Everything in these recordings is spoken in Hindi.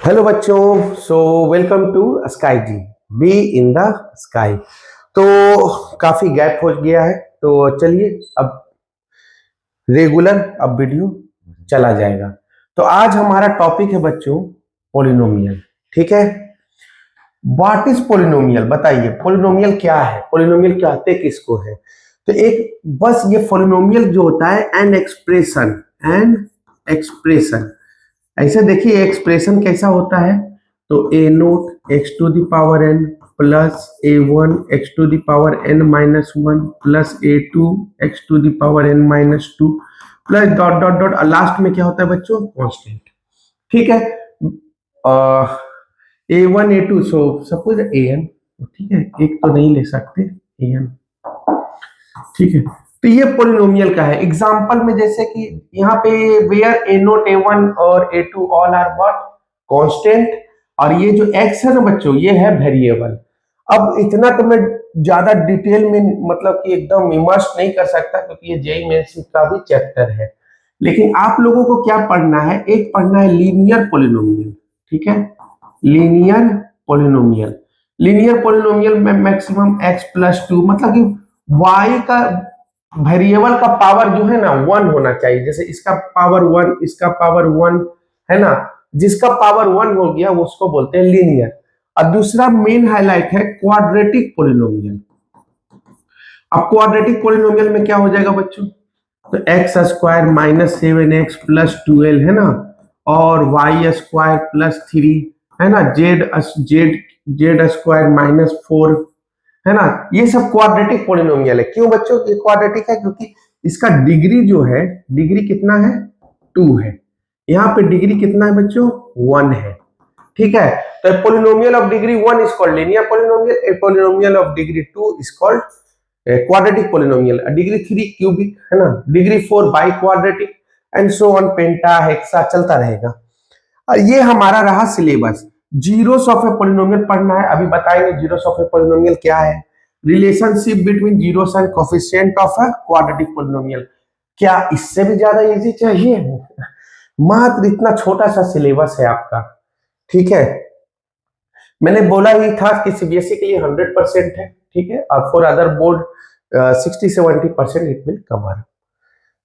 हेलो बच्चों, so welcome to sky G, be in the sky. तो काफी गैप हो गया है, तो चलिए अब रेगुलर अब वीडियो चला जाएगा। तो आज हमारा टॉपिक है बच्चों पोलिनोमियल। ठीक है, व्हाट इज पोलिनोमियल, बताइए पोलिनोमियल क्या है, पोलिनोमियल कहते किसको है। तो एक बस ये पोलिनोमियल जो होता है एन एक्सप्रेशन। ऐसे देखिए एक्सप्रेशन कैसा होता है। तो a naught x to the power n plus a one x to the power n minus one plus a two x to the power n minus two plus dot dot dot, last में क्या होता है बच्चों, कांस्टेंट। ठीक है, a one a two, so suppose a n. ठीक है, एक तो नहीं ले सकते ए एन। ठीक है, तो ये पोलिनोमियल का है। एग्जांपल में जैसे कि यहाँ पे where a naught a one और a two all are what, constant, और ये जो एक्स है ना बच्चों ये है वेरिएबल। अब इतना तो मैं ज्यादा डिटेल में मतलब कि एकदम इमर्स नहीं कर सकता क्योंकि ये जेईई मेंस का भी चैप्टर है, लेकिन आप लोगों को क्या पढ़ना है, एक पढ़ना है लीनियर पोलिनोमियल। ठीक है, लीनियर पोलिनोमियल। लीनियर पोलिनोमियल में मैक्सिमम एक्स प्लस टू, मतलब कि y का वेरिएबल का पावर जो है ना वन होना चाहिए। जैसे इसका पावर वन, इसका पावर वन, है ना। जिसका पावर वन हो गया वो उसको बोलते हैं लीनियर। और दूसरा मेन हाईलाइट है क्वाड्रेटिक पोलिनोमियल। अब क्वाड्रेटिक पोलिनोमियल में क्या हो जाएगा बच्चों, तो X square minus seven x plus twelve, है ना, और वाई स्क्वायर प्लस थ्री, है ना, Z Z Z square minus four, है ना। ये सब क्वाड्रेटिक पोलिनोमियल है। क्यों बच्चों ये क्वाड्रेटिक है, क्योंकि इसका डिग्री जो है, डिग्री कितना है, टू है। यहाँ पे डिग्री कितना है बच्चों, वन है। ठीक है, तो polynomial of degree one is called linear polynomial, A polynomial of degree two is called quadratic polynomial, degree three cubic, है ना, degree four by quadratic, and so on, penta hexa चलता रहेगा। और ये हमारा रहा syllabus. Zeros of a polynomial पढ़ना है, अभी बताएंगे जीरोस ऑफ ए पोलिनोमियल क्या है, relationship between zeros and coefficient of a quadratic polynomial. क्या इससे भी ज्यादा इजी चाहिए? मात्र इतना छोटा सा सिलेबस है आपका। ठीक है, मैंने बोला ही था कि सीबीएसई के लिए 100% है। ठीक है, और for other board 60-70% it will cover.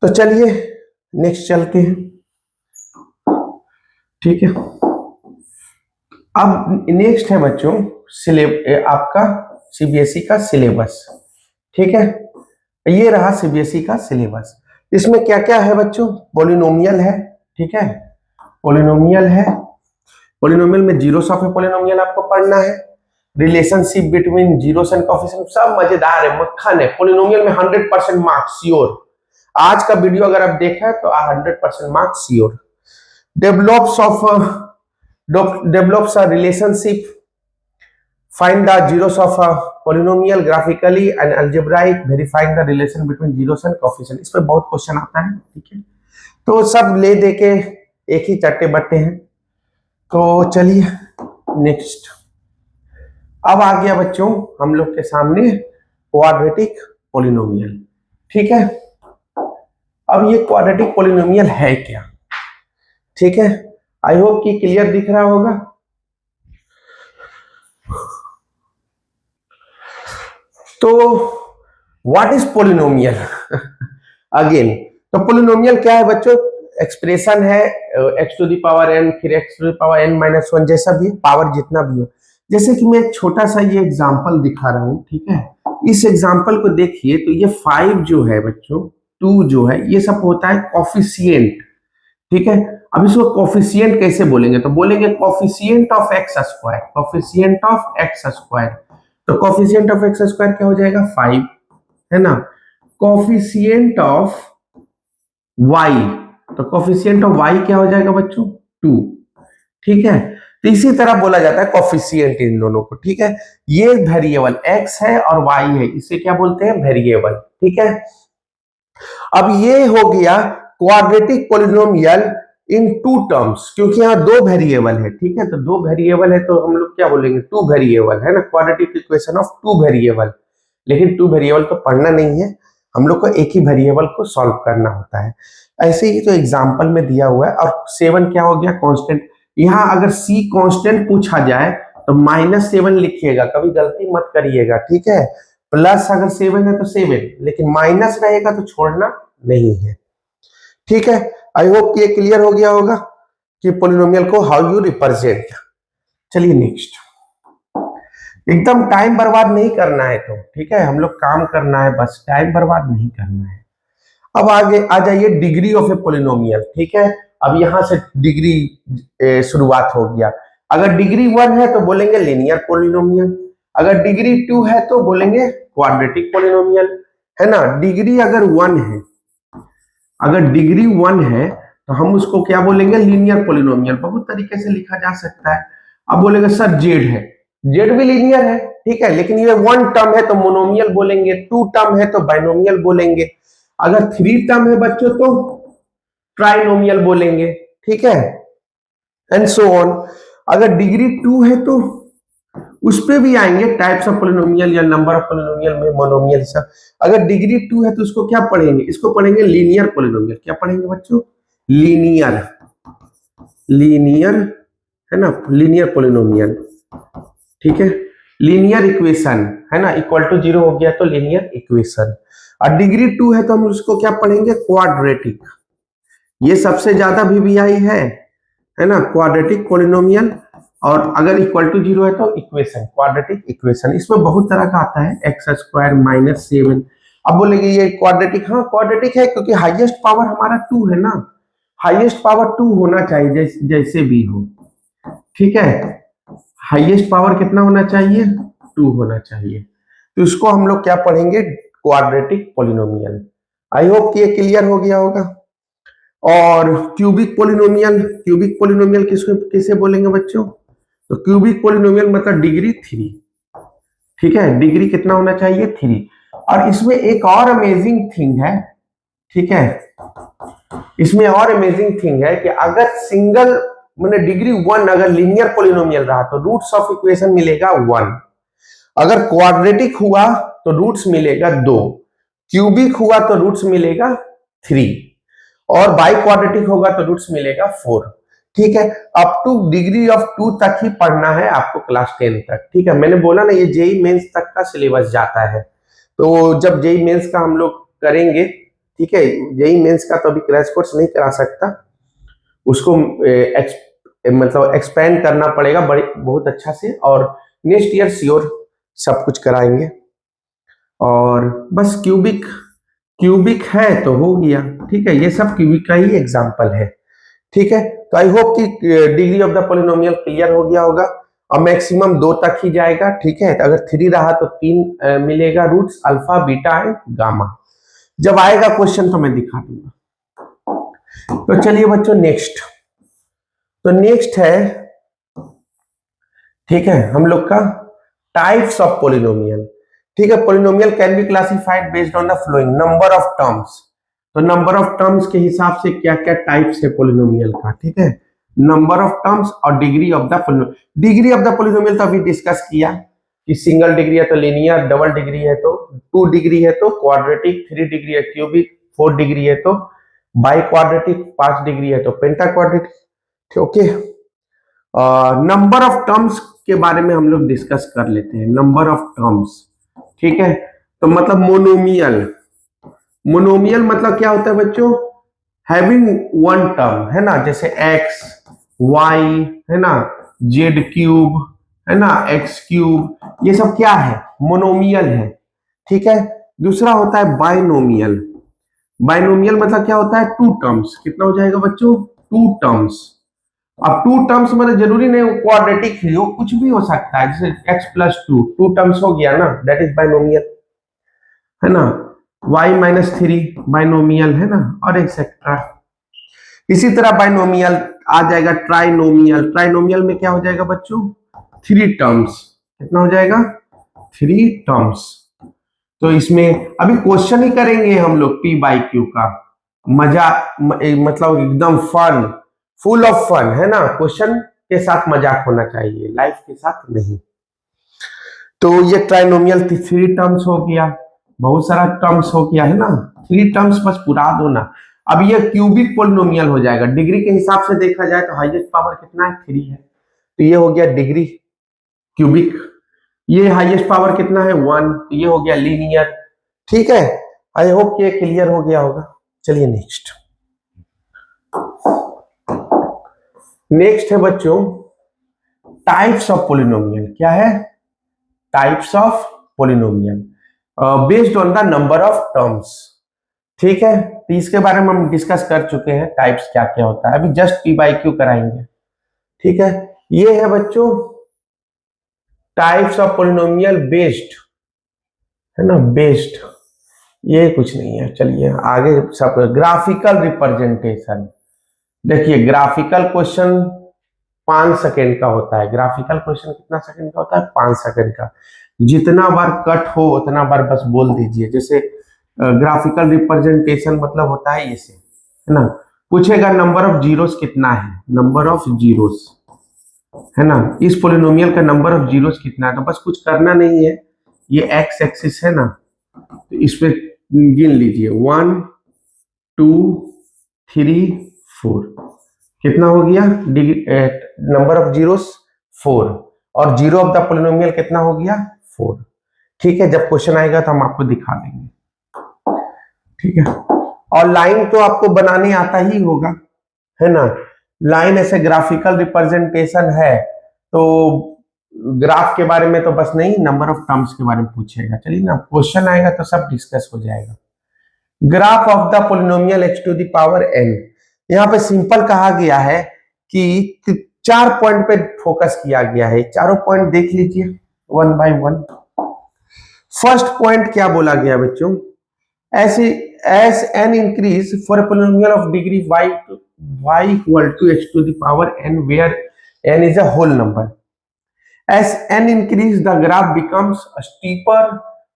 तो चलिए नेक्स्ट चलते हैं। ठीक है, अब नेक्स्ट है बच्चों आपका सीबीएसई का सिलेबस। ठीक है, ये रहा सीबीएसई का सिलेबस। इसमें क्या क्या है बच्चों, पॉलिनोमियल है। ठीक है, पॉलिनोमियल है, पॉलिनोमियल में जीरोस ऑफ ए पॉलिनोमियल आपको पढ़ना है, relationship between zeros and coefficient, सब मजेदार है, मक्खन है। पॉलिनोमियल में 100% मार्क्स श्योर। आज का वीडियो अगर आप देखा तो 100% marks sure. develops a relationship, find the zeros of a polynomial graphically and algebraic, verifying the relation between zeros and coefficient। इस पे बहुत क्वेश्चन आता है। ठीक है, तो सब ले दे के एक ही चट्टे बट्टे हैं। तो चलिए नेक्स्ट, अब आ गया बच्चों हम लोग के सामने क्वाड्रेटिक पोलिनोमियल। ठीक है, अब ये क्वाड्रेटिक पोलिनोमियल है क्या? ठीक है, आई होप कि क्लियर दिख रहा होगा। तो व्हाट इज पोलिनोमियल अगेन, तो पोलिनोमियल क्या है बच्चों, एक्सप्रेशन है x to the power n, फिर x to the power n minus one, जैसा भी पावर जितना भी हो। जैसे कि मैं एक छोटा सा ये एग्जांपल दिखा रहा हूं। ठीक है, इस एग्जांपल को देखिए, तो ये 5 जो है बच्चों, 2 जो है, ये सब होता है कोफिशिएंट। ठीक है, अब इसको कोफिशिएंट कैसे बोलेंगे, तो बोलेंगे coefficient of x square, coefficient of x square. तो कोफिशिएंट ऑफ एक्स स्क्वायर क्या हो जाएगा, 5, है ना। कोफिशिएंट ऑफ वाई, तो कोफिशिएंट ऑफ वाई क्या हो जाएगा बच्चों, 2। ठीक है, तो इसी तरह बोला जाता है कोफिशिएंट इन दोनों को। ठीक है, ये वेरिएबल एक्स है और वाई है, इसे क्या बोलते हैं, वेरिएबल। ठीक है, अब ये हो गया क्वाड्रेटिक पोलिनोमियल इन 2 टर्म्स, क्योंकि यहाँ 2 वेरिएबल है। ठीक है, तो 2 वेरिएबल है तो हम लोग क्या बोलेंगे, 2 वेरिएबल, है ना, क्वाड्रेटिक इक्वेशन ऑफ 2 वेरिएबल। लेकिन 2 वेरिएबल तो पढ़ना नहीं है, हम लोग को एक ही वेरिएबल को सॉल्व करना होता है। ऐसे ही तो एग्जांपल में दिया हुआ है। और 7 क्या हो गया, कांस्टेंट। यहाँ अगर c कांस्टेंट पूछा जाए तो -7 लिखिएगा, कभी गलती मत करिएगा, ठीक है। प्लस अगर 7 है तो 7, लेकिन माइनस रहेगा तो छोड़ना नहीं है, ठीक है। आई होप कि ये क्लियर हो गया होगा कि पॉलिनोमियल को हाउ यू रिप्रेजेंट। चलिए नेक्स्ट, एकदम टाइम बर्बाद नहीं करना है तो, ठीक है, हम लोग काम करना है, बस टाइम बर्बाद नहीं करना है। अब आगे आ जाइए डिग्री ऑफ ए पॉलिनोमियल, ठीक है। अब यहां से डिग्री शुरुआत हो गया। अगर डिग्री 1 है तो बोलेंगे लीनियर पॉलिनोमियल, अगर डिग्री 2 है तो बोलेंगे क्वाड्रेटिक पॉलिनोमियल, है ना। डिग्री अगर 1 है, अगर डिग्री 1 है तो हम उसको क्या बोलेंगे, लीनियर पॉलिनोमियल। बहुत तरीके से लिखा जा सकता है। अब बोलेंगे सर जेड है, जेड भी लीनियर है, ठीक है, लेकिन ये 1 टर्म है तो मोनोमियल बोलेंगे, 2 टर्म है तो बाइनोमियल बोलेंगे, अगर 3 टर्म है बच्चों तो ट्राइनोमियल बोलेंगे, ठीक है, एंड सो ऑन। अगर डिग्री 2 है तो उस पे भी आएंगे, टाइप्स ऑफ पॉलिनोमियल या नंबर ऑफ पॉलिनोमियल में मोनोमियल सब। अगर डिग्री 2 है तो उसको क्या पढ़ेंगे, इसको पढ़ेंगे लीनियर पॉलिनोमियल। क्या पढ़ेंगे बच्चों, लीनियर, लीनियर, है ना, लीनियर पॉलिनोमियल, ठीक है। लीनियर इक्वेशन, है ना, इक्वल टू 0 हो गया तो लीनियर इक्वेशन। और डिग्री 2 है तो हम उसको क्या पढ़ेंगे, क्वाड्रेटिक। ये सबसे ज्यादा VBI है ना, क्वाड्रेटिक पॉलिनोमियल। और अगर इक्वल टू 0 है तो इक्वेशन, क्वाड्रेटिक इक्वेशन। इसमें बहुत तरह का आता है, x² - 7। अब बोलेंगे ये क्वाड्रेटिक, हाँ क्वाड्रेटिक है क्योंकि हाईएस्ट पावर हमारा 2 है ना, हाईएस्ट पावर 2 होना चाहिए, जैसे भी हो, ठीक है। हाईएस्ट पावर कितना होना चाहिए, 2 होना चाहिए। तो इसको हम लोग क्या पढ़ेंगे, क्वाड्रेटिक पॉलिनोमियल। आई होप कि ये क्लियर हो गया होगा। और क्यूबिक पॉलिनोमियल, क्यूबिक पॉलिनोमियल किसको किसे बोलेंगे बच्चों, तो क्यूबिक पॉलिनोमियल मतलब डिग्री 3, ठीक है, डिग्री कितना होना चाहिए, 3। और इसमें एक और अमेजिंग थिंग है, ठीक है, इसमें और अमेजिंग थिंग है कि अगर सिंगल मैंने डिग्री 1 अगर लीनियर पॉलिनोमियल रहा तो रूट्स ऑफ इक्वेशन मिलेगा 1, अगर क्वाड्रेटिक हुआ तो रूट्स मिलेगा 2, क्यूबिक हुआ तो रूट्स मिलेगा 3, और बाई क्वाड्रेटिक होगा तो रूट्स मिलेगा 4, ठीक है। अप टू डिग्री ऑफ 2 तक ही पढ़ना है आपको क्लास 10 तक, ठीक है। मैंने बोला ना ये जेई मेंस तक का सिलेबस जाता है, तो जब जेई मेंस का हम लोग करेंगे, ठीक है, जेई मेंस का तो अभी क्रैश कोर्स नहीं करा सकता, उसको मतलब एक्सपेंड करना पड़ेगा बड़ी बहुत अच्छा से, और नेक्स्ट ईयर श्योर सब कुछ कराएंगे। और बस क्यूबिक, क्यूबिक है तो हो गया, ठीक है, ये सब क्यूबिक का ही एग्जांपल है, ठीक है। तो आई होप कि degree of the polynomial clear हो गया होगा। और मैक्सिमम 2 तक ही जाएगा, ठीक है। अगर 3 रहा तो 3 मिलेगा roots, alpha beta and gamma. जब आएगा क्वेश्चन तो मैं दिखा दूंगा। तो चलिए बच्चों नेक्स्ट, तो नेक्स्ट है, ठीक है, हम लोग का टाइप्स ऑफ पॉलिनोमियल, ठीक है। Polynomial can be classified based on the flowing number of terms. तो नंबर ऑफ टर्म्स के हिसाब से क्या क्या टाइप्स है पॉलिनोमियल का, ठीक है, नंबर ऑफ टर्म्स और degree of the polynomial. Degree of the polynomial तो अभी डिस्कस किया कि सिंगल डिग्री है तो लीनियर, डबल डिग्री है तो 2 डिग्री है तो क्वाड्रेटिक, 3 डिग्री है क्यूबिक, 4 डिग्री है तो बाई क्वाड्रेटिक, 5 डिग्री है तो penta quadratic, okay. Number of terms के बारे में हम लोग डिस्कस कर लेते हैं, नंबर ऑफ टर्म्स, ठीक है। तो मतलब मोनोमियल, मोनोमियल मतलब क्या होता है बच्चों, हैविंग 1 टर्म, है ना, जैसे x y, है ना, z क्यूब, है ना, x क्यूब, ये सब क्या है, मोनोमियल है, ठीक है। दूसरा होता है बाइनोमियल, बाइनोमियल मतलब क्या होता है, 2 टर्म्स, कितना हो जाएगा बच्चों, 2 टर्म्स। अब 2 टर्म्स मतलब जरूरी नहीं क्वाड्रेटिक ही हो, कुछ भी हो सकता है, जैसे x+2 2 टर्म्स हो गया ना, दैट इज बाइनोमियल, है ना, y-3 बाइनोमियल, है ना, और एक्सेट्रा। इसी तरह बाइनोमियल आ जाएगा ट्राइनोमियल, ट्राइनोमियल में क्या हो जाएगा बच्चों, 3 टर्म्स, कितना हो जाएगा, 3 टर्म्स। तो इसमें अभी क्वेश्चन ही करेंगे हम लोग p/q का, मजा मतलब एकदम फन, फुल ऑफ फन, है ना, क्वेश्चन के साथ मजाक होना चाहिए, लाइफ के साथ नहीं। तो ये ट्राइनोमियल 3 टर्म्स हो गया, बहुत सारा टर्म्स हो गया, है ना, 3 टर्म्स बस पुरा दो ना। अब ये क्यूबिक पोलिनोमियल हो जाएगा। डिग्री के हिसाब से देखा जाए तो हाईएस्ट पावर कितना है, 3 है, तो ये हो गया डिग्री क्यूबिक। ये हाईएस्ट पावर कितना है, 1, तो ये हो गया लीनियर। ठीक है, आई होप कि ये क्लियर हो गया होगा। चलिए नेक्स्ट है बच्चों टाइप्स ऑफ पोलिनोमियल। क्या है, types of polynomial based on the number of terms. ठीक है, तो इसके बारे में हम डिस्कस कर चुके हैं, टाइप्स क्या क्या होता है, अभी जस्ट पी बाई क्यू कराएंगे। ठीक है, ये है बच्चों टाइप्स ऑफ पोलिनोमियल बेस्ड, है ना, बेस्ड, ये कुछ नहीं है। चलिए आगे सब ग्राफिकल रिप्रेजेंटेशन। देखिए ग्राफिकल क्वेश्चन 5 सेकेंड का होता है। ग्राफिकल क्वेश्चन कितना सेकेंड का होता है, 5 सेकेंड का। जितना बार कट हो उतना बार बस बोल दीजिए। जैसे ग्राफिकल रिप्रेजेंटेशन मतलब होता है इसे, है ना, पूछेगा नंबर ऑफ जीरोस कितना है, नंबर ऑफ जीरोस, है ना, इस पोलिनोमियल का नंबर ऑफ जीरोस कितना है, तो बस कुछ करना नहीं है। ये एक्स एक्सिस है ना, तो इस पे गिन लीजिए 1 2 3 4, कितना हो गया नंबर ऑफ जीरोस 4, और जीरो ऑफ द पोलिनोमियल कितना हो गया 4। ठीक है, जब क्वेश्चन आएगा तो हम आपको दिखा देंगे। ठीक है, और लाइन तो आपको बनाने आता ही होगा, है ना। लाइन ऐसे ग्राफिकल रिप्रेजेंटेशन है, तो ग्राफ के बारे में तो बस नहीं, नंबर ऑफ टर्म्स के बारे में पूछेगा। चलिए ना, क्वेश्चन आएगा तो सब डिस्कस हो जाएगा। Graph of the polynomial x to the power n। यहाँ पे सिंपल कहा गया है कि 4 पॉइंट पे फोकस किया गया है। चारों पॉइंट देख लीजिए 1 बाय 1। फर्स्ट पॉइंट क्या बोला गया बच्चों, as n increase for a polynomial of degree y equal to x to the power n where n is a whole number. As n increase the graph becomes steeper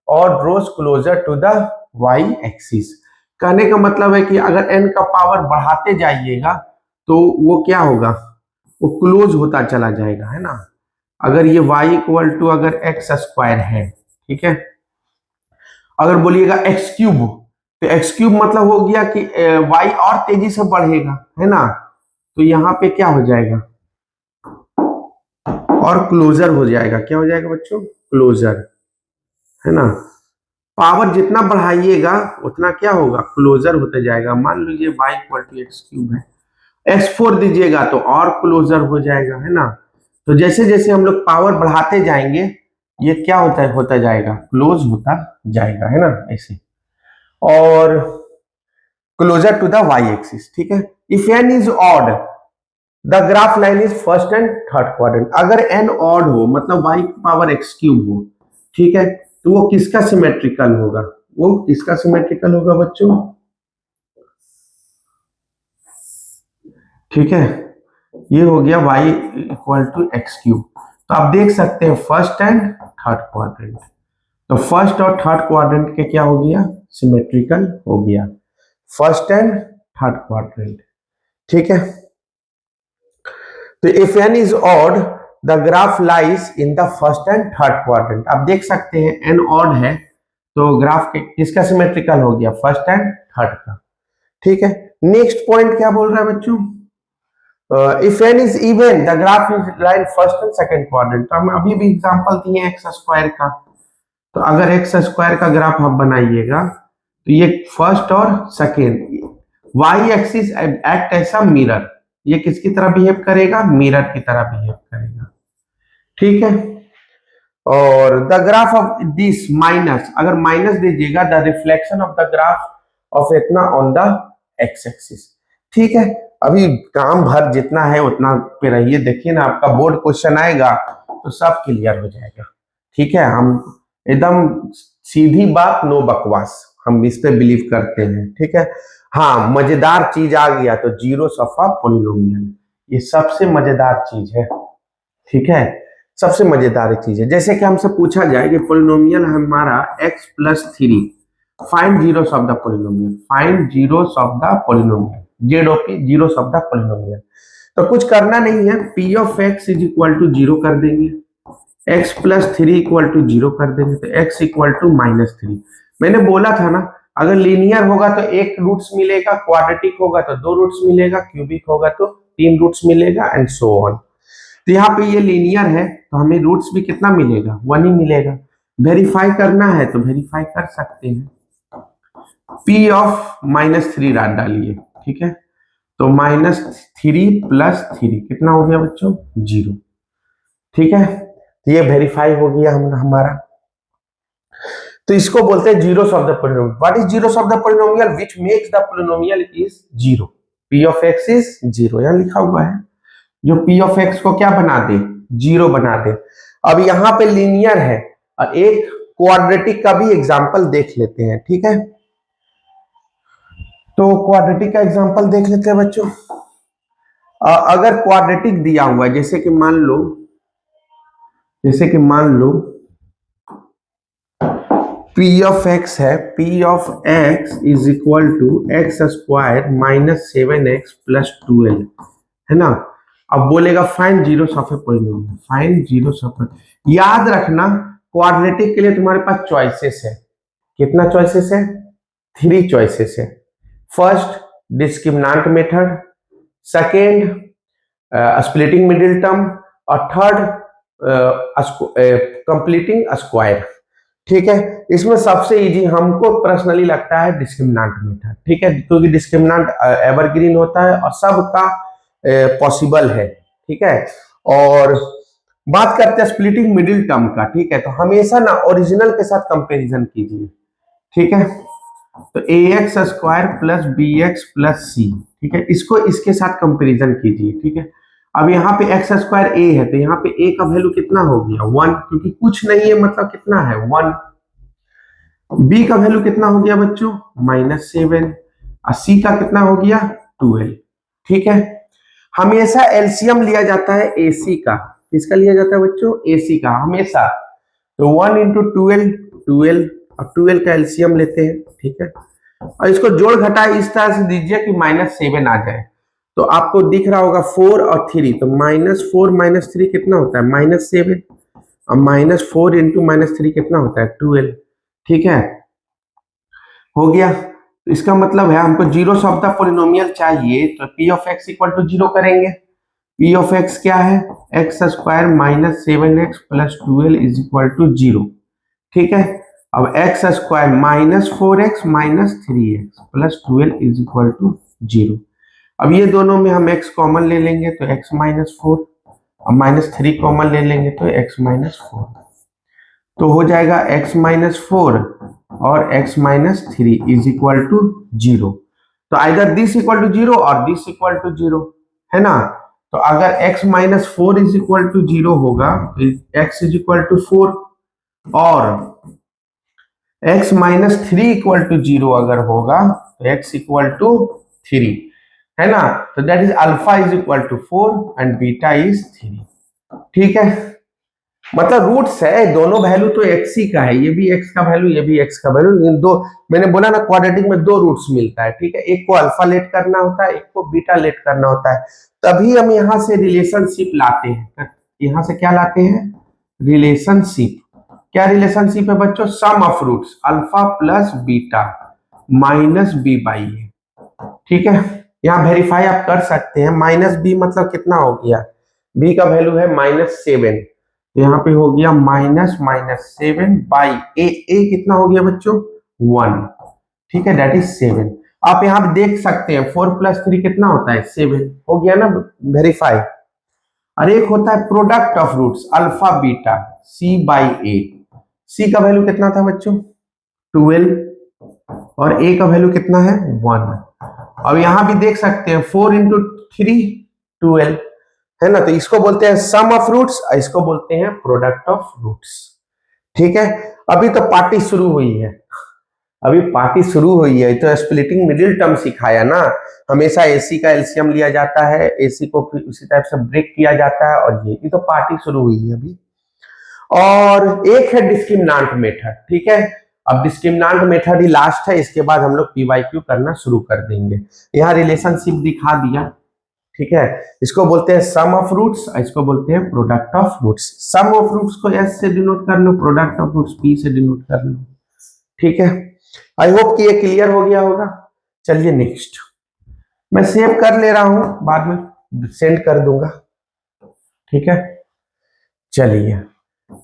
or draws closer to the y axis. कहने का मतलब है कि अगर n का पावर बढ़ाते जाइएगा तो वो क्या होगा, वो क्लोज होता चला जाएगा, है ना। अगर ये y इक्वल टू अगर x स्क्वायर है, ठीक है, अगर बोलिएगा x क्यूब, तो x क्यूब मतलब हो गया कि y और तेजी से बढ़ेगा, है ना, तो यहाँ पे क्या हो जाएगा, और क्लोजर हो जाएगा। क्या हो जाएगा बच्चों, क्लोजर, है ना। पावर जितना बढ़ाइएगा उतना क्या होगा, क्लोजर होते जाएगा। मान लीजिए y equal to x cube है, x4 दीजिएगा तो और क्लोजर हो जाएगा, है ना। तो जैसे जैसे हम लोग पावर बढ़ाते जाएंगे ये क्या होता जाएगा, क्लोज होता जाएगा, है ना, ऐसे। और closer to the Y axis. ठीक है, if n is odd the graph line is first and third quadrant. अगर n ऑड हो मतलब y पावर x क्यूब हो, ठीक है, तो वो किसका सिमेट्रिकल होगा, वो किसका सिमेट्रिकल होगा बच्चों, ठीक है, ये हो गया y equal to x cube. तो आप देख सकते हैं फर्स्ट एंड थर्ड क्वाड्रेंट, तो फर्स्ट और थर्ड क्वाड्रेंट के क्या हो गया, सिमेट्रिकल हो गया, फर्स्ट एंड थर्ड क्वाड्रेंट। ठीक है, तो if n is odd the graph lies in the first and third quadrant. आप देख सकते हैं n ऑड है तो ग्राफ के किसका सिमेट्रिकल हो गया, फर्स्ट एंड थर्ड का। ठीक है, नेक्स्ट पॉइंट क्या बोल रहा है बच्चों, if n is even the graph is line first and second quadrant. तो हम अभी भी एग्जांपल दिए एक्स स्क्वायर का, तो अगर एक्स स्क्वायर का ग्राफ आप बनाइएगा तो ये फर्स्ट और सेकेंड, वाई एक्सिस एक्ट ऐसा मिरर, ये किसकी तरह बिहेव करेगा, मिरर की तरह बिहेव करेगा। ठीक है, और the graph of this minus, अगर माइनस दीजिएगा the reflection of the graph of इतना ऑन द एक्स एक्सिस। ठीक है, अभी काम भर जितना है उतना पे रहिए, देखिए ना आपका बोर्ड क्वेश्चन आएगा तो सब क्लियर हो जाएगा। ठीक है, हम एकदम सीधी बात, नो बकवास, हम इस पे बिलीव करते हैं। ठीक है, हाँ मजेदार चीज आ गया तो जीरोस ऑफ अ पॉलिनोमियल, ये सबसे मजेदार चीज है। ठीक है, सबसे मजेदार चीज है। जैसे कि हमसे पूछा जाए कि पॉलिनोमियल हमारा x plus 3, find zeros of the polynomial, find zeros of the polynomial, ZOP zeros of the polynomial. तो कुछ करना नहीं है, p of x is equal to 0 कर देंगे, x प्लस 3 इक्वल टू 0 कर देंगे, तो x इक्वल टू -3। मैंने बोला था ना अगर लीनियर होगा तो एक रूट्स मिलेगा, क्वाड्रेटिक होगा तो दो रूट्स मिलेगा, क्यूबिक होगा तो तीन रूट्स मिलेगा एंड सो ऑन। तो यहाँ पे ये लीनियर है तो हमें रूट्स भी कितना मिलेगा, वन ही मिलेगा। वेरीफाई करना है तो वेरीफाई कर सकते हैं, p ऑफ -3 डालिए, ठीक है। तो -3 + 3 कितना हो गया बच्चों, 0, ठीक है। तो ये वेरीफाई हो गया हमारा। तो इसको बोलते हैं zeros of the polynomial. What is zeros of the polynomial? Which makes the polynomial is 0। p of x is 0, यहां लिखा हुआ है, जो p ऑफ x को क्या बना दे, 0 बना दे। अब यहाँ पे लीनियर है और एक क्वाड्रेटिक का भी एग्जांपल देख लेते हैं, ठीक है। तो क्वाड्रेटिक का एग्जांपल देख लेते हैं बच्चों। अगर क्वाड्रेटिक दिया हुआ है, जैसे कि मान लो p ऑफ x है, p of x is equal to x square -7x + 12, है ना। अब बोलेगा find zeros of a polynomial, find zeros of. याद रखना क्वाड्रेटिक के लिए तुम्हारे पास चॉइसेस है, कितना चॉइसेस है, 3 चॉइसेस है। First discriminant method, second splitting middle term और थर्ड कंप्लीटिंग स्क्वायर, ठीक है। इसमें सबसे इजी हमको पर्सनली लगता है डिस्क्रिमिनेंट मेथड, ठीक है, क्योंकि डिस्क्रिमिनेंट एवरग्रीन होता है और सबका पॉसिबल है, ठीक है। और बात करते हैं स्प्लिटिंग मिडिल टर्म का, ठीक है। तो हमेशा ना ओरिजिनल के साथ कंपैरिजन कीजिए, ठीक है। तो ax स्क्वायर + bx + c, ठीक है, इसको इसके साथ कंपैरिजन कीजिए, ठीक है। अब यहाँ पे x स्क्वायर a है तो यहाँ पे a का वैल्यू कितना हो गया, 1, क्योंकि कुछ नहीं है मतलब कितना है, 1। b का वैल्यू कितना हो गया बच्चों, -7, और c का कितना हो गया, 12, ठीक है। हमेशा एलसीएम लिया जाता है ac का, किसका लिया जाता है बच्चों, ac का हमेशा। तो 1 × 12 12, और 12 का एलसीएम लेते हैं, ठीक है। और इसको जोड़ घटा इस तरह से दीजिए कि -7 आ जाए। तो आपको दिख रहा होगा 4 और 3, तो -4 - 3 कितना होता है, -7, और -4 × -3 कितना होता है, 12, ठीक है। हो गया। तो इसका मतलब है हमको जीरोस ऑफ द पॉलिनोमियल चाहिए, तो p ऑफ x = 0 करेंगे। p ऑफ x क्या है, x स्क्वायर -7x + 12 = 0, ठीक है। अब x स्क्वायर -4x - 3x + 12 = 0। अब ये दोनों में हम x कॉमन ले लेंगे तो x - 4, और -3 कॉमन ले लेंगे तो x - 4, तो हो जाएगा x - 4 और x - 3 = 0। तो आइदर दिस इक्वल टू 0 और दिस इक्वल टू 0, है ना। तो अगर x - 4 = 0 होगा तो x = 4, और x - 3 = 0 अगर होगा तो x = 3, है ना। तो that is alpha = 4 and beta is 3, ठीक है। मतलब रूट्स है, दोनों वैल्यू तो x ही का है, ये भी x का वैल्यू, ये भी x का वैल्यू, इन दो, मैंने बोला ना क्वाड्रेटिक में दो रूट्स मिलता है, ठीक है। एक को अल्फा लेट करना होता है, एक को बीटा लेट करना होता है। तभी हम यहाँ से रिलेशनशिप लाते हैं, यहाँ से क्या लाते हैं, रिलेशनशिप। क्या रिलेशनशिप है बच्चों, sum of roots alpha + beta -b/a, ठीक है। यहाँ वेरीफाई आप कर सकते हैं, -b मतलब कितना हो गया, b का वैल्यू है -7, तो यहाँ पे हो गया -7/a, a कितना हो गया बच्चों, 1, ठीक है, दैट इज 7। आप यहाँ पे देख सकते हैं 4 + 3 कितना होता है, 7, हो गया ना वेरीफाई। और एक होता है product of roots alpha beta c/a, c का वैल्यू कितना था बच्चों, 12, और a का वैल्यू कितना है, 1। अब यहां भी देख सकते हैं 4 × 3 12, है ना। तो इसको बोलते हैं सम ऑफ रूट्स, इसको बोलते हैं प्रोडक्ट ऑफ रूट्स, ठीक है। अभी तो पार्टी शुरू हुई है, तो स्प्लिटिंग मिडिल टर्म सिखाया ना। हमेशा AC का एलसीएम लिया जाता है, AC को फिर उसी टाइप से ब्रेक किया जाता है, और ये तो पार्टी शुरू हुई है अभी। और एक है डिस्क्रिमिनेंट मेथड, ठीक है। अब डिस्क्रिमिनेंट मेथड ही लास्ट है, इसके बाद हम लोग PYQ करना शुरू कर देंगे। यहाँ रिलेशनशिप दिखा दिया, ठीक है। इसको बोलते हैं सम ऑफ रूट्स, इसको बोलते हैं product of roots. Sum of roots को S से डिनोट कर लो, प्रोडक्ट ऑफ रूट्स P से डिनोट कर लो, ठीक है। आई होप कि ये क्लियर हो गया होगा। चलिए नेक्स्ट, मैं सेव कर ले रहा हूं, बाद में सेंड कर दूंगा, ठीक है। चलिए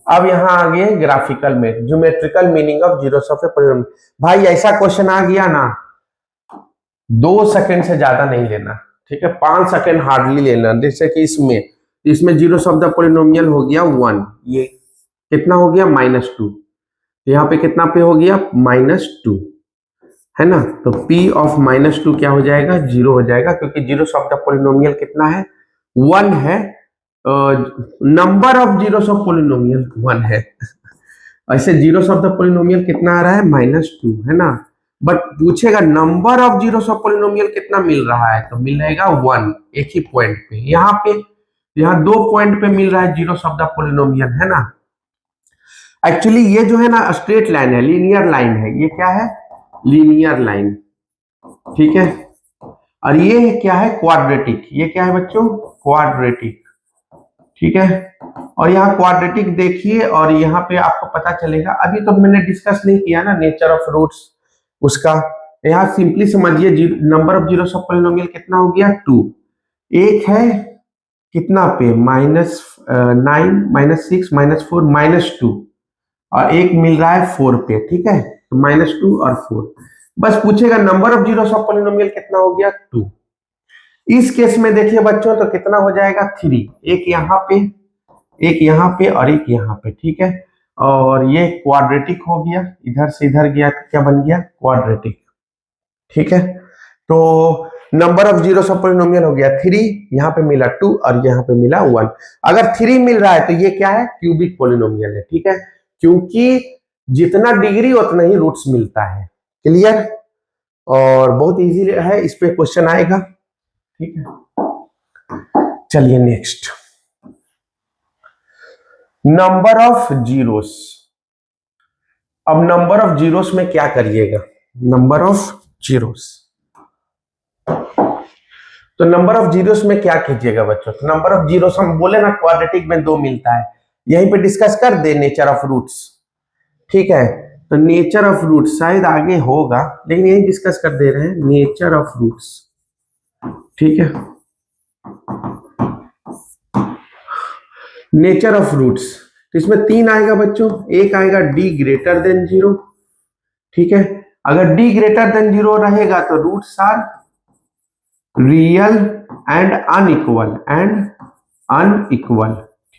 अब यहां आ गए ग्राफिकल में, geometrical meaning of zeros of a polynomial. भाई ऐसा क्वेश्चन आ गया ना, 2 सेकंड से ज्यादा नहीं लेना, ठीक है, 5 सेकंड हार्डली लेना। जैसे कि इसमें जीरोस ऑफ द पॉलिनोमियल हो गया 1, ये कितना हो गया -2, यहाँ पे कितना पे हो गया -2, है ना। तो p ऑफ -2 क्या हो जाएगा, 0 हो जाएगा, क्योंकि जीरोस ऑफ द पॉलिनोमियल कितना है, 1 है। Number of zeros of polynomial 1 है। ऐसे जीरोस ऑफ द पॉलिनोमियल कितना आ रहा है, -2, है ना। बट पूछेगा number of zeros of polynomial कितना मिल रहा है, तो मिल जाएगा 1, एक ही पॉइंट पे। यहाँ 2 पॉइंट पे मिल रहा है जीरोस ऑफ द पॉलिनोमियल, है ना। एक्चुअली ये जो है ना स्ट्रेट लाइन है, लीनियर लाइन है, ये क्या है, लीनियर लाइन, ठीक है। और ये क्या है, क्वाड्रेटिक, ये क्या है बच्चों, क्वाड्रेटिक, ठीक है। और यहाँ क्वाड्रेटिक देखिए, और यहाँ पे आपको पता चलेगा, अभी तो मैंने डिस्कस नहीं किया ना नेचर ऑफ रूट्स उसका। यहाँ सिंपली समझिए, number of zeros of polynomial कितना हो गया, 2। एक है कितना पे, -9, -6, -4, -2, और एक मिल रहा है 4 पे, ठीक है। तो -2 और 4, बस पूछेगा number of zeros of polynomial कितना हो गया, 2। इस केस में देखिए बच्चों, तो कितना हो जाएगा, 3, एक यहाँ पे, एक यहाँ पे, और एक यहाँ पे, ठीक है। और ये क्वाड्रेटिक हो गया, इधर से इधर गया तो क्या बन गया, क्वाड्रेटिक, ठीक है। तो number of zeros of polynomial हो गया 3, यहाँ पे मिला 2 और यहाँ पे मिला 1। अगर 3 मिल रहा है तो ये क्या है, क्यूबिक पॉलिनोमियल है, ठीक है, क्योंकि जितना डिग्री उतना ही रूट्स मिलता है। क्लियर, और बहुत इजी है, इस पे क्वेश्चन आएगा, ठीक है। चलिए नेक्स्ट, नंबर ऑफ जीरोस। अब नंबर ऑफ जीरोस में क्या करिएगा, नंबर ऑफ जीरोस, तो नंबर ऑफ जीरोस में क्या कीजिएगा बच्चों, तो नंबर ऑफ जीरोस हम बोले ना क्वाड्रेटिक में 2 मिलता है, यहीं पे डिस्कस कर दे नेचर ऑफ रूट्स, ठीक है। तो नेचर ऑफ रूट्स शायद आगे होगा, लेकिन यही डिस्कस कर दे रहे हैं, नेचर ऑफ रूट्स, ठीक है। नेचर ऑफ रूट्स, तो इसमें 3 आएगा बच्चों, एक आएगा d ग्रेटर देन 0, ठीक है। अगर d ग्रेटर देन 0 रहेगा तो roots are real and unequal,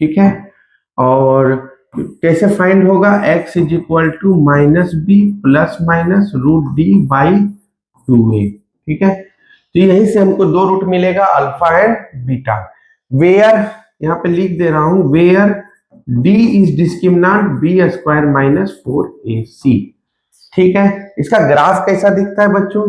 ठीक है। और कैसे फाइंड होगा, x is equal to -b plus minus √d/2a, ठीक है। तो यहीं से हमको 2 रूट मिलेगा, अल्फा एंड बीटा। वेयर, यहाँ पे लिख दे रहा हूं, where d is discriminant b² - 4ac, ठीक है। इसका ग्राफ कैसा दिखता है बच्चों,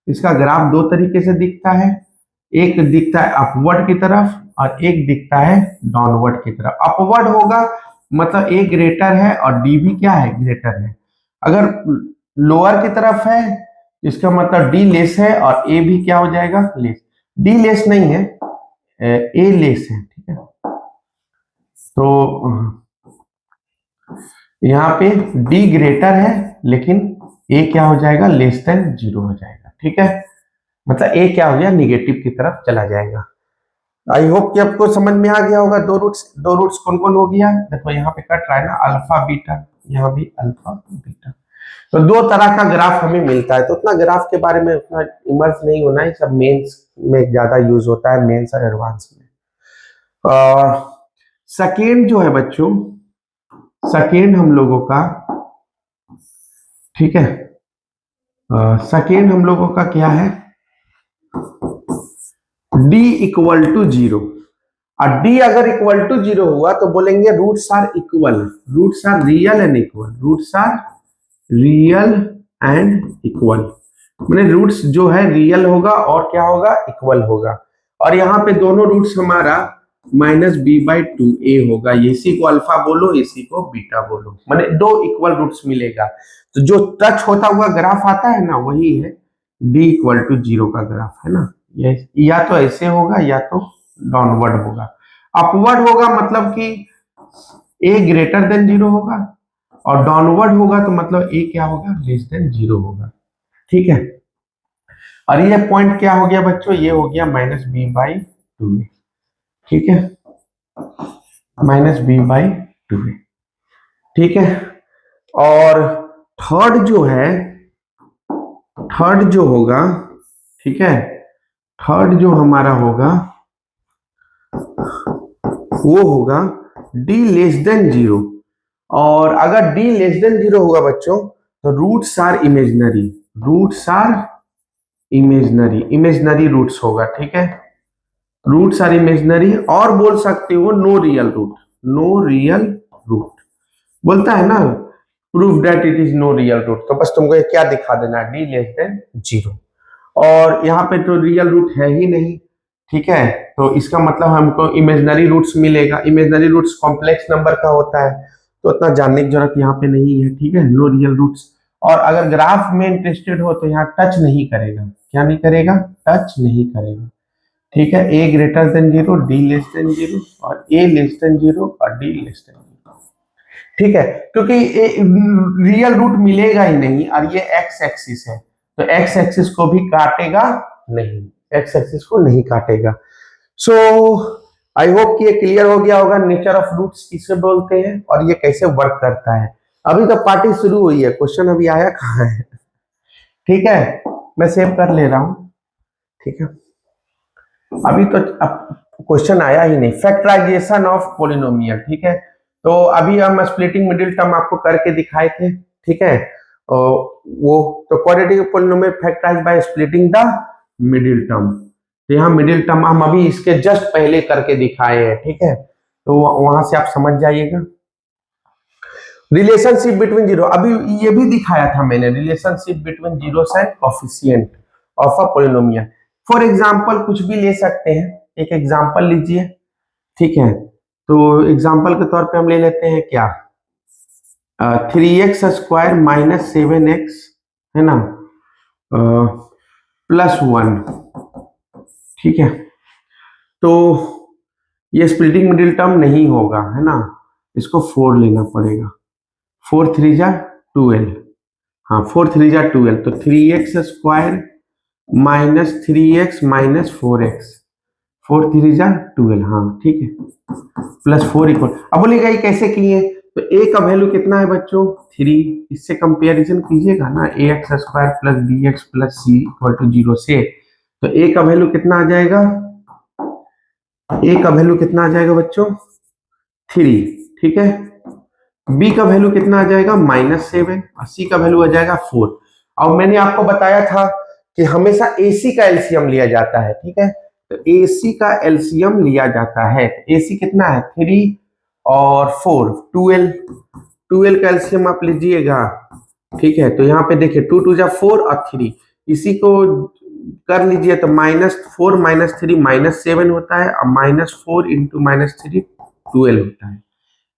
इसका ग्राफ 2 तरीके से दिखता है, एक दिखता है अपवर्ड की तरफ और एक दिखता है डाउनवर्ड की तरफ। अपवर्ड होगा मतलब a ग्रेटर है और d भी क्या है, ग्रेटर है। अगर लोअर की तरफ है इसका मतलब d लेस है और a भी क्या हो जाएगा, लेस। d लेस नहीं है, a लेस है, ठीक है। तो यहाँ पे d ग्रेटर है लेकिन a क्या हो जाएगा, लेस देन 0 हो जाएगा, ठीक है। मतलब a क्या हो गया, निगेटिव की तरफ चला जाएगा। आई होप कि आपको समझ में आ गया होगा। दो रूट्स कौन कौन हो गया, देखो यहाँ पे कट रहा है ना, अल्फा बीटा, यहाँ भी अल्फा बीटा। तो 2 तरह का ग्राफ हमें मिलता है, तो उतना ग्राफ के बारे में उतना इमर्स नहीं होना है, सब मेंस में ज्यादा यूज होता है, मेंस और एडवांस में। सेकेंड जो है बच्चों, सेकेंड हम लोगों का, ठीक है, सेकेंड हम लोगों का क्या है, d इक्वल टू 0। और d अगर इक्वल टू 0 हुआ तो बोलेंगे roots are equal, roots are real and equal, roots are real and equal. मैंने रूट्स जो है रियल होगा और क्या होगा, इक्वल होगा। और यहाँ पे दोनों रूट्स हमारा -b/2a होगा, इसी को अल्फा बोलो इसी को बीटा बोलो, माने 2 इक्वल रूट्स मिलेगा। तो जो टच होता हुआ ग्राफ आता है ना, वही है d इक्वल टू 0 का ग्राफ, है ना। या तो ऐसे होगा या तो डाउनवर्ड होगा। अपवर्ड होगा मतलब कि a ग्रेटर देन 0 होगा और डाउनवर्ड होगा तो मतलब ए क्या होगा, लेस देन 0 होगा। ठीक है, और ये पॉइंट क्या हो गया बच्चों, ये हो गया -b/2a। ठीक है, -b/2a। ठीक है, और थर्ड जो है, थर्ड जो होगा, ठीक है, थर्ड जो हमारा होगा वो होगा d लेस देन 0। और अगर d लेस देन 0 होगा बच्चों तो roots are imaginary, roots are imaginary, imaginary roots होगा। ठीक है, रूट्स आर इमेजनरी, और बोल सकते हो no real root, no real root बोलता है ना, proof that it is no real root. तो बस तुमको ये क्या दिखा देना, d लेस देन 0। और यहाँ पे तो रियल रूट है ही नहीं। ठीक है, तो इसका मतलब हमको इमेजनरी रूट्स मिलेगा। इमेजनरी रूट्स कॉम्प्लेक्स नंबर का होता है, तो उतना जानने की जरूरत यहाँ पे नहीं है। ठीक है, नो रियल रूट्स। और अगर ग्राफ में इंटरेस्टेड हो तो यहाँ टच नहीं करेगा, क्या नहीं करेगा, टच नहीं करेगा। ठीक है, a greater than 0, d less than 0, और a लेस देन 0 और d लेस देन 0। ठीक है, क्योंकि रियल रूट मिलेगा ही नहीं, और ये एक्स एक्सिस है तो एक्स एक्सिस को भी काटेगा नहीं, एक्स एक्सिस को नहीं काटेगा। सो आई होप कि ये क्लियर हो गया होगा नेचर ऑफ रूट्स किसे बोलते हैं और ये कैसे वर्क करता है। अभी तो पार्टी शुरू हुई है, क्वेश्चन अभी आया कहाँ है। ठीक है, मैं सेव कर ले रहा हूं। ठीक है, अभी तो क्वेश्चन आया ही नहीं, फैक्टराइजेशन ऑफ पोलिनोमियल। ठीक है, तो अभी हम स्प्लिटिंग मिडिल टर्म आपको करके दिखाए थे। ठीक है, वो तो quadratic polynomial factorise by splitting the middle term. तो यहाँ मिडिल टर्म हम अभी इसके जस्ट पहले करके दिखाए हैं। ठीक है, तो वहां से आप समझ जाइएगा। रिलेशनशिप बिटवीन जीरो, अभी ये भी दिखाया था मैंने, relationship between zeros and coefficient of a polynomial. For example कुछ भी ले सकते हैं, एक एग्जांपल लीजिए। ठीक है, तो एग्जांपल के तौर पे हम ले लेते हैं क्या, 3x² माइनस 7x, है ना, +1। ठीक है, तो ये स्प्लिटिंग मिडिल टर्म नहीं होगा, है ना, इसको 4 लेना पड़ेगा। 4 3 जा 12, हाँ 4 3 जा 12, तो 3x² minus 3x minus 4x, 4 3 जा 12, हाँ ठीक है, +4 इक्वल। अब बोलिएगा ये कैसे किए, तो a का वैल्यू कितना है बच्चों, 3, इससे कंपैरिजन कीजिएगा ना, ax² plus bx plus c equal to 0 से, तो a का वैल्यू कितना आ जाएगा, a का वैल्यू कितना आ जाएगा बच्चों, 3। ठीक है, b का वैल्यू कितना आ जाएगा, -7, और c का वैल्यू आ जाएगा 4। और मैंने आपको बताया था कि हमेशा ac का एलसीएम लिया जाता है। ठीक है, तो AC का एलसीएम लिया जाता है, AC कितना है, 3 और 4, 12, 12 का एलसीएम आप लीजिएगा। ठीक है, तो यहाँ पे देखिए 2 2 जा 4 और 3, इसी को कर लीजिए तो -4 - 3 -7 होता है, और -4 इंटू -3 12 होता है।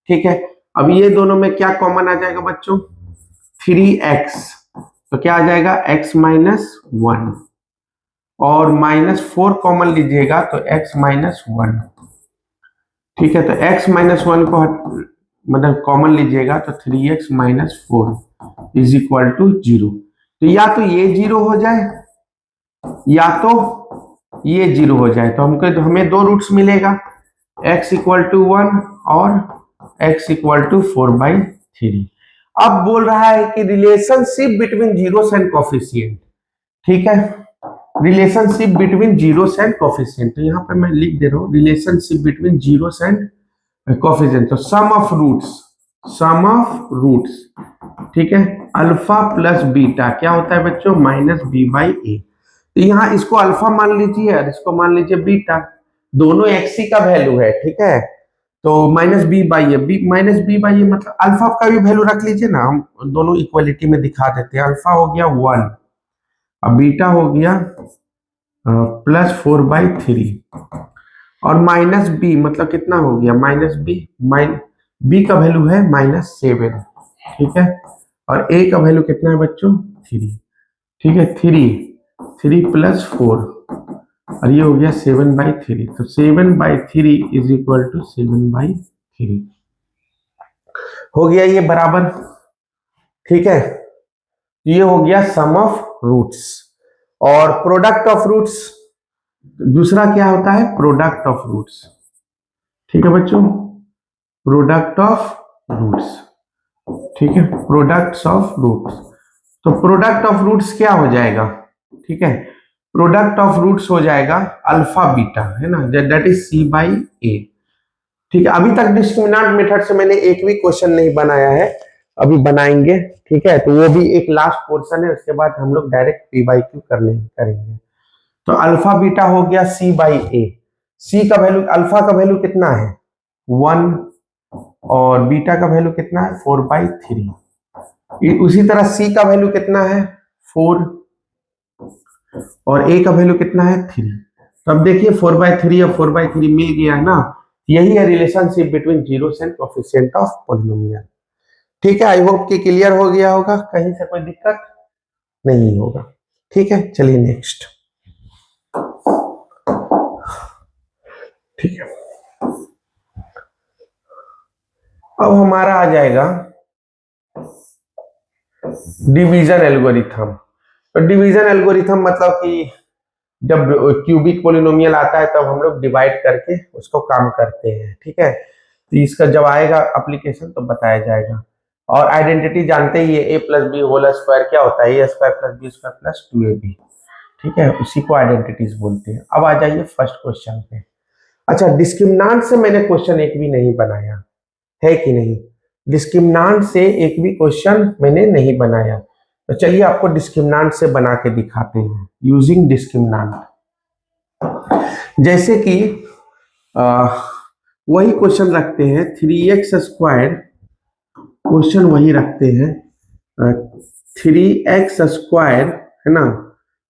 ठीक है, अब ये दोनों में क्या कॉमन आ जाएगा बच्चों, 3x, तो क्या आ जाएगा x - 1, और -4 कॉमन लीजिएगा तो x - 1। ठीक है, तो x - 1 को मतलब कॉमन लीजिएगा तो 3x - 4 इज इक्वल टू 0। तो या तो ये 0 हो जाए या तो ये 0 हो जाए, तो हमको तो हमें दो रूट्स मिलेगा, x इक्वल टू 1 और x इक्वल टू 4/3। अब बोल रहा है कि relationship between zeros and coefficient. ठीक है, relationship between zeros and coefficient, तो यहाँ पे मैं लिख दे रहा हूँ relationship between zeros and coefficient. तो sum of roots, sum of roots, ठीक है, अल्फा प्लस बीटा क्या होता है बच्चों, -b/a। तो यहाँ इसको अल्फा मान लीजिए और इसको मान लीजिए बीटा, दोनों एक्सी का वैल्यू है। ठीक है, तो -b/a, -b/a मतलब अल्फा का भी वैल्यू रख लीजिए ना, हम दोनों इक्वलिटी में दिखा देते हैं। अल्फा हो गया 1 और बीटा हो गया +4/3, और -b मतलब कितना हो गया, -b, b का वैल्यू है -7। ठीक है, और a का वैल्यू कितना है बच्चों, 3। ठीक है, 3 + 4, और ये हो गया 7/3, तो 7/3 इज इक्वल टू 7/3 हो गया ये बराबर। ठीक है, ये हो गया सम ऑफ रूट्स। और प्रोडक्ट ऑफ रूट्स दूसरा क्या होता है, प्रोडक्ट ऑफ रूट्स। ठीक है बच्चों, प्रोडक्ट ऑफ रूट्स। ठीक है, प्रोडक्ट्स ऑफ रूट्स। तो प्रोडक्ट ऑफ रूट्स क्या हो जाएगा, ठीक है, प्रोडक्ट ऑफ रूट्स हो जाएगा अल्फा बीटा, है ना, दैट इज सी बाई ए। ठीक है, अभी तक डिस्क्रिमिनेंट मेथड से मैंने एक भी क्वेश्चन नहीं बनाया है, अभी बनाएंगे। ठीक है, तो वो भी एक लास्ट पोर्शन है, उसके बाद हम लोग डायरेक्ट पी बाई क्यू करेंगे। तो अल्फा बीटा हो गया सी बाई ए। सी का वैल्यू, अल्फा का वैल्यू कितना है 1, और बीटा का वैल्यू कितना है 4/3। उसी तरह सी का वैल्यू कितना है 4, और ए का वैल्यू कितना है 3। तो अब देखिए 4/3 और 4/3 मिल गया है ना, यही है relationship between zeros and coefficient of polynomial. ठीक है, आई होप कि क्लियर हो गया होगा, कहीं से कोई दिक्कत नहीं होगा। ठीक है, चलिए नेक्स्ट। ठीक है, अब हमारा आ जाएगा डिवीजन एल्गोरिथम। तो डिवीजन एल्गोरिथम मतलब कि जब क्यूबिक पोलिनोमियल आता है तब हम लोग डिवाइड करके उसको काम करते हैं। ठीक है, तो इसका जब आएगा एप्लीकेशन तो बताया जाएगा। और आइडेंटिटी जानते ही है, a plus b whole square क्या होता है, a square plus b square plus 2ab। ठीक है, उसी को आइडेंटिटीज बोलते हैं। अब आ जाइए फर्स्ट क्वेश्चन पे। अच्छा, डिस्क्रिमिनांट से मैंने क्वेश्चन एक भी नहीं बनाया है कि नहीं, डिस्क्रिमिनांट से एक भी क्वेश्चन मैंने नहीं बनाया। तो चलिए आपको डिस्क्रिमिनांट से बना के दिखाते हैं यूजिंग डिस्क्रिमिनांट। जैसे कि वही क्वेश्चन रखते हैं 3x², क्वेश्चन वही रखते हैं 3x² है ना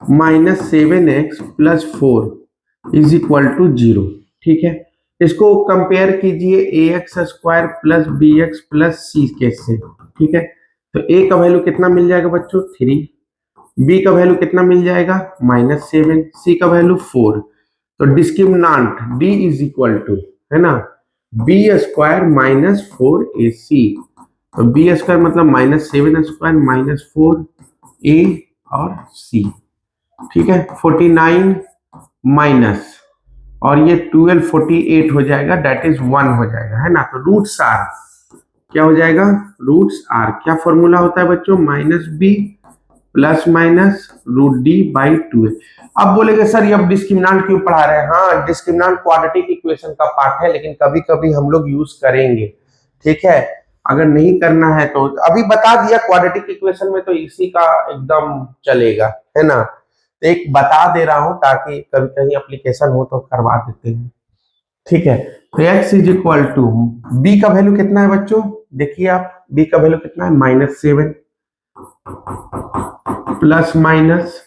-7x + 4 इज इक्वल टू 0। ठीक है, इसको कंपेयर कीजिए ax² + bx + c के से। ठीक है, तो a का वैल्यू कितना मिल जाएगा बच्चों 3, b का वैल्यू कितना मिल जाएगा -7, c का वैल्यू 4। तो डिस्क्रिमिनांट d इज इक्वल टू, है ना, b² - 4ac। तो b² मतलब -7² - 4a और c। ठीक है, 49 माइनस, और ये 12 48 हो जाएगा, दैट इज 1 हो जाएगा, है ना। तो रूट्स आर क्या हो जाएगा, रूट्स आर क्या फॉर्मूला होता है बच्चों, -b ± √d/2a। अब बोलेंगे सर ये अब डिस्क्रिमिनांट क्यों पढ़ा रहे हैं। हाँ, डिस्क्रिमिनांट क्वाड्रेटिक इक्वेशन का पार्ट है, लेकिन कभी कभी हम लोग यूज करेंगे। ठीक है, अगर नहीं करना है तो अभी बता दिया, क्वाड्रेटिक इक्वेशन में तो इसी का एकदम चलेगा, है ना। तो एक बता दे रहा हूं ताकि कभी कहीं एप्लीकेशन हो तो करवा देते हैं। ठीक है, तो x is equal to, b का वैल्यू कितना है बच्चों, देखिए आप, b का वैल्यू कितना है -7 प्लस माइनस,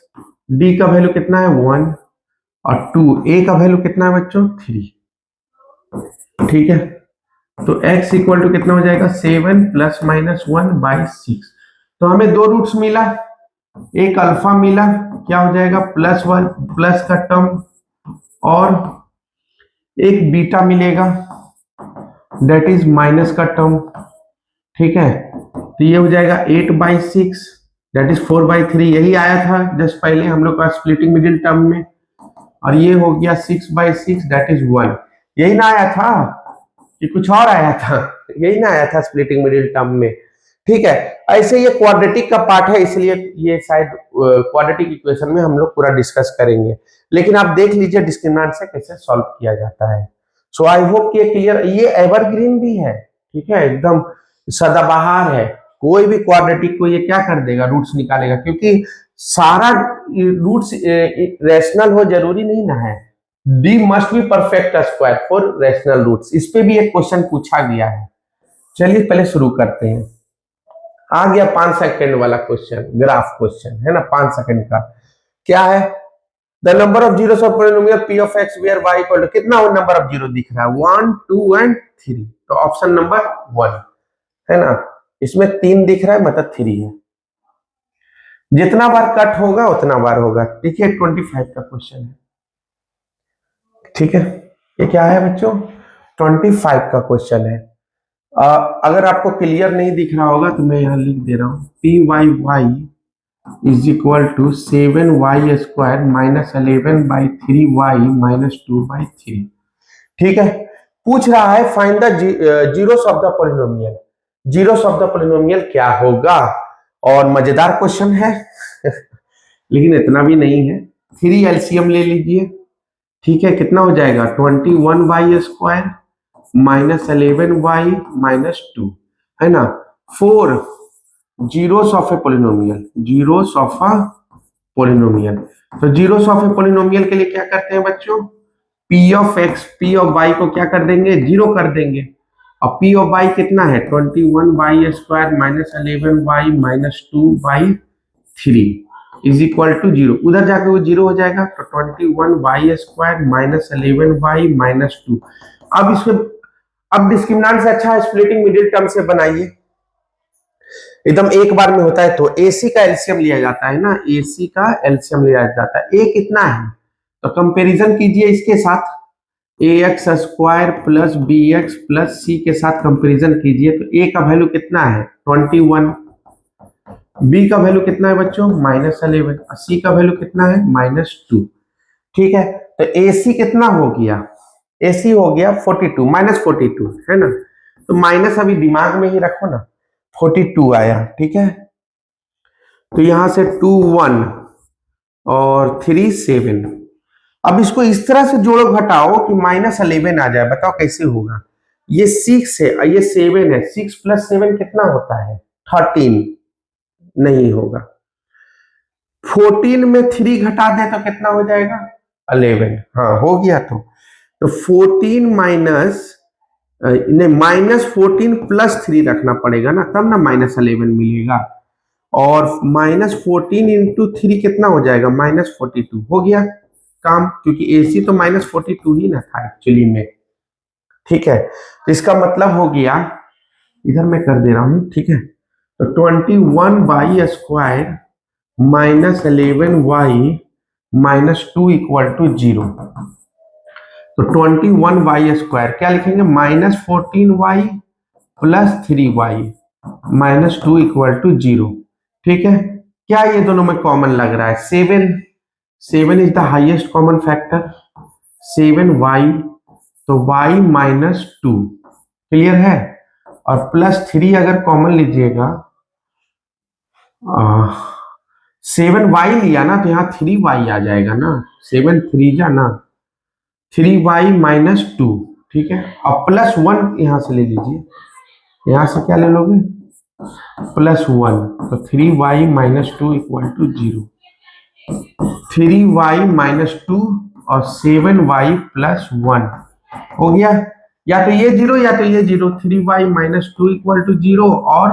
d का वैल्यू कितना है 1 और 2, a का वैल्यू कितना है बच्चों 3। ठीक है, तो x इक्वल टू कितना हो जाएगा 7 ± 1/6। तो हमें दो रूट्स मिला, एक अल्फा मिला, क्या हो जाएगा +1 प्लस का टर्म, और एक बीटा मिलेगा दैट इज माइनस का टर्म। ठीक है, तो ये हो जाएगा 8/6 दैट इज 4/3, यही आया था जस्ट पहले हम लोग का स्प्लिटिंग मिडिल टर्म में। और ये हो गया 6/6 दैट इज 1। यही ना आया था कि कुछ और आया था, यही ना आया था स्प्लिटिंग मिडिल टर्म में। ठीक है, ऐसे ये क्वाड्रेटिक का पार्ट है, इसलिए ये शायद क्वाड्रेटिक इक्वेशन में हम लोग पूरा डिस्कस करेंगे, लेकिन आप देख लीजिए डिस्क्रिमिनेंट से कैसे सॉल्व किया जाता है। सो आई होप कि क्लियर, ये एवरग्रीन भी है। ठीक है, एकदम सदाबहार है, कोई भी क्वाड्रेटिक को ये क्या कर देगा, रूट्स निकालेगा, क्योंकि सारा रूट्स रैशनल हो जरूरी नहीं ना है। D must be perfect square for rational roots, इस पे भी एक क्वेश्चन पूछा गया है। चलिए पहले शुरू करते हैं। आ गया 5 सेकंड वाला क्वेश्चन, ग्राफ क्वेश्चन है ना, 5 सेकंड का। क्या है, the number of zeros of polynomial p of x where y equal to, कितना नंबर ऑफ जीरो दिख रहा है 1 2 एंड 3। तो ऑप्शन नंबर 1 है ना, इसमें 3 दिख रहा है मतलब 3 है। जितना बार कट होगा उतना बार होगा। ठीक है, 25 का क्वेश्चन है। ठीक है, ये क्या है बच्चों 25 का क्वेश्चन है। अगर आपको क्लियर नहीं दिख रहा होगा तो मैं यहाँ लिख दे रहा हूँ P Y Y is equal to 7y square minus 11/3y minus 2/3। ठीक है, पूछ रहा है find the zeros of the polynomial. Zeros of the polynomial क्या होगा, और मजेदार क्वेश्चन है लेकिन इतना भी नहीं है। 3 एलसीएम ले लीजिए। ठीक है, कितना हो जाएगा 21y square minus 11y minus 2, है ना। 4 zeros of a polynomial, zeros of a polynomial. तो जीरोस ऑफ ए पोलिनोमियल के लिए क्या करते हैं बच्चों, P of X P of Y को क्या कर देंगे, जीरो कर देंगे। और पी ऑफ वाई कितना है 21y square minus 11y minus 2/3 is equal to zero. उधर जाके वो जीरो हो जाएगा तो 21y square minus 11y minus 2। अब इसको, अब डिस्क्रिमिनेंट से अच्छा स्प्लिटिंग मिडिल टर्म से बनाइए, एकदम एक बार में होता है। तो AC का एलसीएम लिया जाता है ना, AC का एलसीएम लिया जाता है। A कितना है तो कंपैरिजन कीजिए इसके साथ, ax square plus bx plus c के साथ कंपैरिजन कीजिए। तो A का वैल्यू कितना है 21, B का वैल्यू कितना है बच्चों -11, और C का वैल्यू कितना है -2। ठीक है, तो AC कितना हो गया, AC हो गया 42 -42, है ना। तो माइनस अभी दिमाग में ही रखो ना, 42 आया। ठीक है, तो यहां से 2 1 और 3 7। अब इसको इस तरह से जोड़ो घटाओ कि -11 आ जाए। बताओ कैसे होगा, ये 6 है और ये 7 है, 6 + 7 कितना होता है 13, नहीं होगा। 14 में 3 घटा दे तो कितना हो जाएगा 11, हाँ हो गया। तो 14 माइनस -14 + 3 रखना पड़ेगा ना, तब ना -11 मिलेगा। और -14 इंटू 3 कितना हो जाएगा -42, हो गया काम, क्योंकि AC तो -42 ही ना था एक्चुअली में। ठीक है, तो इसका मतलब हो गया, इधर मैं कर दे रहा हूं। ठीक है, तो 21y square minus 11y minus 2 equal to 0। तो 21y स्क्वायर क्या लिखेंगे -14y plus 3y minus 2 equal to 0। ठीक है, क्या ये दोनों में कॉमन लग रहा है 7 is the highest common factor, 7y, तो y माइनस 2, क्लियर है। और प्लस 3 अगर कॉमन लीजिएगा, 7y लिया ना तो यहाँ 3y आ जाएगा ना, 7 3 जा ना 3y माइनस 2। ठीक है, और +1 यहां से ले लीजिए, यहां से क्या ले लोगे +1, तो 3y minus 2 equal to 0। 3y minus 2 और 7y प्लस 1 हो गया, या तो ये 0 या तो ये 0। 3y माइनस 2 इक्वल टू 0 और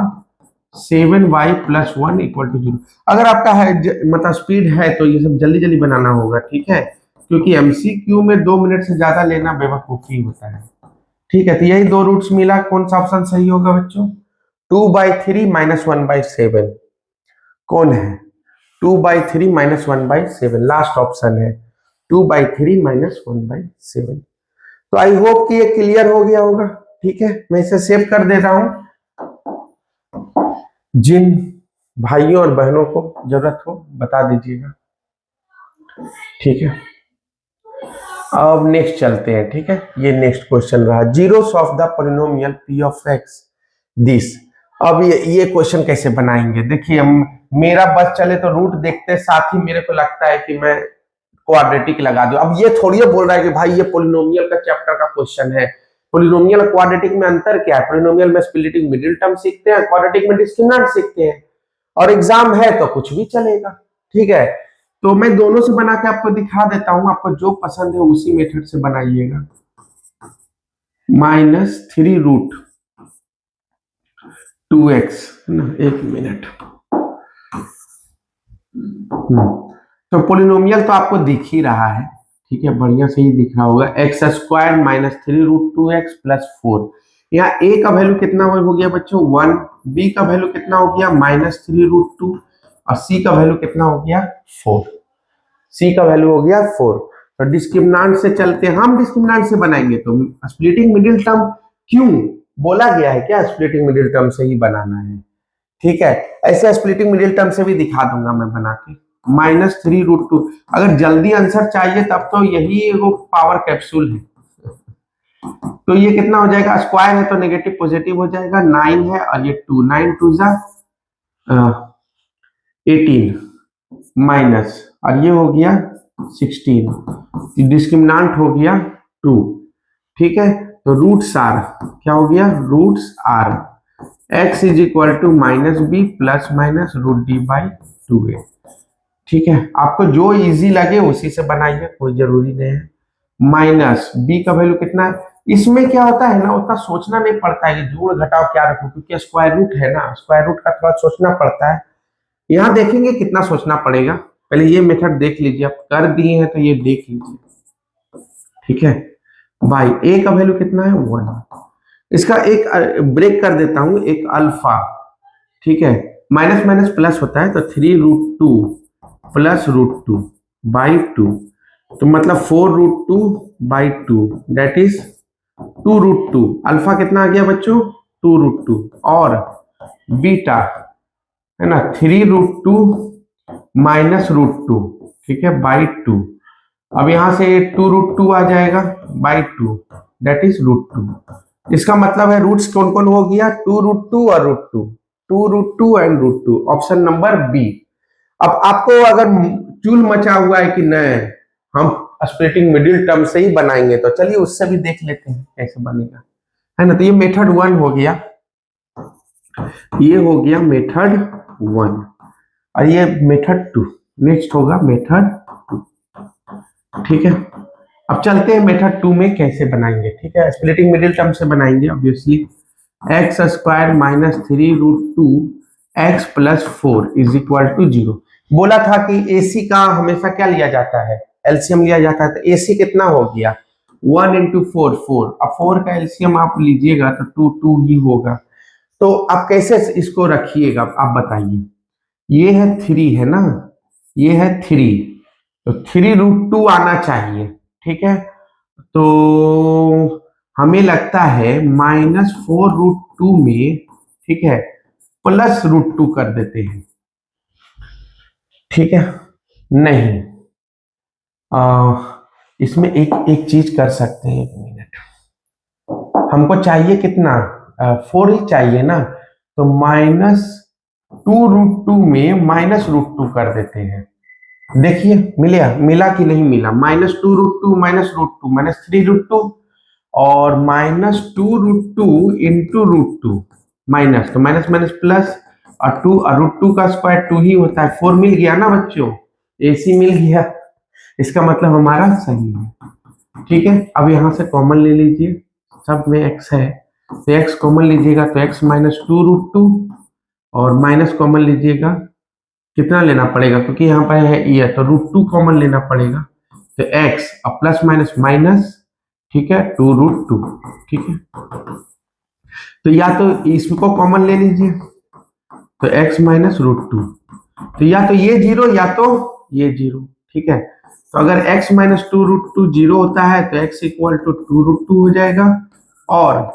7y प्लस 1 इक्वल टू 0। अगर आपका है मतलब स्पीड है तो ये सब जल्दी जल्दी बनाना होगा। ठीक है, क्योंकि MCQ में 2 मिनट से ज्यादा लेना बेवकूफी होता है। ठीक है, तो यही दो रूट्स मिला, कौन सा ऑप्शन सही होगा बच्चों 2/3 - 1/7 कौन है 2/3 - 1/7 लास्ट ऑप्शन है 2/3 - 1/7। तो आई होप कि ये क्लियर हो गया होगा। ठीक है, मैं इसे सेव कर दे रहा हूं, जिन भाइयों और बहनों को जरूरत हो बता दीजिएगा। ठीक है, अब नेक्स्ट चलते हैं। ठीक है, ये नेक्स्ट क्वेश्चन रहा, zeros of the polynomial p of x this. अब ये क्वेश्चन कैसे बनाएंगे, देखिए मेरा बस चले तो रूट देखते साथ ही मेरे को लगता है कि मैं क्वाड्रेटिक लगा दूं। अब ये थोड़ी बोल रहा है कि भाई ये पॉलिनोमियल का चैप्टर का क्वेश्चन है। पॉलिनोमियल और क्वाड्रेटिक में अंतर क्या है, पॉलिनोमियल में स्प्लिटिंग मिडिल टर्म सीखते हैं, क्वाड्रेटिक में डिस्क्रिमिनेंट सीखते हैं, और एग्जाम है तो कुछ भी चलेगा। ठीक है, तो मैं दोनों से बना के आपको दिखा देता हूं, आपको जो पसंद है उसी मेथड से बनाइएगा। -3√2x ना, एक मिनट। तो पोलिनोमियल तो आपको दिख ही रहा है। ठीक है, बढ़िया से ही दिख रहा होगा, x² - 3√2x + 4। यहाँ a का वैल्यू कितना हो गया बच्चों 1, b का वैल्यू कितना हो गया -3√2, और c का वैल्यू कितना हो गया 4। c का वैल्यू हो गया 4। तो डिस्क्रिमिनेंट से चलते हैं, हम डिस्क्रिमिनेंट से बनाएंगे तो स्प्लिटिंग मिडिल टर्म क्यों, बोला गया है क्या स्प्लिटिंग मिडिल टर्म से ही बनाना है, ठीक है। ऐसे स्प्लिटिंग मिडिल टर्म से भी दिखा दूंगा मैं बना के, -3√2। अगर जल्दी आंसर चाहिए तब तो यही वो पावर कैप्सूल है। तो ये कितना हो जाएगा, स्क्वायर है तो नेगेटिव पॉजिटिव हो जाएगा, 9 है और ये 2, 9 2 जा 18 माइनस, और ये हो गया 16, डिस्क्रिमिनांट हो गया 2, ठीक है। तो रूट्स आर क्या हो गया, roots are x is equal to -b plus minus √d/2a, ठीक है। आपको जो इजी लगे उसी से बनाइए, कोई जरूरी नहीं है। माइनस b का वैल्यू कितना है, इसमें क्या होता है ना, उतना सोचना नहीं पड़ता है कि जोड़ घटाव क्या रखूं, क्योंकि स्क्वायर रूट है ना, स्क्वायर रूट का थोड़ा सोचना पड़ता है। यहाँ देखेंगे कितना सोचना पड़ेगा, पहले ये मेथड देख लीजिए, आप कर दिए हैं तो ये देख लीजिए, ठीक है। भाई a का वैल्यू कितना है 1, इसका एक ब्रेक कर देता हूं, एक अल्फा, ठीक है। माइनस माइनस प्लस होता है तो 3√2 प्लस √2/2, तो मतलब 4√2/2 दैट इज 2√2। अल्फा कितना आ गया बच्चों, 2√2, और बीटा है ना 3√2 माइनस √2, ठीक है, /2। अब यहां से 2√2 आ जाएगा /2 दैट इज √2। इसका मतलब है रूट्स कौन कौन हो गया, 2√2 और √2, 2√2 एंड √2, ऑप्शन नंबर बी। अब आपको अगर चूल मचा हुआ है कि नहीं हम स्प्लिटिंग मिडिल टर्म से ही बनाएंगे, तो चलिए उससे भी देख लेते हैं कैसे बनेगा, है ना। तो ये मेथड 1 हो गया, ये हो गया मेथड 1, और ये मेथड 2, नेक्स्ट होगा मेथड 2, ठीक है। अब चलते हैं मेथड 2 में कैसे बनाएंगे, ठीक है। स्प्लिटिंग मिडिल टर्म से बनाएंगे obviously, x² minus 3√2 x plus 4 is equal to 0। बोला था कि AC का हमेशा क्या लिया जाता है, एलसीएम लिया जाता है, तो AC कितना हो गया 1 इंटू 4 4, अब 4 का एलसीएम आप लीजिएगा तो 2 2 ही होगा। तो आप कैसे इसको रखिएगा आप बताइए, ये है 3 है ना, ये है 3, तो 3√2 आना चाहिए, ठीक है। तो हमें लगता है -4√2 में, ठीक है, प्लस √2 कर देते हैं, ठीक है। नहीं, इसमें एक एक चीज कर सकते हैं, 1 मिनट, हमको चाहिए कितना 4 ही चाहिए ना, तो -2√2 में -√2 कर देते हैं, देखिए मिला कि नहीं मिला, -2√2 -√2 -3√2, और -2√2 इंटू √2, माइनस तो माइनस माइनस प्लस, और 2 और √2 का स्क्वायर 2 ही होता है, 4 मिल गया ना बच्चों, AC मिल गया, इसका मतलब हमारा सही है, ठीक है। अब यहां से कॉमन ले लीजिए, सब में x है तो x कॉमन लीजिएगा तो x -2√2, और माइनस कॉमन लीजिएगा, कितना लेना पड़ेगा क्योंकि यहाँ पर है ये, तो √2 कॉमन लेना पड़ेगा, तो x और प्लस माइनस माइनस, ठीक है, 2√2, ठीक है। तो या तो इसको कॉमन ले लीजिए, तो x -√2, तो या तो ये 0 या तो ये 0, ठीक है। तो अगर x -2√2 0 होता है तो x इक्वल टू 2√2 हो जाएगा, और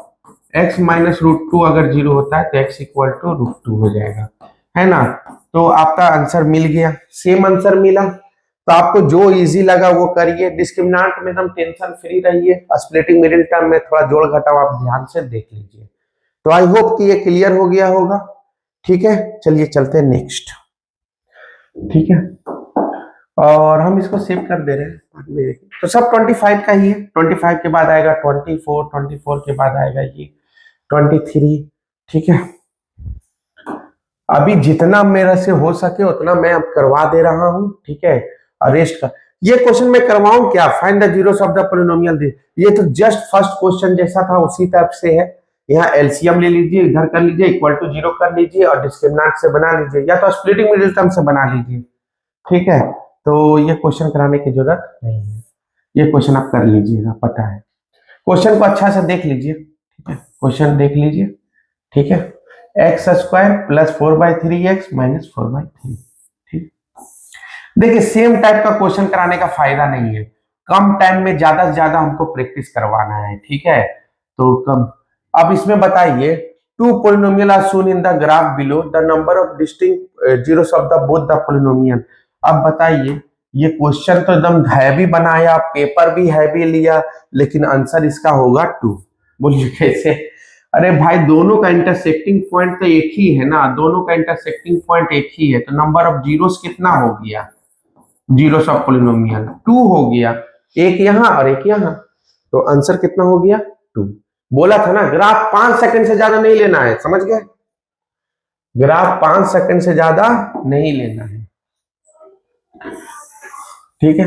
x -√2 अगर 0 होता है तो x इक्वल टू √2 हो जाएगा, है ना। तो आपका आंसर मिल गया, सेम आंसर मिला। तो आपको जो इजी लगा वो करिए, डिस्क्रिमिनेंट में एकदम टेंशन फ्री रहिए, स्प्लिटिंग मिडिल टर्म में थोड़ा जोड़ घटाव आप ध्यान से देख लीजिए। तो आई होप कि ये क्लियर हो गया होगा, ठीक है। चलिए चलते हैं नेक्स्ट, ठीक है, और हम इसको सेव कर दे रहे हैं, तो सब 25 का ही है, 25 के बाद आएगा 24, 24 के बाद आएगा ये 23, ठीक है। अभी जितना मेरे से हो सके उतना मैं अब करवा दे रहा हूं, ठीक है। और रेस्ट का ये क्वेश्चन मैं करवाऊं क्या, find the zeros of the polynomial, ये तो जस्ट फर्स्ट क्वेश्चन जैसा था उसी टाइप से है। यहाँ एलसीएम ले लीजिए, इधर कर लीजिए, इक्वल टू 0 कर लीजिए, और डिस्क्रिमिनेंट से बना लीजिए, या तो स्प्लिटिंग मिडिल टर्म से बना लीजिए, ठीक है। तो ये क्वेश्चन कराने की जरूरत नहीं है, ये क्वेश्चन आप कर लीजिएगा, पता है। क्वेश्चन को अच्छा से देख लीजिए, ठीक है, क्वेश्चन देख लीजिए, ठीक है। x² प्लस 4/3x माइनस 4/3, ठीक। देखिए सेम टाइप का क्वेश्चन कराने का फायदा नहीं है, कम टाइम में ज्यादा से ज्यादा हमको प्रैक्टिस करवाना है, ठीक है। तो कम अब इसमें बताइए, two polynomial are shown in the graph below, the number of distinct zeros of the both the polynomial. अब बताइए, ये क्वेश्चन तो एकदम हैवी बनाया, पेपर भी हैवी लिया, लेकिन आंसर इसका होगा 2। बोलिए कैसे? अरे भाई, दोनों का इंटरसेक्टिंग पॉइंट तो एक ही है ना, दोनों का इंटरसेक्टिंग पॉइंट एक ही है, तो नंबर ऑफ जीरोस कितना हो गया? जीरोस ऑफ पोलिनोमियल 2 हो गया, एक यहां और एक यहां, तो आंसर कितना हो गया? 2। बोला था ना, ग्राफ 5 सेकंड से ज्यादा नहीं लेना है, समझ गए? ग्राफ 5 सेकंड से ज्यादा नहीं लेना है, ठीक है?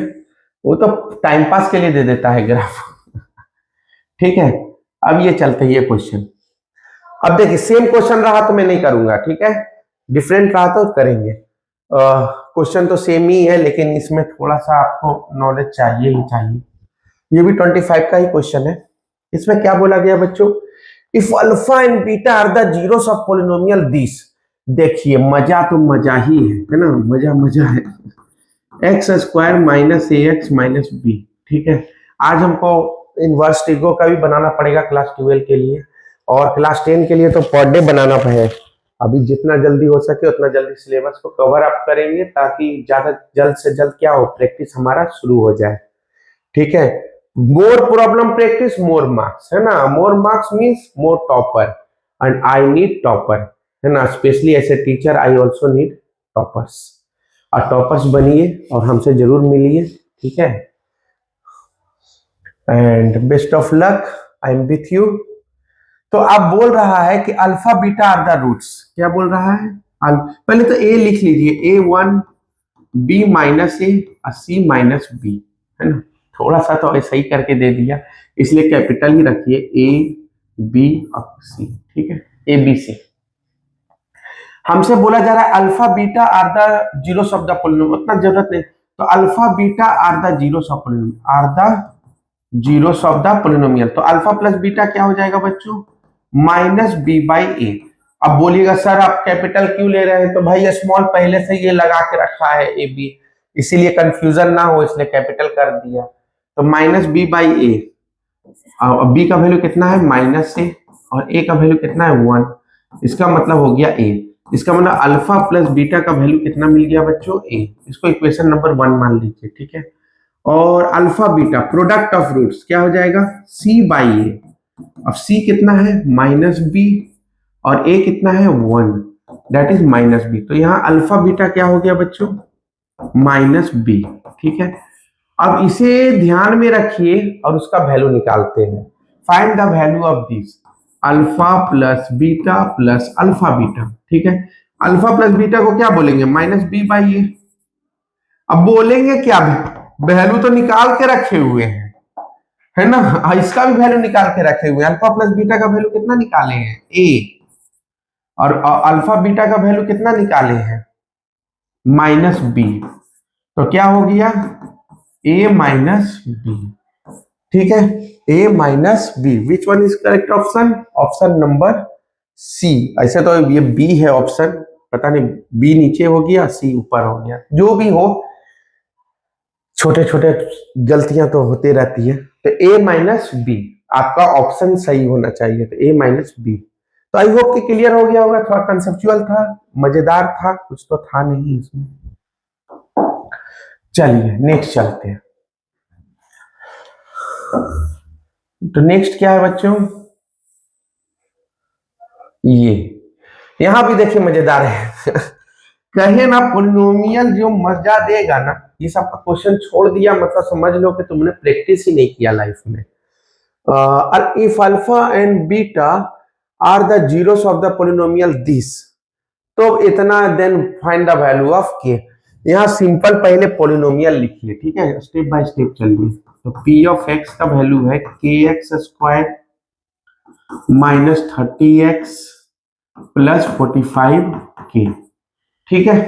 वो तो टाइम पास के लिए दे देता है ग्राफ। ठीक है, अब ये चलते हैं ये क्वेश्चन। अब देखिए, सेम क्वेश्चन रहा तो मैं नहीं करूंगा, ठीक है? डिफरेंट रहा तो करेंगे। क्वेश्चन तो सेम ही है, लेकिन इसमें थोड़ा सा आपको नॉलेज चाहिए ही चाहिए। ये भी 25 का ही क्वेश्चन है। इसमें क्या बोला गया बच्चों? If alpha and beta are the zeros of polynomial this. देखिए, मजा तो मजा ही है ना, मजा मजा है। एक्स स्क्वायर माइनस ए एक्स माइनस बी, ठीक है? आज हमको इनवर्स टिगो का भी बनाना पड़ेगा क्लास 12 के लिए, और क्लास 10 के लिए तो पर डे बनाना है। अभी जितना जल्दी हो सके उतना जल्दी सिलेबस को कवर अप करेंगे, ताकि ज्यादा जल्द से जल्द क्या हो, प्रैक्टिस हमारा शुरू हो जाए, ठीक है? More problem practice more marks, है ना? More marks means more topper, and I need topper, है ना? Specially as a teacher I also need toppers. और टॉपर्स बनिए और हमसे जरूर मिलिए, ठीक है? And best of luck, I am with you. तो आप बोल रहा है कि alpha beta are the roots, क्या बोल रहा है? पहले तो ए लिख लीजिए, A1 B माइनस ए और C माइनस बी, है ना? थोड़ा सा तो ऐसा ही करके दे दिया, इसलिए कैपिटल ही रखिए, A B और C, ठीक है? ABC। हमसे बोला जा रहा है alpha beta are the zeros of the polynomial, उतना जरूरत नहीं, तो alpha beta are the zeros of polynomial, are the zeros of the polynomial. तो अल्फा प्लस बीटा क्या हो जाएगा बच्चों? Minus B by A. अब बोलिएगा सर आप कैपिटल क्यों ले रहे हैं? तो भाई स्मॉल पहले से ये लगा के रखा है ए बी, इसीलिए कंफ्यूजन ना हो इसलिए कैपिटल कर दिया। तो minus B by A, B का वैल्यू कितना है? माइनस ए, और ए का वैल्यू कितना है? 1। इसका मतलब हो गया ए। इसका मतलब अल्फा प्लस बीटा का वैल्यू कितना मिल गया बच्चों? ए। इसको इक्वेशन नंबर 1 मान लीजिए, ठीक है? और alpha beta product of roots क्या हो जाएगा? C by A. अब सी कितना है? माइनस बी, और ए कितना है? 1, दैट इज माइनस बी। तो यहाँ अल्फा बीटा क्या हो गया बच्चों? माइनस बी, ठीक है? अब इसे ध्यान में रखिए और उसका वैल्यू निकालते हैं। Find the value of this alpha plus beta plus alpha beta, ठीक है? अल्फा प्लस बीटा को क्या बोलेंगे? Minus B by A. अब बोलेंगे क्या? वैल्यू तो निकाल के रखे हुए हैं, है ना? इसका भी वैल्यू निकाल के रखे हुए हैं। अल्फा प्लस बीटा का वैल्यू कितना निकाले हैं? ए। और अल्फा बीटा का वैल्यू कितना निकाले हैं? Minus b. तो क्या हो गया? ए माइनस बी, ठीक है? A minus b. Which one is correct option? Option number C. ऐसे तो ये बी है ऑप्शन, पता नहीं बी नीचे हो गया सी ऊपर हो गया, जो भी हो, छोटे छोटे गलतियां तो होती रहती है। तो ए माइनस बी आपका ऑप्शन सही होना चाहिए, तो ए माइनस बी। तो आई होप कि क्लियर हो गया होगा, थोड़ा कंसेप्चुअल था, मजेदार था, कुछ तो था नहीं इसमें। चलिए नेक्स्ट चलते हैं। तो नेक्स्ट क्या है बच्चों? ये यहां भी देखिए मजेदार है। कहे ना पोलिनोमियल जो मजा देगा ना, ये सब का क्वेश्चन छोड़ दिया, मतलब समझ लो कि तुमने प्रैक्टिस ही नहीं किया लाइफ में। If alpha and beta are the zeros of the polynomial this, तो इतना then find the value of K. यहाँ सिंपल पहले पोलिनोमियल लिखिए, ठीक है? स्टेप बाय स्टेप चलिए। तो पी ऑफ एक्स का वैल्यू है के x square minus 30x plus 45 के, ठीक है?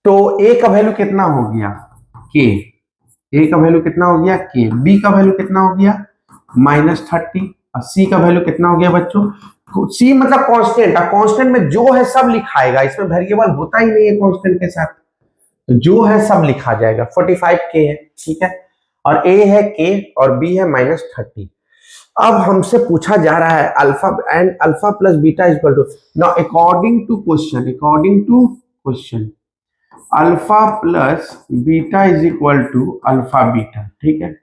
तो ए का वैल्यू कितना हो गया? के। ए का वैल्यू कितना हो गया? के। बी का वैल्यू कितना हो गया? माइनस 30। और सी का वैल्यू कितना हो गया बच्चों? सी मतलब कांस्टेंट, और कांस्टेंट में जो है सब लिखाएगा, इसमें वेरिएबल होता ही नहीं है कांस्टेंट के साथ, तो जो है सब लिखा जाएगा। 45 के है, ठीक है? और ए है के और बी है माइनस 30। अब हमसे पूछा जा रहा है alpha and alpha plus beta is equal to, now according to question alpha plus beta is equal to alpha beta, ठीक है।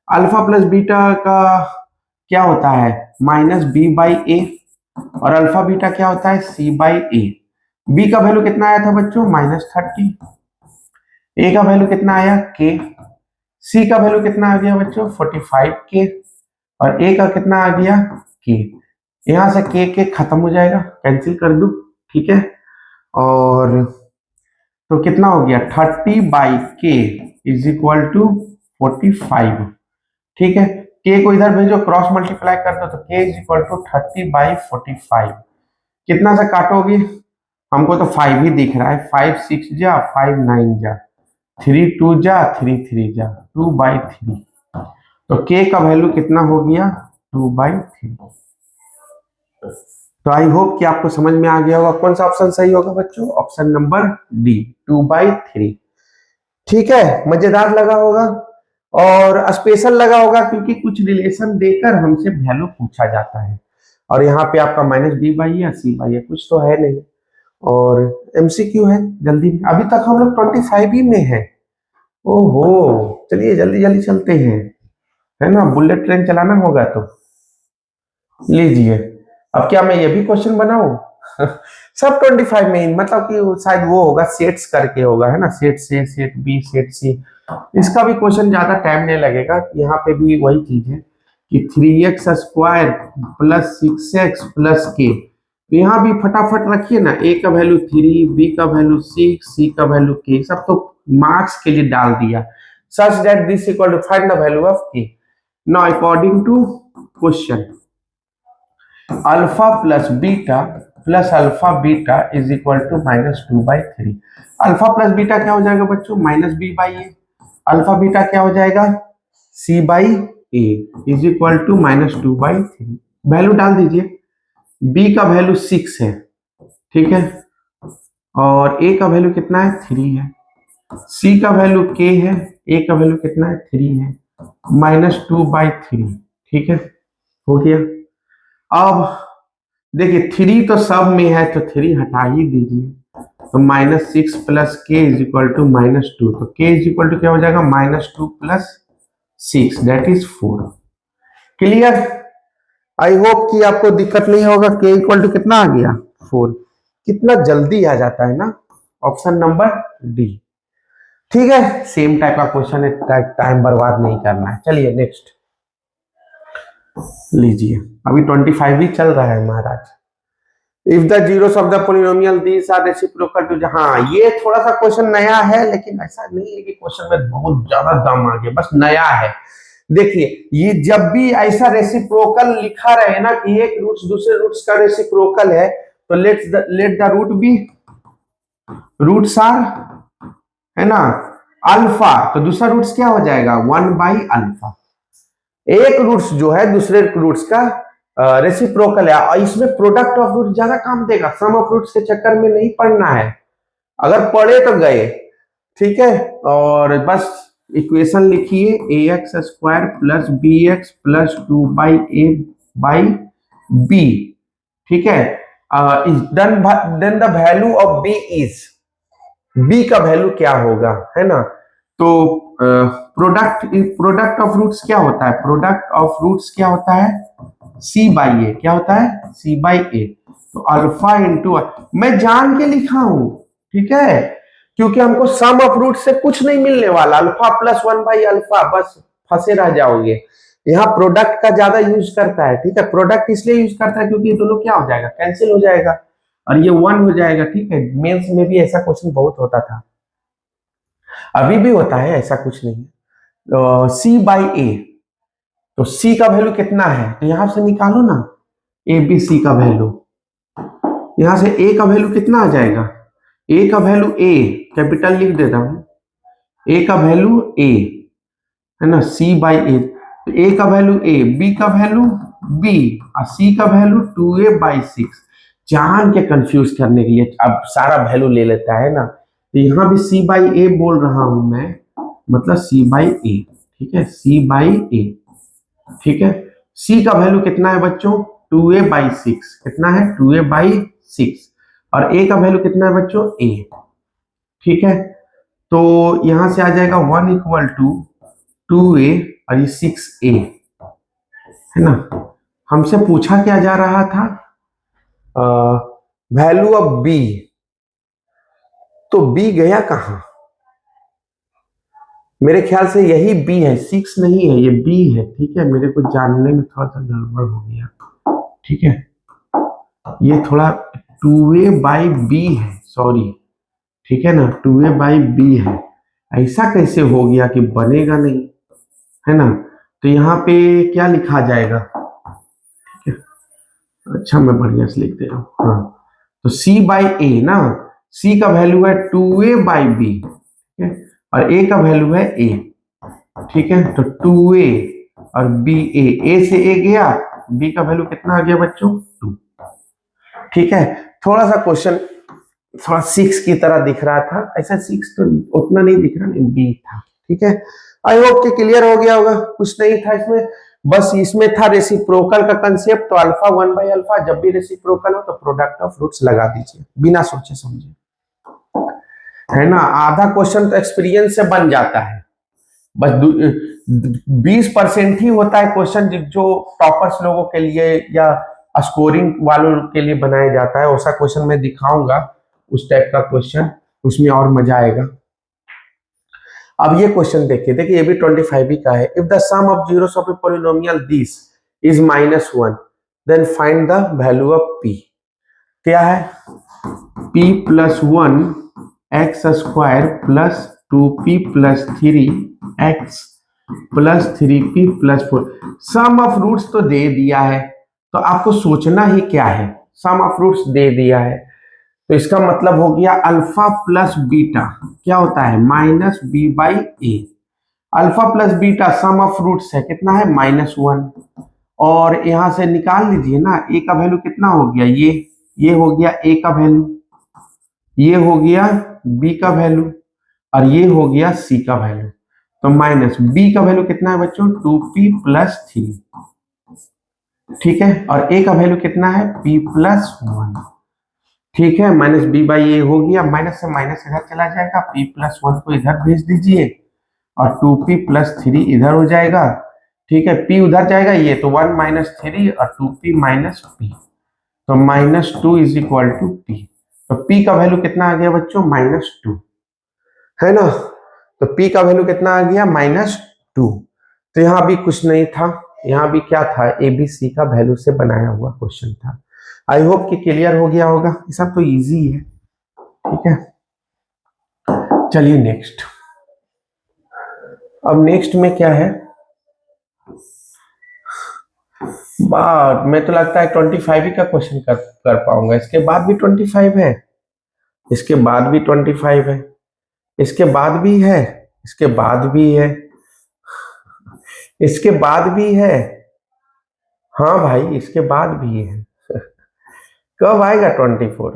अल्फा प्लस बीटा का क्या होता है माइनस बी बाई ए, और अल्फा बीटा क्या होता है सी बाई ए। बी का वैल्यू कितना आया था बच्चों -30, ए का वैल्यू कितना आया के, सी का वैल्यू कितना आ गया बच्चों 45 के, और ए का कितना आ गया के। यहां से के खत्म हो जाएगा, कैंसिल कर दू, ठीक है। और तो कितना हो गया 30 बाई के इज इक्वल टू 45, ठीक है। के को इधर भेजो, क्रॉस मल्टीप्लाई कर दो, तो के इज इक्वल टू 30 बाई 45। कितना से काटोगे, हमको तो 5 ही दिख रहा है, 5 6 जा 5 9 जा 3 2 जा 3 3 जा 2 बाई 3, तो के का वैल्यू कितना हो गया 2 बाई 3। तो आई होप कि आपको समझ में आ गया होगा कौन सा ऑप्शन सही होगा बच्चों, ऑप्शन नंबर डी 2 बाई 3, ठीक है। मजेदार लगा होगा और स्पेशल लगा होगा क्योंकि कुछ रिलेशन देकर हमसे वैल्यू पूछा जाता है, और यहाँ पे आपका माइनस बी बाई है सी बाई है, कुछ तो है नहीं, और एमसीक्यू है जल्दी में। अभी तक हम लोग 25 ही में है, ओहो चलिए जल्दी जल्दी चलते हैं, है ना, बुलेट ट्रेन चलाना होगा तो लीजिए। अब क्या मैं ये भी क्वेश्चन बनाऊं सब 25 में ही, मतलब कि शायद वो होगा सेट्स करके होगा, है ना, सेट से सेट बी सेट सी। इसका भी क्वेश्चन ज्यादा टाइम नहीं लगेगा, यहाँ पे भी वही चीज है कि 3x square plus 6x plus के, तो यहाँ भी फटाफट रखिए ना, ए का वैल्यू 3, बी का वैल्यू 6, सी का वैल्यू के, सब तो मार्क्स के लिए डाल दिया, such that this equal to find the value of k. Now according to question alpha plus alpha beta is equal to -2/3। Alpha plus beta क्या हो जाएगा बच्चों -b/a, अल्फा बीटा क्या हो जाएगा c/a is equal to -2/3। Value डाल दीजिए, b का वैल्यू 6 है, ठीक है, और a का वैल्यू कितना है 3 है, c का वैल्यू k है, a का वैल्यू कितना है 3 है, -2/3, ठीक है, हो गया। अब देखिए 3 तो सब में है तो 3 हटा ही दीजिए, तो -6 प्लस के इज इक्वल टू -2, तो के इज इक्वल टू क्या हो जाएगा -2 plus 6 that is 4। Clear, I hope कि आपको दिक्कत नहीं होगा। के इक्वल टू कितना आ गया 4, कितना जल्दी आ जाता है ना, ऑप्शन नंबर डी, ठीक है। सेम टाइप का क्वेश्चन है, टाइम बर्बाद नहीं करना है। चलिए नेक्स्ट लीजिए, अभी 25 ही चल रहा है महाराज। If the zeros of the polynomial these are reciprocal to, हाँ ये थोड़ा सा क्वेश्चन नया है, लेकिन ऐसा नहीं है कि क्वेश्चन में बहुत ज्यादा दम आ गया, बस नया है। देखिए ये जब भी ऐसा रेसिप्रोकल लिखा रहे ना कि एक रूट्स दूसरे रूट्स का रेसिप्रोकल है, तो let the root be roots are, है ना, अल्फा, तो दूसरा रूट्स क्या हो जाएगा 1/अल्फा। एक रूट्स जो है दूसरे रूट्स का रेसिप्रोकल है, और इसमें प्रोडक्ट ऑफ रूट ज्यादा काम देगा, सम ऑफ रूट्स के चक्कर में नहीं पढ़ना है, अगर पढ़े तो गए, ठीक है। और बस इक्वेशन लिखिए ax square plus bx plus 2/a/b, ठीक है। Then the value of b is, b का वैल्यू क्या होगा, है ना, तो प्रोडक्ट ऑफ रूट्स क्या होता है, प्रोडक्ट ऑफ रूट्स क्या होता है c/a, क्या होता है c/a, तो अल्फा इंटू, मैं जान के लिखा हूं, ठीक है, क्योंकि हमको सम ऑफ रूट से कुछ नहीं मिलने वाला, अल्फा प्लस 1/अल्फा, बस फंसे रह जाओगे। यहाँ प्रोडक्ट का ज्यादा यूज करता है, ठीक है, प्रोडक्ट इसलिए यूज करता है क्योंकि ये दोनों क्या हो जाएगा कैंसिल हो जाएगा, और ये 1 हो जाएगा, ठीक है। मेंस में भी ऐसा क्वेश्चन बहुत होता था, अभी भी होता है, ऐसा कुछ नहीं है। c/a, तो c का वैल्यू कितना है, तो यहां से निकालो ना abc का वैल्यू, यहां से a का वैल्यू कितना आ जाएगा, a का वैल्यू a कैपिटल लिख देता हूं, a का वैल्यू a, है ना, c/a, तो a का वैल्यू a, b का वैल्यू b, और c का वैल्यू 2a/6। जान के कंफ्यूज करने के लिए अब सारा वैल्यू ले लेता है ना, तो यहां भी c/a बोल रहा हूं मैं, मतलब c/a, ठीक है, c/a, ठीक है, सी का वैल्यू कितना है बच्चों 2a/6, कितना है 2a/6, और ए का वैल्यू कितना है बच्चों a। ठीक है, तो यहां से आ जाएगा 1 इक्वल टू 2a और ये 6a, है ना। हमसे पूछा क्या जा रहा था, वैल्यू ऑफ b, तो b गया कहां, मेरे ख्याल से यही b है, 6 नहीं है, ये b है। ठीक है, मेरे को जानने में थोड़ा सा गड़बड़ हो गया। ठीक है, ये थोड़ा 2a/b है, सॉरी। ठीक है ना, 2a/b है। ऐसा कैसे हो गया कि बनेगा नहीं, है ना। तो यहाँ पे क्या लिखा जाएगा, ठीक है, अच्छा मैं बढ़िया से लिख दे रहा हूँ। हाँ, तो c/a ना, c का वैल्यू है 2a/b, ठीक है, और a का वैल्यू है a। ठीक है, तो 2a और a से a गया, b का वैल्यू कितना आ गया बच्चों 2। ठीक है, थोड़ा सा क्वेश्चन थोड़ा 6 की तरह दिख रहा था, ऐसा 6 तो उतना नहीं दिख रहा, नहीं b था। ठीक है, आई होप कि क्लियर हो गया होगा, कुछ नहीं था इसमें, बस इसमें था रेसिप्रोकल का कंसेप्ट। तो अल्फा 1/अल्फा, जब भी रेसिप्रोकल हो तो प्रोडक्ट ऑफ रूट्स लगा दीजिए बिना सोचे समझे, है ना। आधा क्वेश्चन तो एक्सपीरियंस से बन जाता है, बस 20% ही होता है क्वेश्चन जो टॉपर्स लोगों के लिए या स्कोरिंग वालों के लिए बनाया जाता है। वैसा क्वेश्चन मैं दिखाऊंगा, उस टाइप का क्वेश्चन, उसमें और मजा आएगा। अब ये क्वेश्चन देखिए, ये भी 25 ही का है। If the sum of zeros of a polynomial this is -1, then find the value of p। क्या है, p + 1 x² + 2p + 3x + 3p + 4। Some of roots तो दे दिया है, तो आपको सोचना ही क्या है, सम ऑफ रूट्स दे दिया है, तो इसका मतलब हो गया अल्फा प्लस बीटा क्या होता है -b/a। Alpha plus beta sum of roots है, कितना है -1, और यहां से निकाल लीजिए ना, a का वैल्यू कितना हो गया, ये हो गया a का वैल्यू, ये हो गया b का वैल्यू, और ये हो गया c का वैल्यू। तो माइनस b का वैल्यू कितना है बच्चों 2p + 3, ठीक है, और a का वैल्यू कितना है p + 1। ठीक है, -b/a हो गया, माइनस से माइनस इधर चला जाएगा, p + 1 को इधर भेज दीजिए, और 2p + 3 इधर हो जाएगा। ठीक है, p उधर जाएगा, ये तो 1 - 3 और 2p - p, तो -2 = p। तो p का वैल्यू कितना आ गया बच्चों -2, है ना। तो p का वैल्यू कितना आ गया -2। तो यहाँ भी कुछ नहीं था, यहाँ भी क्या था, abc का वैल्यू से बनाया हुआ क्वेश्चन था। आई होप कि क्लियर हो गया होगा, ये सब तो इजी है। ठीक है, चलिए नेक्स्ट। अब नेक्स्ट में क्या है, मैं तो लगता है 25 ही का क्वेश्चन कर पाऊंगा। इसके बाद भी 25 है, इसके बाद भी 25 है, इसके बाद भी है, इसके बाद भी है, इसके बाद भी है, हाँ भाई इसके बाद भी है। कब आएगा 24,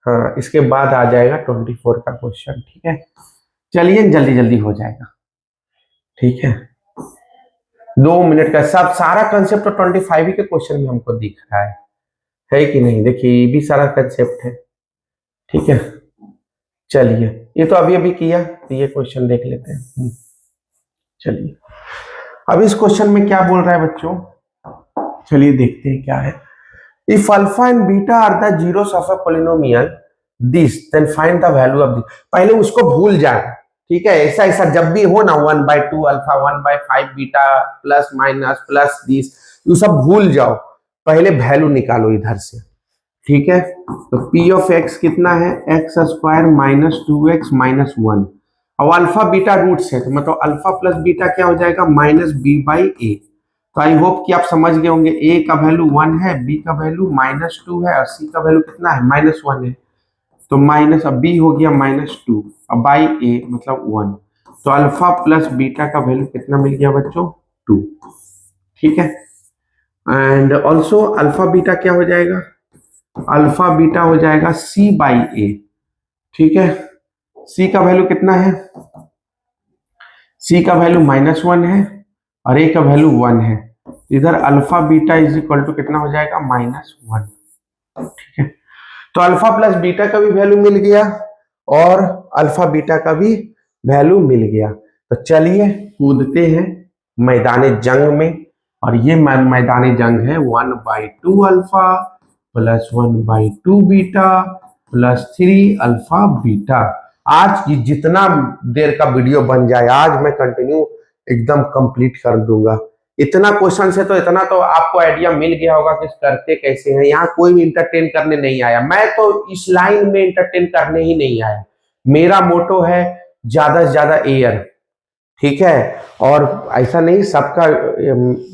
हाँ इसके बाद आ जाएगा 24 का क्वेश्चन। ठीक है, चलिए जल्दी जल्दी हो जाएगा। ठीक है, 2 मिनट का सब सारा कंसेप्ट तो 25 ही के क्वेश्चन में हमको दिख रहा है कि नहीं, देखिए ये भी सारा कंसेप्ट है। ठीक है, चलिए ये तो अभी अभी किया, तो ये क्वेश्चन देख लेते हैं। चलिए अब इस क्वेश्चन में क्या बोल रहा है बच्चों, चलिए देखते हैं क्या है। If alpha and beta are the zeros of a polynomial this, then find the value of this. पहले उसको भूल जाए, ठीक है, ऐसा ऐसा जब भी हो ना 1/2 alpha 1/5 beta plus minus plus this, ये सब भूल जाओ, पहले वैल्यू निकालो इधर से। ठीक है, तो p ऑफ x कितना है x² - 2x - 1, और अल्फा बीटा रूट्स है, तो मतलब अल्फा प्लस बीटा क्या हो जाएगा -b/a। तो आई होप कि आप समझ गए होंगे, a का वैल्यू 1 है, b का वैल्यू -2 है, और c का वैल्यू कितना है -1 है, तो माइनस, अब b हो गया -2 और बाई a मतलब 1, तो अल्फा प्लस बीटा का वैल्यू कितना मिल गया बच्चों 2। ठीक है, एंड ऑल्सो अल्फा बीटा क्या हो जाएगा, अल्फा बीटा हो जाएगा c/a। ठीक है, c का वैल्यू कितना है, c का वैल्यू -1 है और a का वैल्यू 1 है, इधर alpha beta is equal to कितना हो जाएगा -1। ठीक है, तो अल्फा प्लस बीटा का भी वैल्यू मिल गया और अल्फा बीटा का भी वैल्यू मिल गया। तो चलिए कूदते हैं मैदान जंग में, और ये मैदान जंग है 1/2 alpha plus 1/2 beta plus 3 alpha beta. आज की जितना देर का वीडियो बन जाए आज मैं कंटिन्यू एकदम कंप्लीट कर दूंगा। इतना क्वेश्चन से तो इतना तो आपको आइडिया मिल गया होगा कि करते कैसे हैं। यहाँ कोई भी इंटरटेन करने नहीं आया, मैं तो इस लाइन में इंटरटेन करने ही नहीं आया। मेरा मोटो है ज्यादा से ज्यादा एयर, ठीक है, और ऐसा नहीं सबका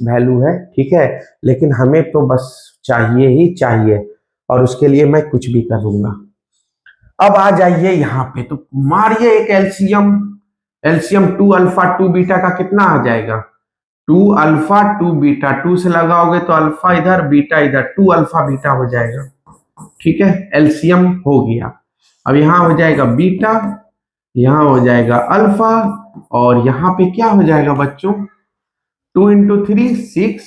वैल्यू है, ठीक है, लेकिन हमें तो बस चाहिए ही चाहिए, और उसके लिए मैं कुछ भी करूंगा। अब आ जाइए यहाँ पे, तो मारिए एक एलसीएम। एलसीएम 2 अल्फा 2 बीटा का कितना आ जाएगा 2 अल्फा 2 बीटा, 2 से लगाओगे तो अल्फा इधर बीटा इधर, 2 अल्फा बीटा हो जाएगा। ठीक है, एलसीएम हो गया। अब यहाँ हो जाएगा बीटा, यहाँ हो जाएगा अल्फा, और यहाँ पे क्या हो जाएगा बच्चों 2 into 3 6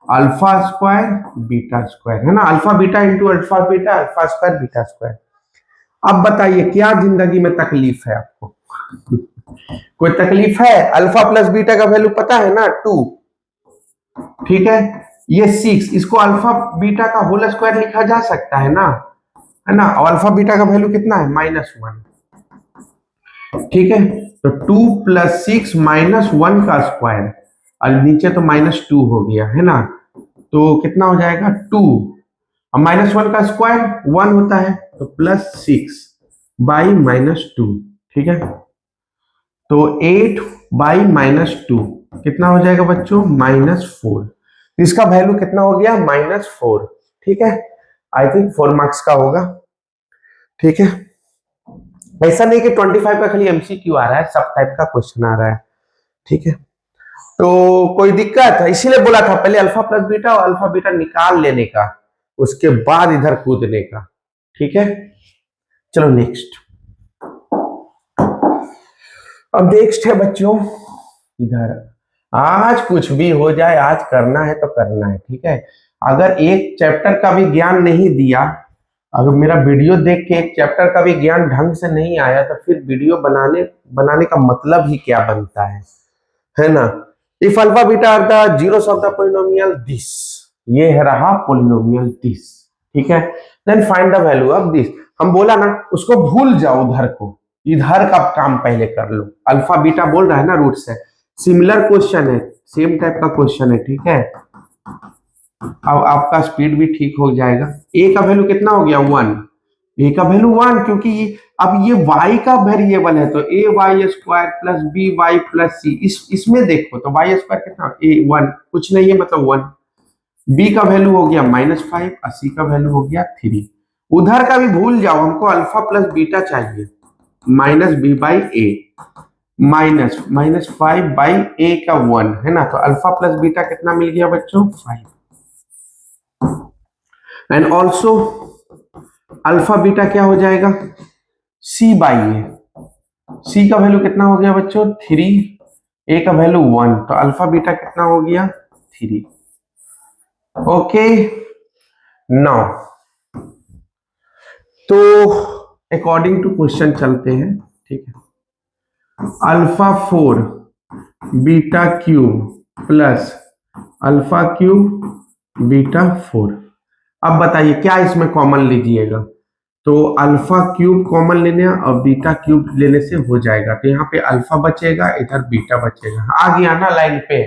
alpha square beta square, है ना, alpha beta into alpha beta alpha square beta square. अब बताइए क्या जिंदगी में तकलीफ है आपको? कोई तकलीफ है? अल्फा प्लस बीटा का वैल्यू पता है ना 2, ठीक है, ये 6, इसको अल्फा बीटा का होल स्क्वायर लिखा जा सकता है ना, और अल्फा बीटा का वैल्यू कितना है -1। ठीक है, तो 2 + 6 -1 का स्क्वायर, और नीचे तो -2 हो गया है ना, तो कितना हो जाएगा 2, और -1 का स्क्वायर 1 होता है, तो +6 बाई -2। ठीक है, तो 8 बाई -2 कितना हो जाएगा बच्चों -4। इसका वैल्यू कितना हो गया -4। ठीक है, आई थिंक 4 मार्क्स का होगा। ठीक है, ऐसा नहीं कि 25 का खाली एमसीक्यू आ रहा है, सब टाइप का क्वेश्चन आ रहा है। ठीक है, तो कोई दिक्कत है, इसीलिए बोला था पहले अल्फा प्लस बीटा और अल्फा बीटा निकाल लेने का, उसके बाद इधर कूदने का। ठीक है, चलो नेक्स्ट। अब नेक्स्ट है बच्चों इधर, आज कुछ भी हो जाए, आज करना है तो करना है। ठीक है, अगर एक चैप्टर का भी ज्ञान नहीं दिया, अगर मेरा वीडियो देख के एक चैप्टर का भी ज्ञान ढंग से नहीं आया, तो फिर वीडियो बनाने का मतलब ही क्या बनता है ना। If alpha beta are the zeros of the polynomial this, ये है रहा पोलिनोमियल दिस। ठीक है, then find the value of this. हम बोला ना उसको भूल जाओ, उधर को, इधर का काम पहले कर लो। अल्फा बीटा बोल रहा है ना रूट से, सिमिलर क्वेश्चन है, सेम टाइप का क्वेश्चन है। ठीक है, अब आपका स्पीड भी ठीक हो जाएगा। ए का वैल्यू कितना हो गया 1, ए का वैल्यू 1, क्योंकि अब ये y का वेरिएबल है, तो a y square plus b y plus c, इसमें देखो तो वाई स्क्वायर कितना ए 1, कुछ नहीं है मतलब 1। बी का वैल्यू हो गया -5 और सी का वैल्यू हो गया 3। उधर का भी भूल जाओ, हमको अल्फा प्लस बीटा चाहिए, -b/a -5/a का 1 है ना, तो अल्फा प्लस बीटा कितना मिल गया बच्चों 5। एंड ऑल्सो अल्फा बीटा क्या हो जाएगा c/a, c का वैल्यू कितना हो गया बच्चों 3, a का वैल्यू 1, तो अल्फा बीटा कितना हो गया 3। ओके, नाउ तो अकॉर्डिंग टू क्वेश्चन चलते हैं। ठीक है, alpha 4 beta cube plus alpha cube beta 4। अब बताइए क्या इसमें कॉमन लीजिएगा, तो अल्फा क्यूब कॉमन लेने और बीटा क्यूब लेने से हो जाएगा, तो यहाँ पे अल्फा बचेगा, इधर बीटा बचेगा। आ गया ना लाइन पे,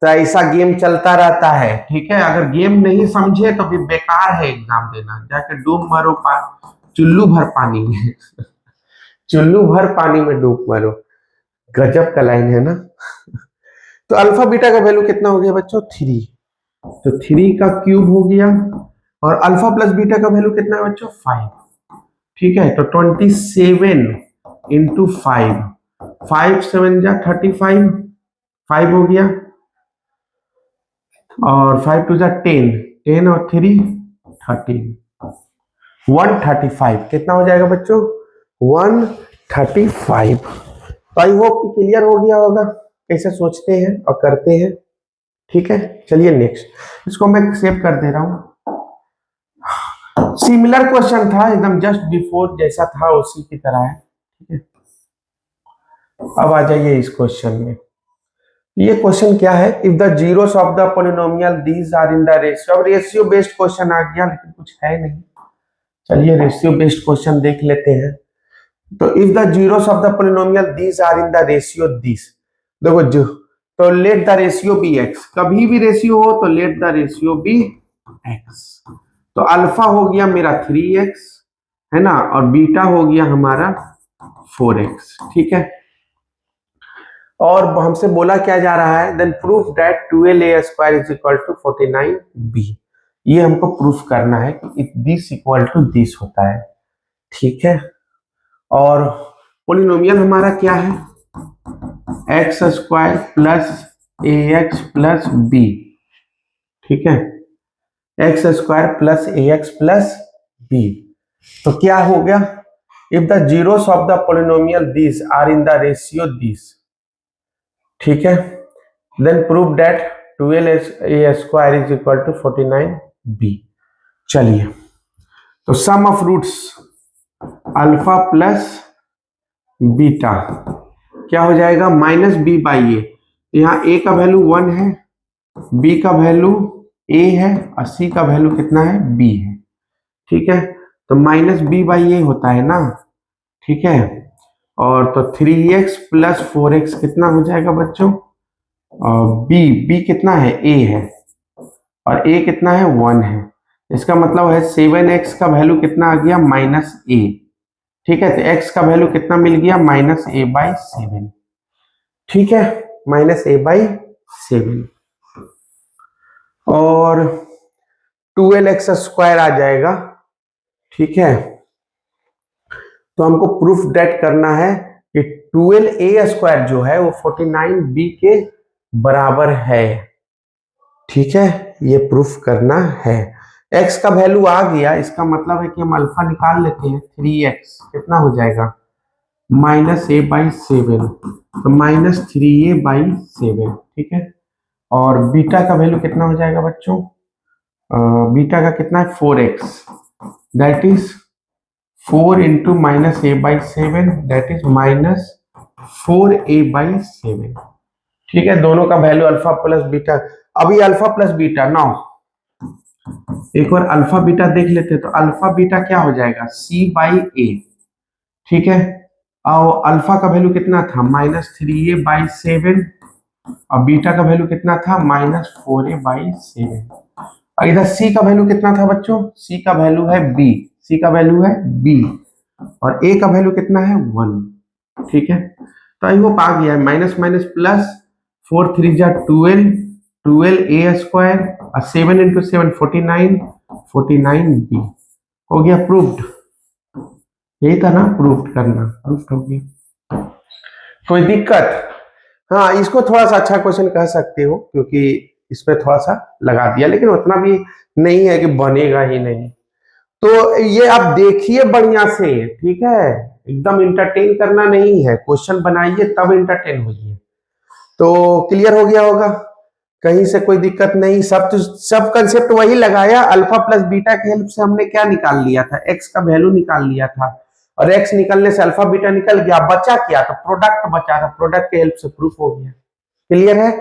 तो ऐसा गेम चलता रहता है। ठीक है, अगर गेम नहीं समझे तो फिर बेकार है एग्जाम देना, जाके डूब मरो चुल्लू भर पानी में चुल्लू भर पानी में डूब मरो, गजब का लाइन है ना। तो अल्फा बीटा का वैल्यू कितना हो गया बच्चों 3, तो 3 का क्यूब हो गया, और अल्फा प्लस बीटा का वैल्यू कितना है बच्चों 5। ठीक है, तो 27 इंटू 5, 5 7 जा 35, 5 हो गया, और 5 2 जा 10, 10 और 3 13, 135 कितना हो जाएगा बच्चों 135। तो आई होप कि क्लियर हो गया होगा कैसे सोचते हैं और करते हैं। ठीक है, चलिए नेक्स्ट, इसको मैं सेव कर दे रहा हूं। सिमिलर क्वेश्चन था एकदम, जस्ट बिफोर जैसा था उसी की तरह है। ठीक है, अब आ जाइए इस क्वेश्चन में। ये क्वेश्चन क्या है, if the zeros of the polynomial these are in the ratio. अब रेशियो बेस्ड क्वेश्चन आ गया, लेकिन कुछ है नहीं। चलिए रेशियो बेस्ड क्वेश्चन देख लेते हैं। तो if the zeros of the polynomial these are in the ratio this, देखो जो, तो let the ratio be X, कभी भी रेशियो हो तो let the ratio be X. तो अल्फा हो गया मेरा 3x है ना, और बीटा हो गया हमारा 4x। ठीक है, और हमसे बोला क्या जा रहा है, then proof that 12a square is equal to 49b। ये हमको प्रूफ करना है कि दिस इक्वल टू दिस होता है। ठीक है, और पोलिनोमियल हमारा क्या है, x square plus a x plus b. ठीक है, x square plus a x plus b. तो क्या हो गया, if the zeros of the polynomial this are in the ratio this. ठीक है, then prove that 12a square is equal to 49b। चलिए, तो sum of roots alpha plus beta क्या हो जाएगा, माइनस बी बाई ए। यहाँ a का वैल्यू 1 है, b का वैल्यू a है, और c का वैल्यू कितना है, b है। ठीक है, तो माइनस बी बाई ए होता है ना। ठीक है, और तो 3x प्लस 4x कितना हो जाएगा बच्चों, b कितना है, a है, और a कितना है, 1 है। इसका मतलब है 7x का वैल्यू कितना आ गया, माइनस a। ठीक है, तो x का वैल्यू कितना मिल गया, माइनस a बाई 7। ठीक है, माइनस a बाई 7, और 12x स्क्वायर आ जाएगा। ठीक है, तो हमको प्रूफ डेट करना है कि 12a स्क्वायर जो है वो 49b के बराबर है। ठीक है, ये प्रूफ करना है। x का वैल्यू आ गया, इसका मतलब है कि हम अल्फा निकाल लेते हैं। 3x कितना हो जाएगा, माइनस a बाई 7, तो माइनस 3a बाई 7। ठीक है, और बीटा का वैल्यू कितना हो जाएगा बच्चों, बीटा का कितना है, 4x, that is 4 into minus A by 7, that is minus 4a by 7। ठीक है, दोनों का वैल्यू अल्फा प्लस बीटा। अभी अल्फा प्लस बीटा ना, एक बार अल्फा बीटा देख लेते हैं। तो अल्फा बीटा क्या हो जाएगा, c बाई ए। ठीक है, और अल्फा का वैल्यू कितना था, माइनस 3a बाई 7, और बीटा का वैल्यू कितना था, माइनस 4a बाई 7। और इधर c का वैल्यू कितना था बच्चों, c का वैल्यू है b, c का वैल्यू है b, और a का वैल्यू कितना है, 1। ठीक है, तो आई होप आ गया है, माइनस माइनस प्लस, 4 3 जा 12, 12a स्क्वायर, और 7 इंटू 7 49, 49b हो गया प्रूव्ड। यही था ना प्रूव्ड करना, प्रूव्ड हो गया। कोई दिक्कत, हाँ इसको थोड़ा सा अच्छा क्वेश्चन कह सकते हो, क्योंकि इसमें थोड़ा सा लगा दिया, लेकिन उतना भी नहीं है कि बनेगा ही नहीं। तो ये आप देखिए बढ़िया से, ठीक है, एकदम इंटरटेन करना नहीं है, क्वेश्चन बनाइए तब इंटरटेन होइए। तो क्लियर हो गया होगा, कहीं से कोई दिक्कत नहीं। सब कंसेप्ट वही लगाया, अल्फा प्लस बीटा की हेल्प से हमने क्या निकाल लिया था, एक्स का वैल्यू निकाल लिया था, और एक्स निकलने से अल्फा बीटा निकल गया, बचा क्या, तो प्रोडक्ट बचा था, प्रोडक्ट की हेल्प से प्रूफ हो गया। क्लियर है,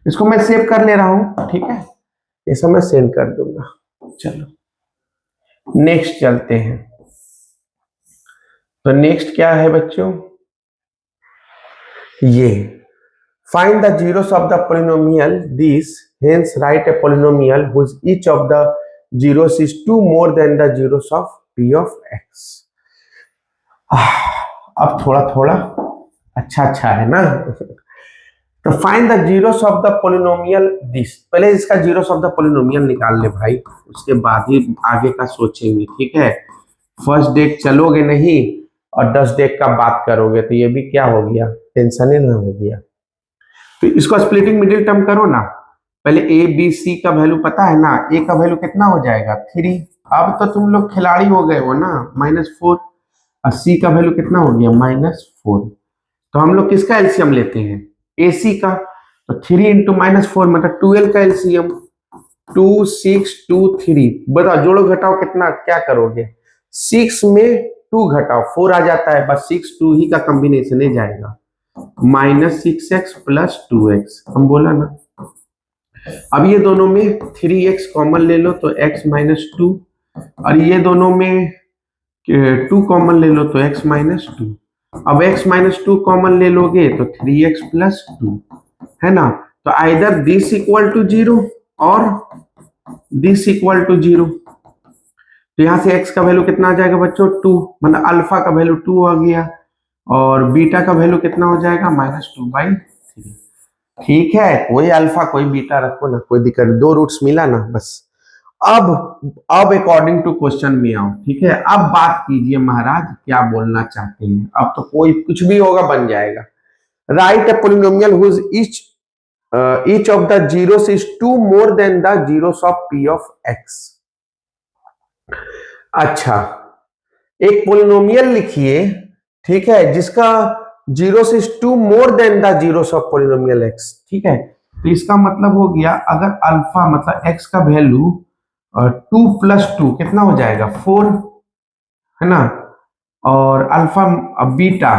इसको मैं सेव कर ले रहा हूं। ठीक है, ये सब मैं सेंड कर दूंगा। चलो नेक्स्ट चलते हैं। तो नेक्स्ट क्या है बच्चों, ये find the zeros of the polynomial this, hence write a polynomial whose each of the zeros is 2 more than the zeros of p of x। अब थोड़ा थोड़ा अच्छा है ना। तो find the zeros of the polynomial this, पहले इसका जीरोस ऑफ द पोलिनोमियल निकाल ले भाई, उसके बाद ही आगे का सोचेंगे। ठीक है, फर्स्ट डेक चलोगे नहीं और 10 डेक का बात करोगे तो ये भी क्या हो गया, टेंशन ही ना हो गया। तो इसको स्प्लिटिंग मिडिल टर्म करो ना, पहले ए बी सी का वैल्यू पता है ना, ए का वैल्यू कितना हो जाएगा 3, अब तो तुम लोग खिलाड़ी हो गए हो ना, -4, और सी का वैल्यू कितना हो गया -4। तो हम लोग किसका एलसीएम लेते हैं, AC का, तो 3 इंटू -4 मतलब 12 का एलसीएम 2 6 2 3। बताओ जोड़ो घटाओ कितना, क्या करोगे? 6 में 2 घटाओ 4 आ जाता है, बस 6 2 ही का कॉम्बिनेशन ही जाएगा। -6x प्लस 2x हम बोला ना। अब ये दोनों में 3x कॉमन ले लो तो x माइनस 2, और ये दोनों में 2 कॉमन ले लो तो x माइनस 2। अब x माइनस 2 कॉमन ले लोगे तो 3x प्लस 2 है ना। तो आइदर दिस इक्वल टू 0 और दिस इक्वल टू 0। तो यहां से x का वैल्यू कितना आ जाएगा बच्चों? 2, मतलब अल्फा का वैल्यू 2 आ गया, और बीटा का वैल्यू कितना हो जाएगा? -2/3। ठीक है, कोई अल्फा कोई बीटा रखो ना, कोई दिक्कत, 2 रूट्स मिला ना बस। अब अकॉर्डिंग टू क्वेश्चन में आओ, ठीक है। अब बात कीजिए महाराज, क्या बोलना चाहते हैं? अब तो कोई कुछ भी होगा बन जाएगा। Write a polynomial whose each of the zeros is 2 more than the zeros of p of x। अच्छा, एक पोलिनोमियल लिखिए, ठीक है, जिसका zeros is 2 more than the zeros of polynomial x। ठीक है, तो इसका मतलब हो गया अगर अल्फा मतलब x का वैल्यू 2 प्लस 2 कितना हो जाएगा? 4 है ना, और अल्फा बीटा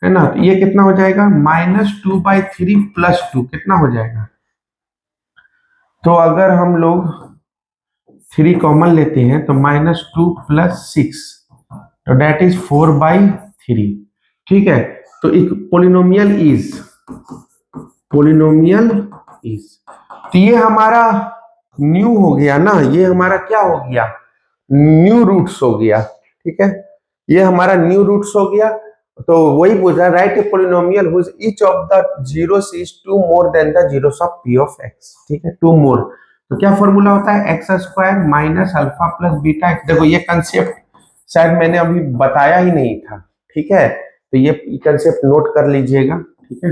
है ना, तो ये कितना हो जाएगा? -2/3 प्लस 2 कितना हो जाएगा? तो अगर हम लोग 3 कॉमन लेते हैं तो -2 प्लस 6 तो डेट इज 4/3। ठीक है, तो एक पोलिनोमियल इज तो ये हमारा न्यू हो गया ना, ये हमारा क्या हो गया? न्यू रूट्स हो गया। ठीक है, ये हमारा न्यू रूट्स हो गया। तो वही पूछ रहा है, write polynomial whose each of the zeros is 2 more than the zeros of p of x। ठीक है, 2 मोर, तो क्या फॉर्मूला होता है? x² minus alpha plus beta. देखो ये कंसेप्ट शायद मैंने अभी बताया ही नहीं था। ठीक है, तो ये कंसेप्ट नोट कर लीजिएगा। ठीक है,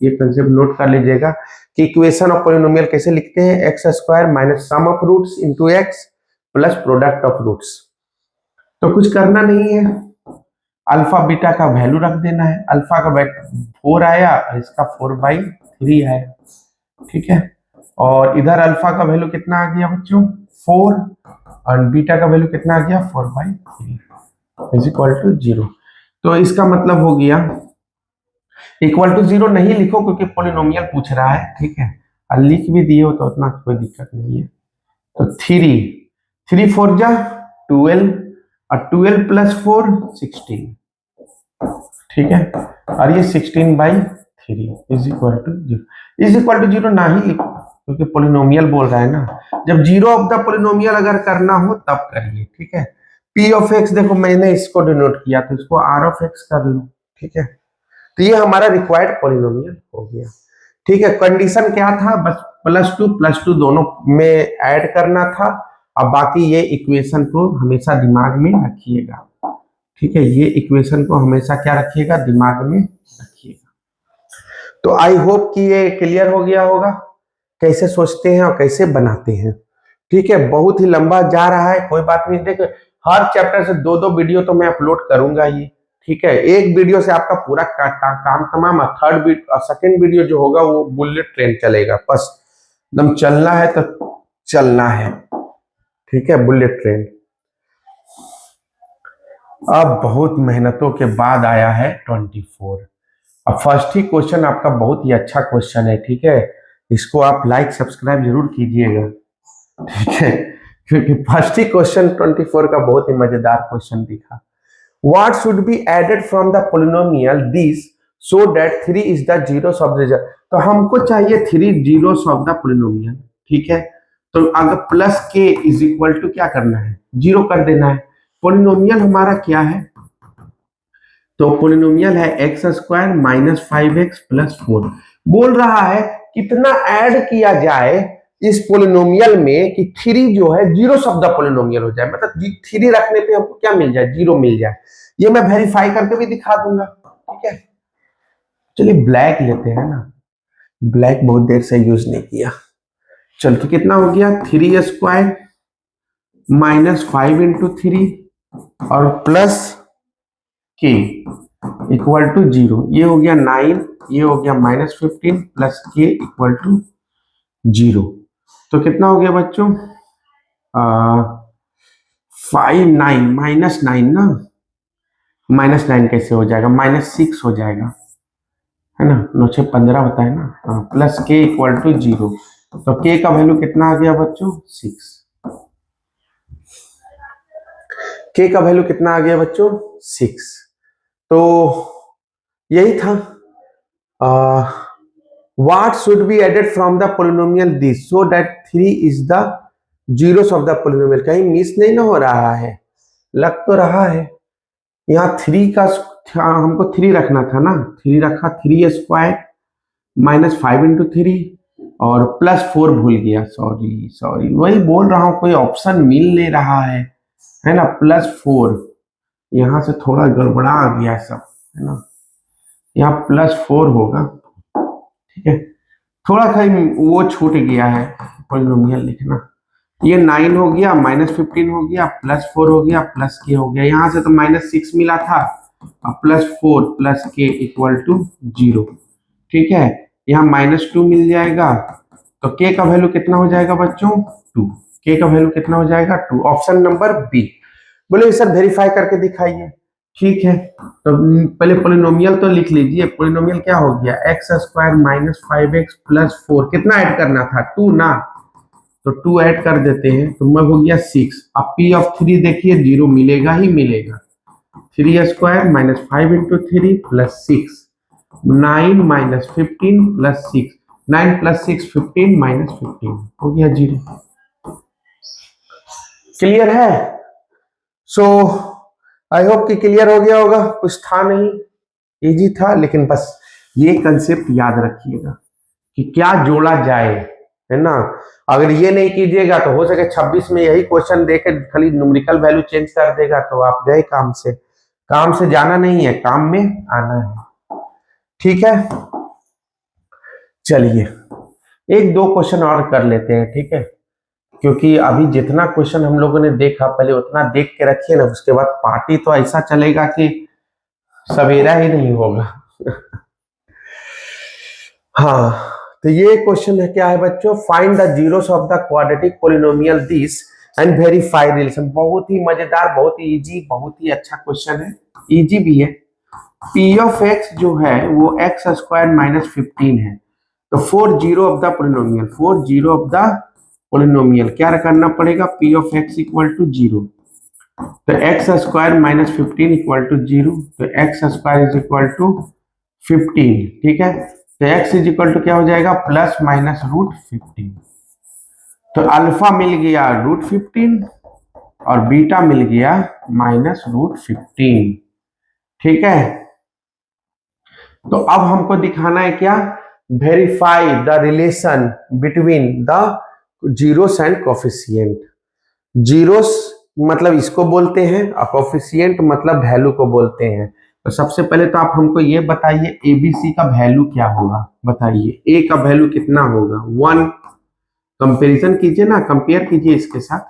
ये कंसेप्ट नोट कर लीजिएगा कि इक्वेशन ऑफ पोलिनोमियल कैसे लिखते हैं? x² minus sum of roots into x plus product of roots. तो कुछ करना नहीं है, अल्फा बीटा का वैल्यू रख देना है। अल्फा का वैल्यू 4 आया और इसका 4/3 आया। ठीक है, और इधर अल्फा का वैल्यू कितना आ गया बच्चों? 4, और बीटा का वैल्यू कितना आ गया? 4/3 इज इक्वल टू 0। तो इसका मतलब हो गया, इक्वल टू 0 नहीं लिखो क्योंकि पोलिनोमियल पूछ रहा है। ठीक है, और लिख भी दिए हो तो उतना कोई दिक्कत नहीं है। तो 3 4 जा 12, और 12 प्लस 4 16। ठीक है, और ये 16/3 is equal to 0। Is equal to 0 ना ही लिखो क्योंकि पोलिनोमियल बोल रहा है ना। जब जीरो ऑफ द पोलिनोमियल अगर करना हो तब करिए। ठीक है, p ऑफ x देखो मैंने इसको डिनोट किया तो इसको r ऑफ x कर लो। ठीक है, तो ये हमारा रिक्वायर्ड पोलिनोमियल हो गया। ठीक है, कंडीशन क्या था? बस +2 दोनों में ऐड करना था। अब बाकी ये इक्वेशन को हमेशा दिमाग में रखिएगा। ठीक है, ये इक्वेशन को हमेशा क्या रखिएगा? दिमाग में रखिएगा। तो आई होप कि ये क्लियर हो गया होगा कैसे सोचते हैं और कैसे बनाते हैं। ठीक है, बहुत ही लंबा जा रहा है, कोई बात नहीं। देखो हर चैप्टर से 2-2 वीडियो तो मैं अपलोड करूंगा ही। ठीक है, एक वीडियो से आपका पूरा काम तमाम। सेकंड वीडियो जो होगा वो बुलेट ट्रेन चलेगा, बस एकदम चलना है तो चलना है। ठीक है, बुलेट ट्रेन। अब बहुत मेहनतों के बाद आया है 24। अब फर्स्ट ही क्वेश्चन आपका बहुत ही अच्छा क्वेश्चन है। ठीक है, इसको आप लाइक सब्सक्राइब जरूर कीजिएगा। ठीक है, क्योंकि फर्स्ट ही क्वेश्चन 24 का बहुत ही मजेदार क्वेश्चन दिखा। What should be added from the polynomial this so that 3 is the zeros of the। तो हमको चाहिए 3 zeros of the polynomial। ठीक है, तो अगर प्लस के इज इक्वल टू क्या करना है? 0 कर देना है। पोलिनोमियल हमारा क्या है? तो पोलिनोमियल है x² माइनस 5x प्लस 4। बोल रहा है कितना ऐड किया जाए इस पोलिनोमियल में कि 3 जो है जीरो ऑफ द पोलिनोमियल हो जाए, मतलब 3 रखने पे हमको क्या मिल जाए? 0 मिल जाए। ये मैं वेरीफाई करके भी दिखा दूंगा। ठीक है, चलिए ब्लैक लेते हैं ना, ब्लैक बहुत देर से यूज नहीं किया। चल तो कितना हो गया? 3² माइनस 5 इंटू 3 और प्लस के। इक्वल टू 0, ये हो गया 9, ये हो गया -15 प्लस के इक्वल टू 0। तो कितना हो गया बच्चों? 5 9 -9 ना, -9 कैसे हो जाएगा? -6 हो जाएगा, है ना, 9 6 15 होता है ना, हाँ, प्लस के इक्वल टू 0। तो के का वैल्यू कितना आ गया बच्चों? 6। के का वैल्यू कितना आ गया बच्चों? 6। तो यही था। What should be added from the polynomial this so that 3 is the zeros of the polynomial? कहीं मिस नहीं ना हो रहा है? लग तो रहा है। यहाँ 3 का हमको 3 रखना था ना, 3 रखा, 3² -5 इंटू 3 और +4 भूल गया, सॉरी वही बोल रहा हूँ, कोई ऑप्शन मिल नहीं रहा है ना, +4 यहाँ से थोड़ा गड़बड़ा आ गया सब, है ना, यहाँ +4 होगा, ठीक है, थोड़ा सा वो छूट गया है पॉलिनोमियल लिखना। ये 9 हो गया, -15 हो गया, +4 हो गया, प्लस के हो गया, यहाँ से तो -6 मिला था, +4 प्लस के इक्वल टू 0, ठीक है, यहाँ -2 मिल जाएगा, तो के का वैल्यू कितना हो जाएगा बच्चों? 2। के का वैल्यू कितना हो जाएगा? 2। Option number B. बोले सर वेरीफाई करके दिखाइए। ठीक है, तो पहले पोलिनोमियल तो लिख लीजिए। पोलिनोमियल क्या हो गया? x² - 5x + 4, कितना ऐड करना था? 2 ना, तो 2 ऐड कर देते हैं, तो मैं हो गया 6। अब p ऑफ 3 देखिए 0 मिलेगा ही मिलेगा। 3² - 5 इंटू 3 + 6, 9 - 15 + 6, 9 + 6 15 - 15 हो गया 0। क्लियर है? सो आई होप कि क्लियर हो गया होगा, कुछ था नहीं, इजी था, लेकिन बस ये कंसेप्ट याद रखिएगा कि क्या जोड़ा जाए, है ना। अगर ये नहीं कीजिएगा तो हो सके 26 में यही क्वेश्चन देके खाली न्यूमेरिकल वैल्यू चेंज कर देगा, तो आप गए काम से। काम से जाना नहीं है, काम में आना है, ठीक है। चलिए एक दो क्वेश्चन और कर लेते हैं, ठीक है, क्योंकि अभी जितना क्वेश्चन हम लोगों ने देखा पहले उतना देख के रखिए ना, उसके बाद पार्टी तो ऐसा चलेगा कि सवेरा ही नहीं होगा। हाँ, तो ये क्वेश्चन है, क्या है बच्चों? Find the zeros of the quadratic polynomial this and verify relation. बहुत ही मजेदार, बहुत ही इजी, बहुत ही अच्छा क्वेश्चन है, इजी भी है। पी ऑफ एक्स जो है वो x² - 15 है, तो 4 zero of the polynomial, 4 zero of the polynomial क्या करना पड़ेगा? P of X equal to 0, तो x² - 15 इक्वल टू 0, तो x² इज इक्वल टू 15, ठीक है, तो x इज इक्वल टू क्या हो जाएगा? +-√15। तो अल्फा मिल गया √15 और बीटा मिल गया -√15, ठीक है। तो अब हमको दिखाना है क्या? Verify the relation between the zeros and coefficient. Zeros मतलब इसको बोलते हैं और कोफिशिएंट मतलब वैल्यू को बोलते हैं। तो सबसे पहले तो आप हमको ये बताइए एबीसी का वैल्यू क्या होगा, बताइए। ए का वैल्यू कितना होगा? 1। कंपैरिजन कीजिए ना, कंपेयर कीजिए इसके साथ,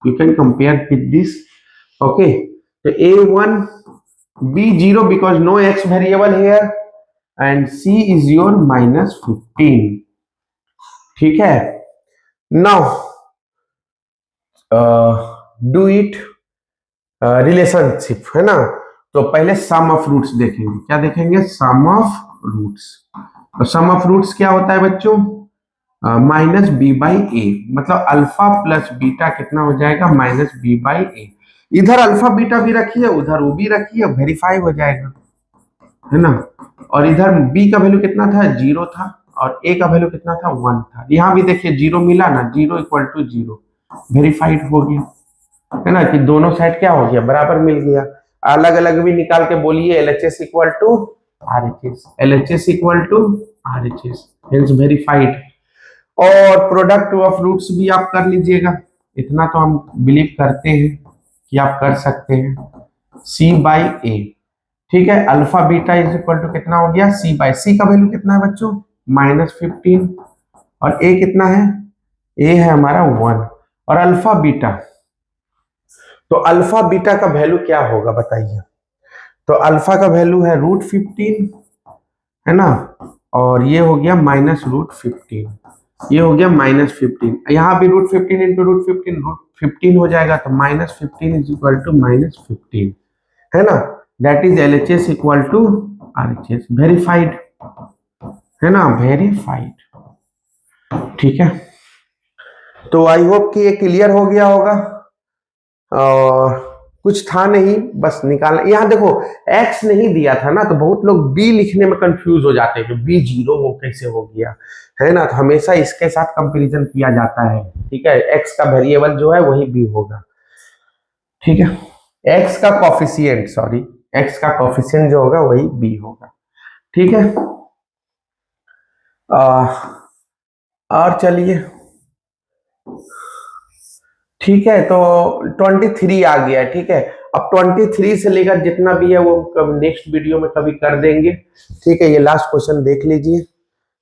you can compare with this, okay. तो A1, B0 because no x variable here and C is your -15, ठीक है। नाउ डू इट रिलेशनशिप, है ना। तो पहले सम ऑफ रूट्स देखेंगे, क्या देखेंगे? सम ऑफ रूट्स। तो सम ऑफ रूट्स क्या होता है बच्चों? -b/a, मतलब अल्फा प्लस बीटा कितना हो जाएगा? -b/a। इधर अल्फा बीटा भी रखिए, उधर वो भी रखिए, वेरीफाई हो जाएगा, है ना। और इधर b का वैल्यू कितना था? 0 था, और a का वैल्यू कितना था? 1 था। यहाँ भी देखिए 0 मिला ना, 0 इक्वल टू 0, वेरीफाइड हो गया, है ना, कि दोनों साइड क्या हो गया? बराबर मिल गया। अलग अलग भी निकाल के बोलिए, LHS equal to RHS, LHS equal to RHS, hence verified. और प्रोडक्ट ऑफ रूट्स भी आप कर लीजिएगा, इतना तो हम बिलीव करते हैं कि आप कर सकते हैं। C/A, ठीक है, alpha beta is equal to कितना हो गया? C/C का वैल्यू कितना है बच्चों? -15, और A कितना है? A है हमारा 1, और अल्फा बीटा, तो अल्फा बीटा का वैल्यू क्या होगा बताइए? तो अल्फा का वैल्यू है √15, है ना, और ये हो गया -√15, ये हो गया -15, यहाँ भी √15 इंटू √15 हो जाएगा, तो -15 इज इक्वल टू -15, है ना, that is LHS equal to RHS, verified, है ना, वेरीफाइड। ठीक है, तो आई होप कि ये क्लियर हो गया होगा। और कुछ था नहीं, बस निकालना। यहाँ देखो x नहीं दिया था ना, तो बहुत लोग b लिखने में कंफ्यूज हो जाते हैं कि b 0 वो कैसे हो गया, है ना, तो हमेशा इसके साथ कंपैरिजन किया जाता है। ठीक है, x का वेरिएबल जो है वही b होगा। ठीक है, x का कॉफिशिएंट, सॉरी, x का कॉफिशिएंट जो होगा वही b होगा। ठीक है, और चलिए, ठीक है, तो 23 आ गया है। ठीक है, अब 23 से लेकर जितना भी है वो नेक्स्ट वीडियो में कभी कर देंगे। ठीक है, ये लास्ट क्वेश्चन देख लीजिए,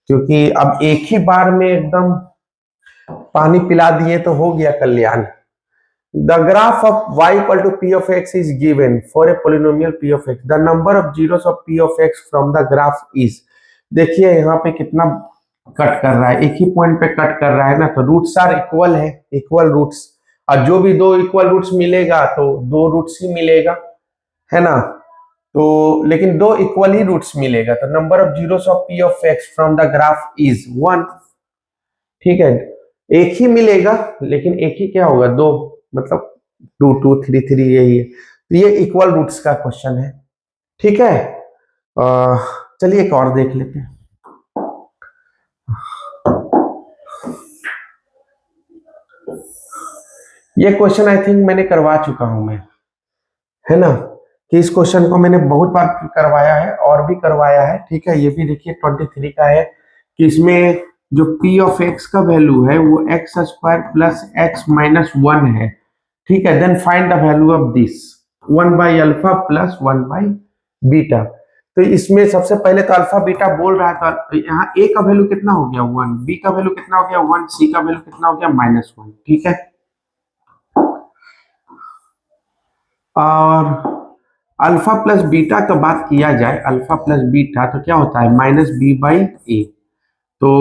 क्योंकि अब एक ही बार में एकदम पानी पिला दिए तो हो गया कल्याण। The graph of y equal to p of x is given for a polynomial p of x, the number of zeros of p of x from the graph is. देखिए यहाँ पे कितना कट कर रहा है, एक ही पॉइंट पे कट कर रहा है ना, तो रूट्स आर इक्वल है, इक्वल रूट्स, और जो भी दो इक्वल रूट्स मिलेगा तो दो रूट्स ही मिलेगा, है ना, तो लेकिन दो इक्वल ही रूट्स मिलेगा, तो number of zeros of p of x from the graph is 1। ठीक है, एक ही मिलेगा, लेकिन एक ही क्या होगा, दो, मतलब 2 2 3 3, यही है, तो ये इक्वल रूट्स का क्वेश्चन है। ठीक है, चलिए एक और देख लेते हैं। ये क्वेश्चन आई थिंक मैंने करवा चुका हूं मैं, है ना, कि इस क्वेश्चन को मैंने बहुत बार करवाया है और भी करवाया है। ठीक है, ये भी देखिए 23 का है, कि इसमें जो p ऑफ x का वैल्यू है वो x² प्लस x माइनस 1 है। ठीक है, then find the value of this one by alpha plus one by beta. तो इसमें सबसे पहले तो अल्फा बीटा बोल रहा है, तो यहाँ a का वैल्यू कितना हो गया 1, b का वैल्यू कितना हो गया 1, c का वैल्यू कितना हो गया -1। ठीक है, और अल्फा प्लस बीटा का बात किया जाए, अल्फा प्लस बीटा तो क्या होता है -b/a, तो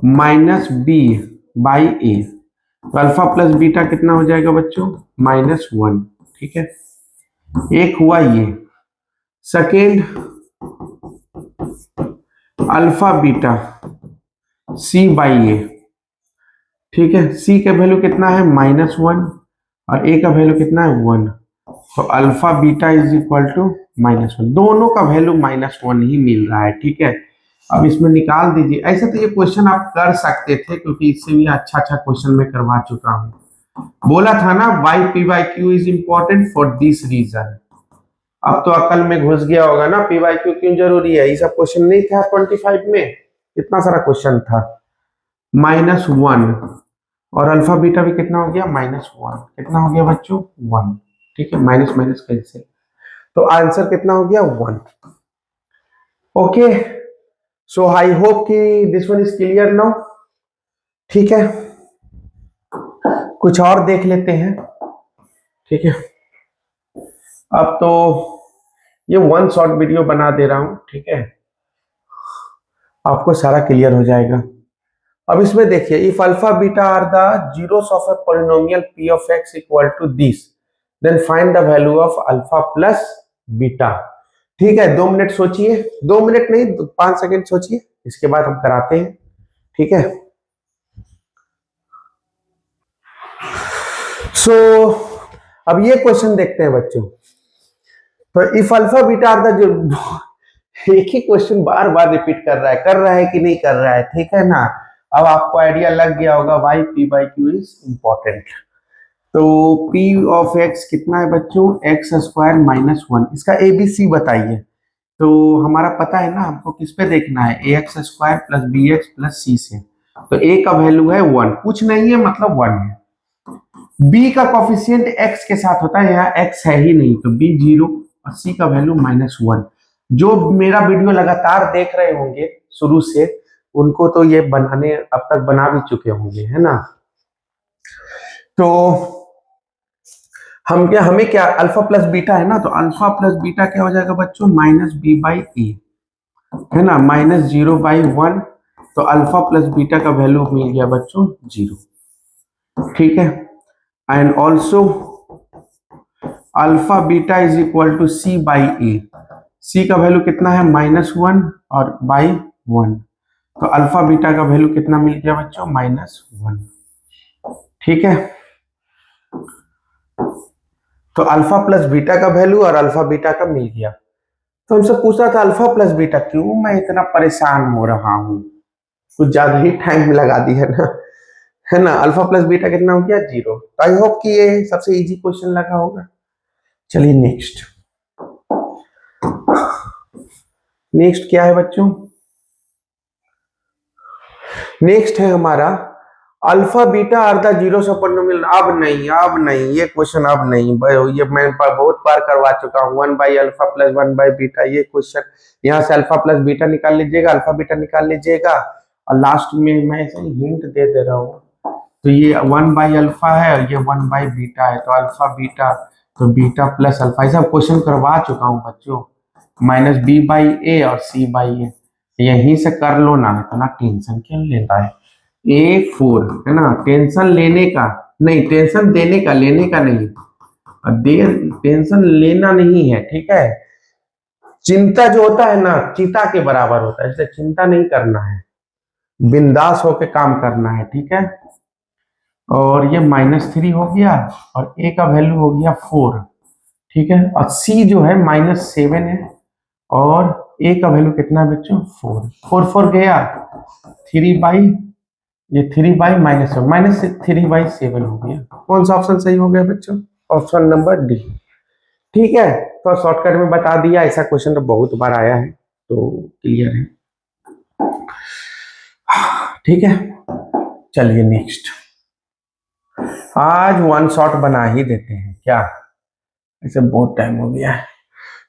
-b/a, तो अल्फा प्लस बीटा कितना हो जाएगा बच्चों -1। ठीक है, एक हुआ ये। Second, alpha beta c/a। ठीक है, c का वैल्यू कितना है -1 और a का वैल्यू कितना है 1, तो alpha beta is equal to -1, दोनों का वैल्यू -1 ही मिल रहा है। ठीक है, अब इसमें निकाल दीजिए। ऐसे तो ये क्वेश्चन आप कर सकते थे, क्योंकि इससे भी अच्छा अच्छा क्वेश्चन मैं करवा चुका हूँ। बोला था ना y/p/q is important for this reason. अब तो अकल में घुस गया होगा ना p/q क्यों जरूरी है। ये सब क्वेश्चन नहीं था 25 में, इतना सारा क्वेश्चन था। -1 और अल्फा बीटा भी कितना हो गया -1, कितना हो गया बच्चों 1। ठीक है, माइनस माइनस कैंसिल, तो आंसर कितना हो गया 1। ओके, सो आई होप कि this one is clear now. ठीक है, कुछ और देख लेते हैं। ठीक है, अब तो ये वन शॉर्ट वीडियो बना दे रहा हूं। ठीक है, आपको सारा क्लियर हो जाएगा। अब इसमें देखिए, if alpha beta are the zeros of a polynomial p of x equal to this, then find the value of alpha plus beta. ठीक है, 2 मिनट सोचिए, 2 मिनट नहीं 5 सेकंड सोचिए, इसके बाद हम कराते हैं। ठीक है, सो अब ये क्वेश्चन देखते हैं बच्चों। तो if alpha beta are the, जो एक ही क्वेश्चन बार बार रिपीट कर रहा है कि नहीं कर रहा है। ठीक है ना, अब आपको आइडिया लग गया होगा वाई p/q इज इंपॉर्टेंट। तो p ऑफ x कितना है बच्चों x² -1, इसका ABC बताइए। तो हमारा पता है ना, हमको किस पे देखना है ax² plus bx plus c से, तो a का वैल्यू है 1, कुछ नहीं है मतलब 1 है। b का कॉफिशिएंट x के साथ होता है, यहाँ x है ही नहीं, तो b 0 और c का वैल्यू -1। जो मेरा वीडियो लगातार देख रहे होंगे शुरू से, उनको तो ये बनाने अब तक बना भी चुके होंगे, है ना। तो हमें क्या अल्फा प्लस बीटा है ना, तो अल्फा प्लस बीटा क्या हो जाएगा बच्चों, माइनस बी बाई ए, है ना, माइनस 0/1। तो अल्फा प्लस बीटा का वैल्यू मिल गया बच्चों 0, ठीक है। And also alpha beta is equal to C by A, C का वैल्यू कितना है, -1 और बाई 1, तो अल्फा बीटा का वैल्यू कितना मिल गया बच्चों, -1, ठीक है। तो अल्फा प्लस बीटा का वैल्यू और अल्फा बीटा का मिल गया। तो हमसे पूछा था अल्फा प्लस बीटा, क्यों मैं इतना परेशान हो रहा हूं, कुछ ज्यादा ही टाइम लगा दिया ना, है ना। अल्फा प्लस बीटा कितना हो गया, 0। तो आई होप कि ये सबसे इजी क्वेश्चन लगा होगा। चलिए नेक्स्ट, नेक्स्ट क्या है बच्चों, नेक्स्ट है हमारा alpha beta are the zero polynomial. अब नहीं ये क्वेश्चन अब नहीं, ये मैं बहुत बार करवा चुका हूँ। 1/अल्फा प्लस 1/बीटा, ये क्वेश्चन यहाँ से अल्फा प्लस बीटा निकाल लीजिएगा, अल्फा बीटा निकाल लीजिएगा, और लास्ट में मैं ऐसे हिंट दे रहा हूँ। तो ये 1/अल्फा है और ये 1/बीटा है, तो अल्फा बीटा, तो बीटा प्लस अल्फा, ऐसा क्वेश्चन करवा चुका हूँ बच्चों। -b/a और c/a, यहीं से कर लो ना, इतना टेंशन क्यों लेता है। A4 है ना, टेंशन लेने का नहीं, टेंशन देने का, लेने का नहीं, टेंशन लेना नहीं है, ठीक है। चिंता जो होता है ना, चिता के बराबर होता है, इसलिए चिंता नहीं करना है, बिंदास होके काम करना है, ठीक है। और ये -3 हो गया और a का वैल्यू हो गया 4, ठीक है। और c जो है -7 है और a का वैल्यू कितना है बच्चों, 4 गया, 3 ये 3/-7 हो गया। कौन सा ऑप्शन सही हो गया बच्चों, ऑप्शन नंबर डी, ठीक है। तो शॉर्टकट में बता दिया, ऐसा क्वेश्चन तो बहुत बार आया है, तो क्लियर है, ठीक है। चलिए नेक्स्ट, आज वन शॉट बना ही देते हैं क्या, ऐसे बहुत टाइम हो गया है।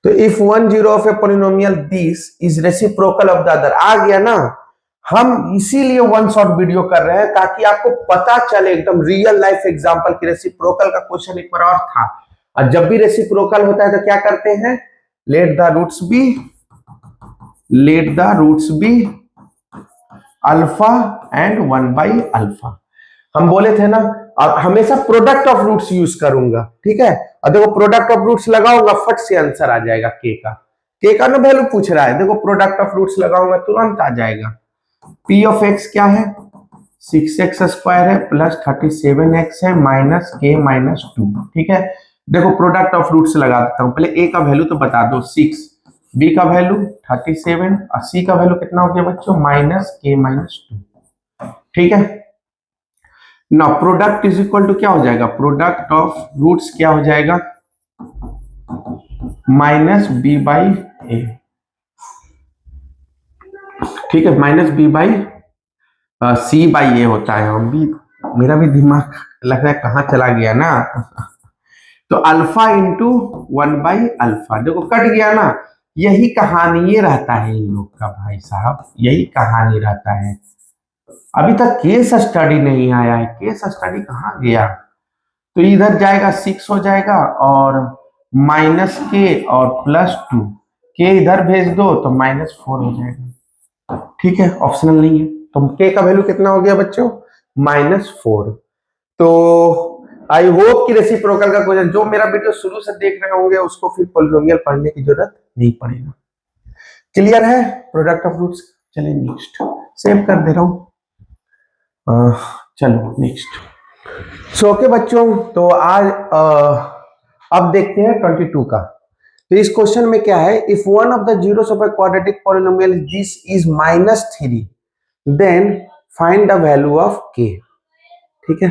तो if 1 0 of a polynomial this is reciprocal of the other, आ गया ना। हम इसीलिए वन शॉट वीडियो कर रहे हैं ताकि आपको पता चले, एकदम रियल लाइफ एग्जांपल की। रेसिप्रोकल का क्वेश्चन एक बार और था, और जब भी रेसिप्रोकल होता है तो क्या करते हैं, let the roots be alpha and 1/अल्फा। हम बोले थे ना, और हमेशा प्रोडक्ट ऑफ रूट्स यूज करूंगा, ठीक है। और देखो प्रोडक्ट ऑफ रूट्स लगाऊंगा, फट से आंसर आ जाएगा के का ना वैल्यू पूछ रहा है, देखो प्रोडक्ट ऑफ रूट्स लगाऊंगा तुरंत आ जाएगा। p ऑफ x क्या है, 6x² है प्लस 37x है माइनस k-2, ठीक है। देखो प्रोडक्ट ऑफ रूट्स लगा देता हूं, पहले a का वैल्यू तो बता दो 6, b का वैल्यू 37 और c का वैल्यू कितना हो गया बच्चों, -k-2, ठीक है ना। प्रोडक्ट इज इक्वल टू क्या हो जाएगा, प्रोडक्ट ऑफ रूट्स क्या हो जाएगा, -b/a, ठीक है, -b/c/a होता है। हम भी, मेरा भी दिमाग लग रहा है कहाँ चला गया ना। तो अल्फा इंटू 1/अल्फा, देखो कट गया ना। यही कहानी ये रहता है इन लोग का भाई साहब, यही कहानी रहता है। अभी तक केस स्टडी नहीं आया है, केस स्टडी कहाँ गया। तो इधर जाएगा 6 हो जाएगा और -k और +2, k इधर भेज दो तो -4 हो जाएगा, ठीक है, ऑप्शनल नहीं है। तो k का वैल्यू कितना हो गया बच्चों, -4। तो आई होप कि रेसिप्रोकल का क्वेश्चन जो मेरा वीडियो शुरू से देख रहे होंगे उसको फिर पॉलिनोमियल पढ़ने की जरूरत नहीं पड़ेगा। क्लियर है प्रोडक्ट ऑफ रूट्स। चलिए नेक्स्ट, सेव कर दे रहा हूं। चलो नेक्स्ट। सो ओके बच्चों, तो आज अब देखते हैं 22 का। तो इस क्वेश्चन में क्या है, if one of the zeros of a quadratic polynomial this is -3 then find the value of k, ठीक है।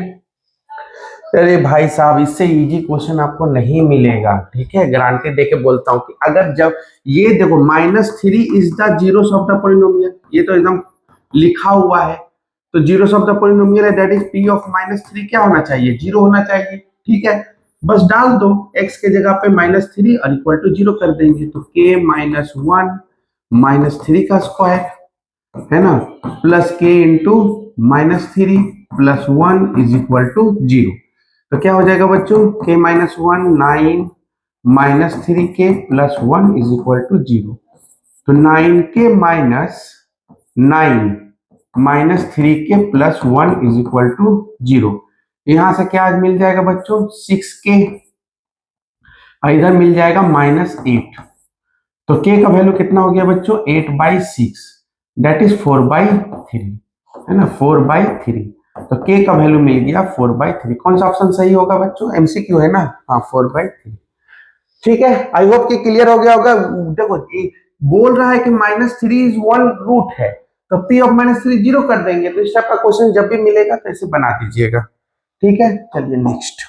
अरे भाई साहब, इससे इजी क्वेश्चन आपको नहीं मिलेगा, ठीक है, गारंटी देके बोलता हूं कि अगर जब ये देखो -3 is the zeros of the polynomial, ये तो एकदम लिखा हुआ है। तो जीरोस ऑफ द पॉलिनोमियल है, दैट इज p ऑफ -3 क्या होना चाहिए, 0 होना चाहिए, ठीक है। बस डाल दो x के जगह पे -3 और इक्वल टू 0 कर देंगे, तो k-1 -3 का स्क्वायर, है ना, plus k into -3 + 1 is equal to 0। तो क्या हो जाएगा बच्चों, k minus 1 9 minus 3k plus 1 is equal to 0। तो 9k minus 9 minus 3k plus 1 is equal to 0। यहां से क्या मिल जाएगा बच्चों, 6k, इधर मिल जाएगा माइनस 8। तो k का वैल्यू कितना हो गया बच्चों, 8/6, दैट इज 4/3, है ना, 4/3। तो k का वैल्यू मिल गया 4/3। कौन सा ऑप्शन सही होगा बच्चों, एमसीक्यू है ना, हाँ 4/3। ठीक है, आई होप कि क्लियर हो गया होगा। देखो ये बोल रहा है कि -3 इज वन रूट है, तो p ऑफ -3 जीरो कर देंगे। तो इस टाइप का क्वेश्चन जब भी मिलेगा तो ऐसे बना दीजिएगा। ठीक है, चलिए नेक्स्ट।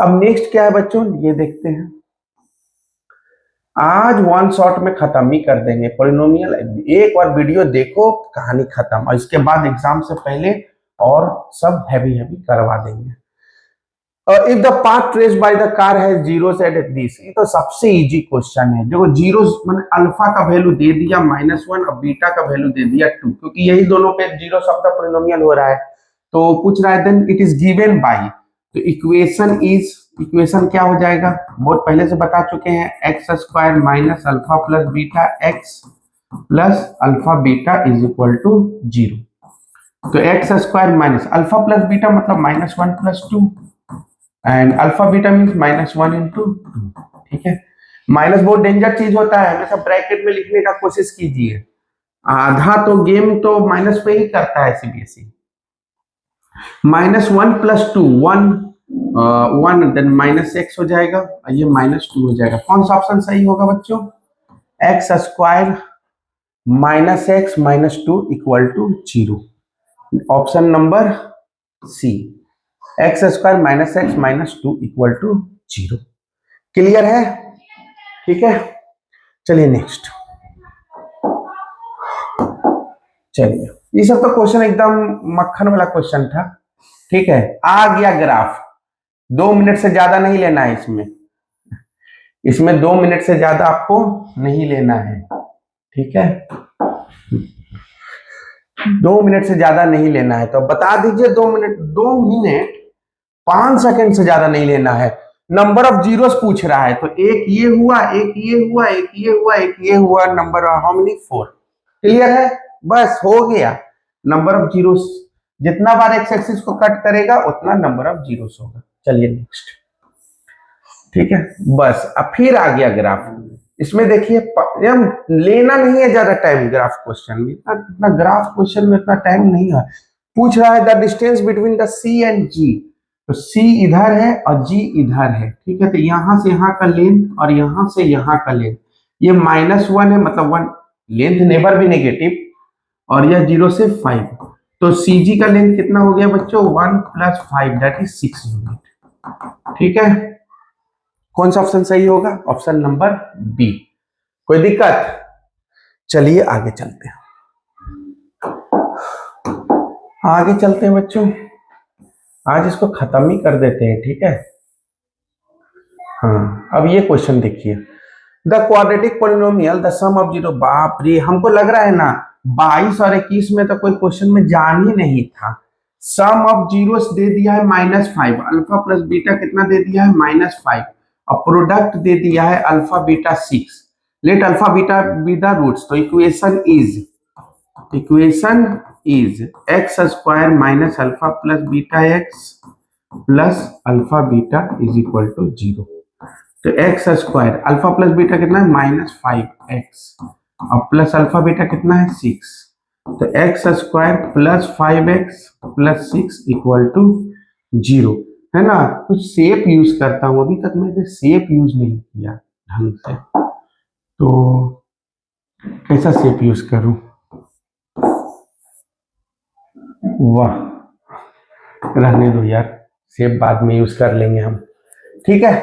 अब नेक्स्ट क्या है बच्चों, ये देखते हैं। आज वन शॉट में खत्म ही कर देंगे पॉलिनोमियल। एक बार वीडियो देखो, कहानी खत्म, और इसके बाद एग्जाम से पहले और सब हैवी हैवी करवा देंगे। If the path traced by the car has zeros at this, ये तो सबसे इजी क्वेश्चन है। देखो जीरोस मैंने अल्फा का वैल्यू दे दिया -1 और बीटा का वैल्यू दे दिया 2, क्योंकि यही दोनों पे जीरोस ऑफ द पॉलिनोमियल हो रहा है। तो पूछ रहा है then it is given by, तो इक्वेशन क्या हो जाएगा, बहुत पहले से बता चुके हैं, X square minus alpha plus beta X plus alpha beta is equal to 0। तो X square minus alpha plus beta मतलब -1 + 2 एंड अल्फा बीटा मीन्स -1 × 2। ठीक है, माइनस बहुत डेंजर चीज होता है, हमेशा ब्रैकेट में लिखने का कोशिश कीजिए। आधा तो गेम तो माइनस पे ही करता है सीबीएसई। -1 + 2 1 देन -x हो जाएगा, ये -2 हो जाएगा। कौन सा ऑप्शन सही होगा बच्चों, X square -x -2 = 0, option number C, X square -x -2 = 0। Clear है, ठीक है, चलिए नेक्स्ट। चलिए, ये सब तो क्वेश्चन एकदम मक्खन वाला क्वेश्चन था। ठीक है, आ गया ग्राफ। 2 मिनट से ज्यादा नहीं लेना है इसमें 2 मिनट से ज्यादा आपको नहीं लेना है। ठीक है, 2 मिनट से ज्यादा नहीं लेना है, तो बता दीजिए 2 मिनट 5 सेकंड से ज्यादा नहीं लेना है। नंबर ऑफ जीरोस पूछ रहा है, तो एक ये हुआ, एक ये हुआ, एक ये हुआ, एक ये हुआ, number of how many 4। Clear है, बस हो गया। नंबर ऑफ जीरोस जितना बार एक्स एक्सिस को कट करेगा उतना नंबर ऑफ जीरोस होगा। चलिए नेक्स्ट। ठीक है, बस अब फिर आ गया ग्राफ। इसमें देखिए लेना नहीं है ज्यादा टाइम ग्राफ क्वेश्चन में, इतना ग्राफ क्वेश्चन में इतना टाइम नहीं है। पूछ रहा है the distance between the C and G, तो सी इधर है और जी इधर है। ठीक है, तो यहां से यहां का लेंथ और यहां से यहां का लेंथ, ये -1 है, मतलब 1, लेंथ नेवर भी नेगेटिव, और यह 0 से 5। तो सी जी का लेंथ कितना हो गया बच्चों, 1 + 5 दैट इज 6 यूनिट। ठीक है, कौन सा ऑप्शन सही होगा, ऑप्शन नंबर बी। कोई दिक्कत, चलिए आगे चलते हैं। आगे चलते हैं बच्चों, आज इसको खत्म ही कर देते हैं। ठीक है, हाँ, अब ये क्वेश्चन देखिए, the quadratic polynomial the sum of zero. बाप रे, हमको लग रहा है ना 22 और 21 में तो कोई क्वेश्चन में जान ही नहीं था। सम ऑफ जीरोस दे दिया है -5, अल्फा प्लस बीटा कितना दे दिया है -5, और प्रोडक्ट दे दिया है alpha beta 6। Let alpha beta be the roots, तो equation is X square minus alpha plus beta X plus alpha beta is equal to 0। तो X square alpha plus beta कितना है -5x और प्लस अल्फा बीटा कितना है 6। तो X square plus 5x plus 6 equal to 0, है ना। कुछ शेप यूज करता हूं, अभी तक मैंने शेप यूज नहीं किया ढंग से, तो कैसा शेप यूज करूं, वाह, रहने दो यार, शेप बाद में यूज कर लेंगे हम। ठीक है,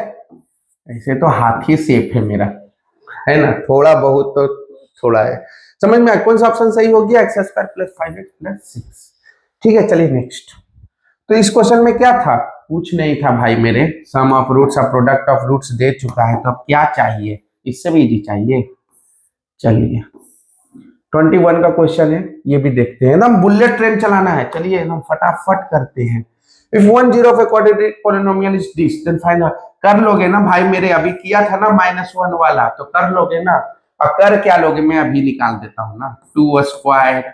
ऐसे तो हाथी शेप है मेरा, है ना, थोड़ा बहुत तो थोड़ा है। समझ में आया कौन सा ऑप्शन सही हो गया, x square plus 5x plus 6। ठीक है, चलिए नेक्स्ट। तो इस क्वेश्चन में क्या था, कुछ नहीं था भाई मेरे, सम ऑफ रूट्स और प्रोडक्ट ऑफ रूट्स दे चुका है, तो अब क्या चाहिए, इससे भी इजी चाहिए। चलिए 21 का क्वेश्चन है, ये भी देखते हैं, एकदम बुलेट ट्रेन चलाना है। चलिए एकदम फटाफट करते हैं। If one zero of a quadratic polynomial is this then find कर लोगे ना भाई मेरे, अभी किया था ना -1 वाला, तो कर लोगे ना। और कर क्या लोगे, मैं अभी निकाल देता हूँ ना, 2 स्क्वायर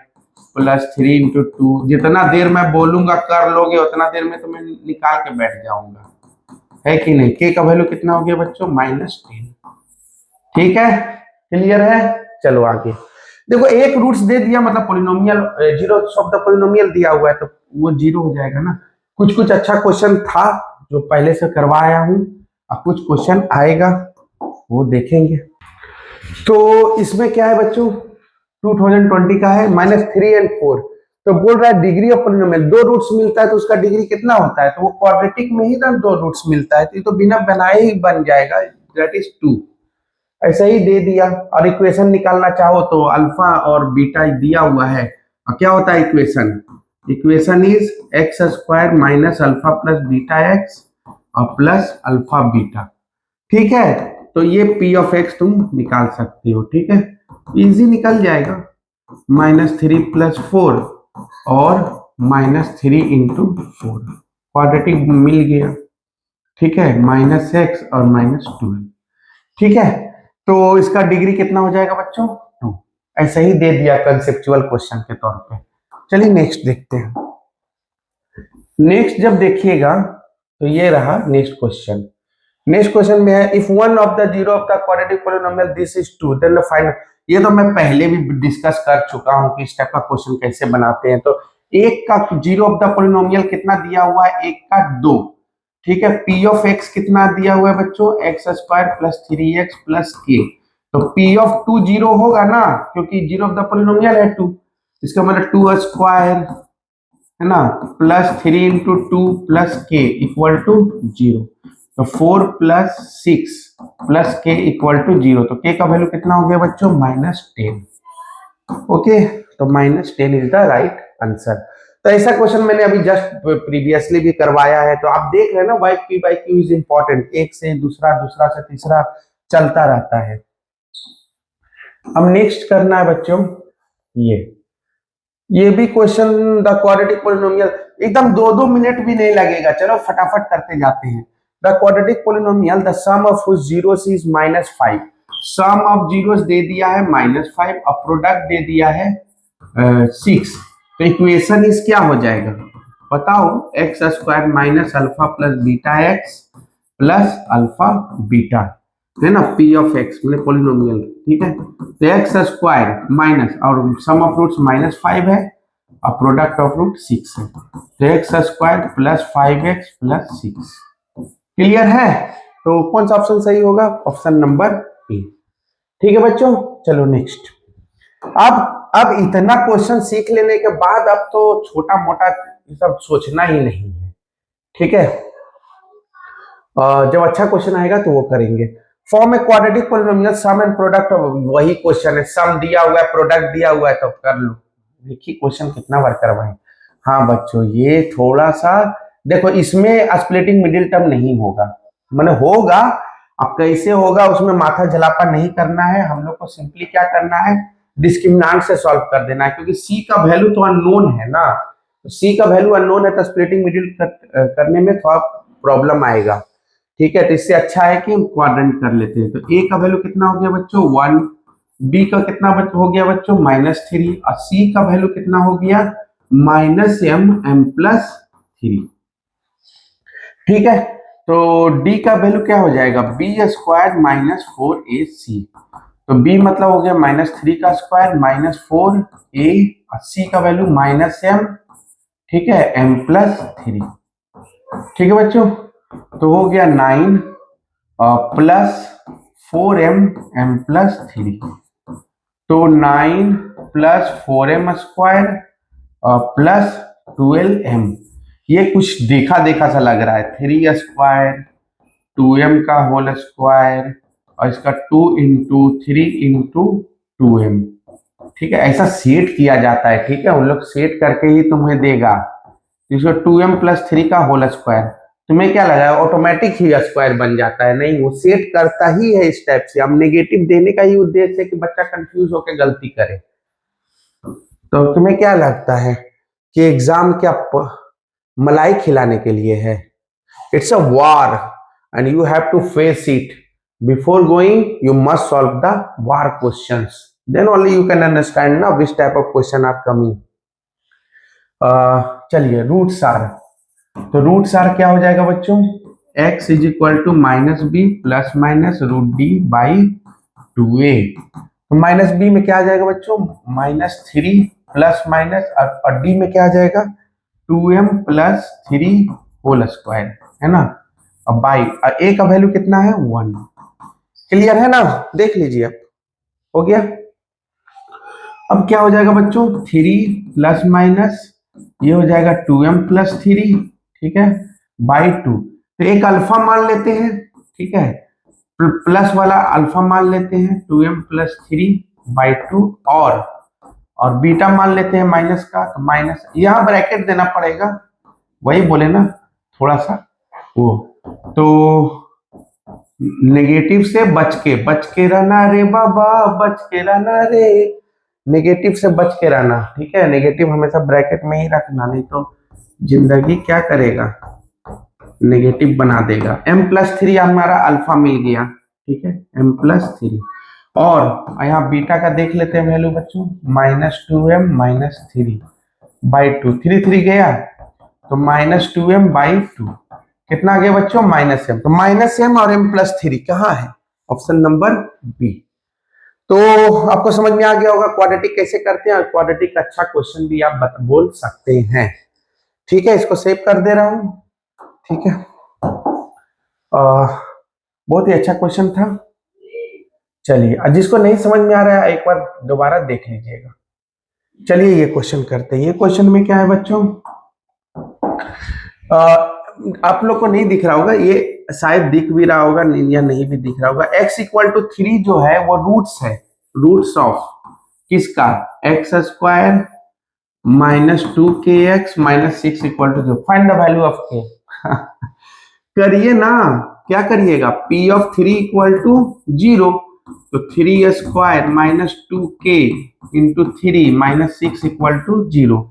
प्लस 3 इंटू 2, जितना देर मैं बोलूंगा कर लोगे उतना देर में तो मैं निकाल के बैठ जाऊंगा, है कि नहीं। के का वैल्यू कितना हो गया बच्चों, -10। ठीक है, क्लियर है। चलो आगे देखो, एक रूट्स दे दिया मतलब polynomial, zero of the polynomial दिया हुआ है तो वो जीरो हो जाएगा ना। कुछ कुछ अच्छा क्वेश्चन था जो पहले से करवाया हूं, अब कुछ क्वेश्चन आएगा वो देखेंगे। तो इसमें क्या है बच्चों, 2020 का है -3 और 4। तो बोल रहा है डिग्री ऑफ पोलिनोमियल, दो रूट्स मिलता है तो उसका डिग्री कितना होता है, तो वो क्वाड्रेटिक में ही ना दो रूट्स मिलता है, तो ये तो बिना बनाए ही बन जाएगा, दैट इज 2। ऐसा ही दे दिया, और इक्वेशन निकालना चाहो तो अल्फा और बीटा दिया हुआ है। और क्या होता है equation, equation is X square minus alpha plus beta x और प्लस अल्फा बीटा। ठीक है, तो ये पी ऑफ एक्स तुम निकाल सकते हो। ठीक है, इजी निकल जाएगा, -3 + 4 और -3 × 4 क्वाड्रेटिक मिल गया। ठीक है, -x और -12। ठीक है, तो इसका डिग्री कितना हो जाएगा बच्चों, 2। ऐसा ही दे दिया कंसेप्चुअल क्वेश्चन के तौर पे। चलिए नेक्स्ट देखते हैं। नेक्स्ट जब देखिएगा तो ये रहा नेक्स्ट क्वेश्चन। नेक्स्ट क्वेश्चन में है if one of the zero of the quadratic polynomial this is 2 then find. ये तो मैं पहले भी डिस्कस कर चुका हूं कि इस टाइप का क्वेश्चन कैसे बनाते हैं। तो एक का जीरो ऑफ द पोलिनोमियल कितना दिया हुआ है, एक का 2। ठीक है, पी ऑफ एक्स कितना दिया हुआ है बच्चों, x² + 3x + k। तो पी ऑफ 2 जीरो होगा ना, क्योंकि जीरो ऑफ द पोलिनोमियल है 2, इसका मतलब 2² है ना, +3 × 2 + k = 0। तो 4 + 6 + k = 0। तो k का वैल्यू कितना हो गया बच्चों, -10। ओके, तो -10 इज द राइट आंसर। तो ऐसा क्वेश्चन मैंने अभी जस्ट प्रीवियसली भी करवाया है, तो आप देख रहे हैं ना, YQ इज इंपॉर्टेंट, एक से दूसरा, दूसरा से तीसरा चलता रहता है। अब नेक्स्ट करना है बच्चों ये भी क्वेश्चन द क्वाड्रेटिक पोलिनोमियल, एकदम 2-2 मिनट भी नहीं लगेगा, चलो फटाफट करते जाते हैं। The quadratic polynomial the sum of which zeros is -5। Sum of zeros दे दिया है -5 और प्रोडक्ट दे दिया है 6। तो इक्वेशन इस क्या हो जाएगा बताओ, x² minus alpha plus beta X plus alpha beta, है ना, p ऑफ x मतलब पोलिनोमियल। ठीक है, तो x² माइनस और सम ऑफ रूट्स -5 है और प्रोडक्ट ऑफ रूट 6 है, तो x² + 5x + 6। क्लियर है, तो कौन सा ऑप्शन सही होगा, ऑप्शन नंबर ए। ठीक है बच्चों, चलो नेक्स्ट। अब इतना क्वेश्चन सीख लेने के बाद अब तो छोटा मोटा सब सोचना ही नहीं है। ठीक है, जब अच्छा क्वेश्चन आएगा तो वो करेंगे। Form a quadratic polynomial sum and product, वही क्वेश्चन है, सम दिया हुआ है प्रोडक्ट दिया हुआ है, तो कर लो। देखिए क्वेश्चन कितना बार करवाएं। हाँ बच्चों, ये थोड़ा सा देखो, इसमें स्प्लिटिंग मिडिल टर्म नहीं होगा, माने होगा, अब कैसे होगा उसमें माथा झलापा नहीं करना है। हम लोग को सिंपली क्या करना है, डिस्क्रिमिनेंट से सॉल्व कर देना है, क्योंकि सी का वैल्यू तो अननोन है ना, तो सी का वैल्यू अननोन है तो स्प्लिटिंग मिडिल करने में थोड़ा प्रॉब्लम आएगा। ठीक है, तो इससे अच्छा है कि हम क्वाड्रेंट कर लेते हैं। तो ए का वैल्यू कितना हो गया बच्चों 1, बी का कितना हो गया बच्चों -3 और सी का वैल्यू कितना हो गया -m+3। ठीक है, तो डी का वैल्यू क्या हो जाएगा b² - 4ac। तो b मतलब हो गया -3 का स्क्वायर -4a और c का वैल्यू -m। ठीक है, m+3। ठीक है बच्चों, तो हो गया 9 + 4m m+3। तो 9 + 4m² + 12m। ये कुछ देखा देखा सा लग रहा है, 3² 2m का होल स्क्वायर और इसका 2 × 3 × 2m। ठीक है, ऐसा सेट किया जाता है। ठीक है, उन लोग सेट करके ही तुम्हें देगा। इसको 2m + 3 का होल स्क्वायर, तुम्हें क्या लगा ऑटोमेटिक ही स्क्वायर बन जाता है, नहीं, वो सेट करता ही है इस टाइप से। हम नेगेटिव देने का ही उद्देश्य है कि बच्चा कंफ्यूज होकर गलती करे। तो तुम्हें क्या लगता है कि एग्जाम क्या मलाई खिलाने के लिए है। It's a war and you have to face it. Before going you must solve the war questions, then only you can understand ना which type of question are coming. चलिए रूट्स आर, तो रूट्स आर क्या हो जाएगा बच्चों, x is equal to minus B plus minus root D by 2a। तो माइनस बी में क्या आ जाएगा बच्चों, -3 प्लस माइनस, और डी में क्या आ जाएगा 2m प्लस 3 होल स्क्वायर, है ना। अब बाई a का वैल्यू कितना है 1। क्लियर है ना, देख लीजिए अब हो गया। अब क्या हो जाएगा बच्चों, 3 प्लस माइनस ये हो जाएगा 2m प्लस 3, ठीक है, बाई 2। तो एक अल्फा मान लेते हैं, ठीक है, प्लस वाला अल्फा मान लेते हैं 2m प्लस 3 बाई 2, और बीटा मान लेते हैं माइनस का, तो माइनस यहाँ ब्रैकेट देना पड़ेगा, वही बोले ना थोड़ा सा वो। तो नेगेटिव से बच के रहना रे बाबा, बच के रहना रे, नेगेटिव से बच के रहना, ठीक है। नेगेटिव हमेशा ब्रैकेट में ही रखना, नहीं तो जिंदगी क्या करेगा, नेगेटिव बना देगा। m+3 हमारा अल्फा मिल गया, ठीक है, m+3, और यहाँ बीटा का देख लेते हैं वैल्यू बच्चों, -2m -3 बाई 2, 3 3 गया तो -2m बाई 2, कितना आ गया बच्चों -m। तो -m और m+3 कहाँ है, ऑप्शन नंबर बी। तो आपको समझ में आ गया होगा क्वाड्रेटिक कैसे करते हैं, और क्वाड्रेटिक का अच्छा क्वेश्चन भी आप बोल सकते हैं, ठीक है। इसको सेव कर दे रहा हूं, ठीक है। बहुत ही अच्छा क्वेश्चन था। चलिए जिसको नहीं समझ में आ रहा है एक बार दोबारा देख लीजिएगा। चलिए ये क्वेश्चन करते हैं। ये क्वेश्चन में क्या है बच्चों, आप लोग को नहीं दिख रहा होगा, ये शायद दिख भी रहा होगा या नहीं भी दिख रहा होगा। x इक्वल टू 3 जो है वो रूट्स है, रूट्स ऑफ किसका, x² -2kx -6 equal to 0। Find the value of k। करिए ना, क्या करिएगा, p ऑफ 3 इक्वल टू 0, तो 3² -2k इंटू 3 -6 इक्वल टू 0,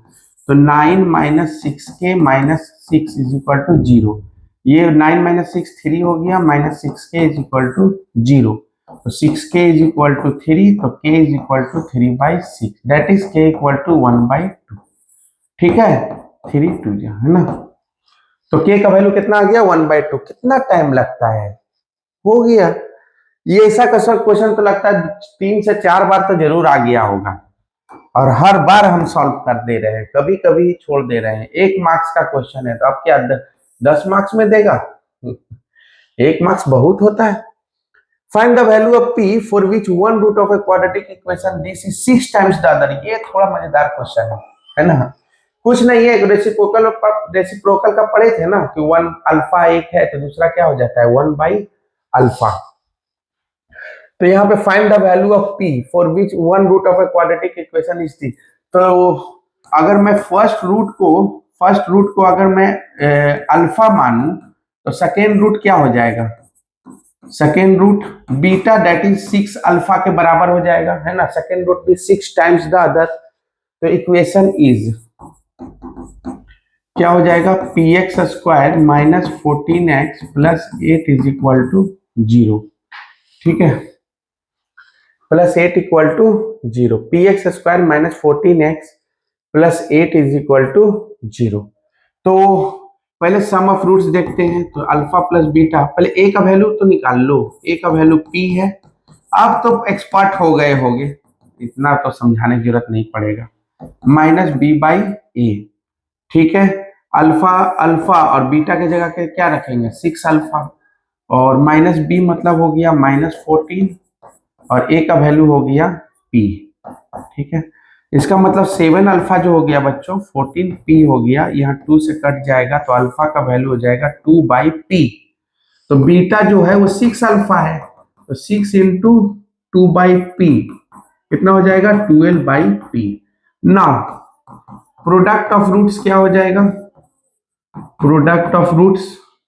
तो 9 -6k -6 इज इक्वल टू 0। ये 9 6 3 हो गया, -6k इज इक्वल टू 0, तो 6k इज इक्वल टू 3, तो k is equal to 3/6, that is k equal to 1/2, ठीक है, 3 2 है ना। तो k का वैल्यू कितना आ गया 1/2। कितना टाइम लगता है, हो गया। ये ऐसा क्वेश्चन तो लगता है 3 से 4 बार तो जरूर आ गया होगा, और हर बार हम सॉल्व कर दे रहे हैं, कभी कभी छोड़ दे रहे हैं। 1 मार्क्स का क्वेश्चन है तो अब क्या 10 मार्क्स में देगा, 1 मार्क्स बहुत होता है। Find the value of p for which one root of a quadratic equation this is 6 times the other. ये थोड़ा मजेदार क्वेश्चन है ना। कुछ नहीं है, रेसिप्रोकल का पढ़े थे ना कि 1 अल्फा एक है तो दूसरा क्या हो जाता है 1/अल्फा। तो यहाँ पे find the value of p for which one root of a quadratic equation is दी। तो अगर मैं फर्स्ट रूट को अगर मैं अल्फा मानूं तो सेकेंड रूट क्या हो जाएगा, second root beta that is 6 alpha के बराबर हो जाएगा, है ना। सेकेंड रूट भी 6 टाइम्स द अदर, तो इक्वेशन इज क्या हो जाएगा, px² -14x plus 8 is equal to 0, ठीक है, +8 equal to 0, px² -14x plus 8 is equal to 0। तो पहले सम ऑफ रूट्स देखते हैं, तो अल्फा प्लस बीटा, पहले a का वैल्यू तो निकाल लो, a का वैल्यू p है। आप तो एक्सपर्ट हो गए होंगे, इतना तो समझाने की जरूरत नहीं पड़ेगा, -b/a, ठीक है। अल्फा और बीटा की जगह के क्या रखेंगे 6 अल्फा, और -b मतलब हो गया -14, और a का वैल्यू हो गया p, ठीक है। इसका मतलब 7 अल्फा जो हो गया बच्चों 14p हो गया, यहाँ 2 से कट जाएगा तो अल्फा का वैल्यू हो जाएगा 2/p। तो बीटा जो है वो 6 अल्फा है, तो 6 इंटू 2/p कितना हो जाएगा 12/p। Now product of roots क्या हो जाएगा, product of roots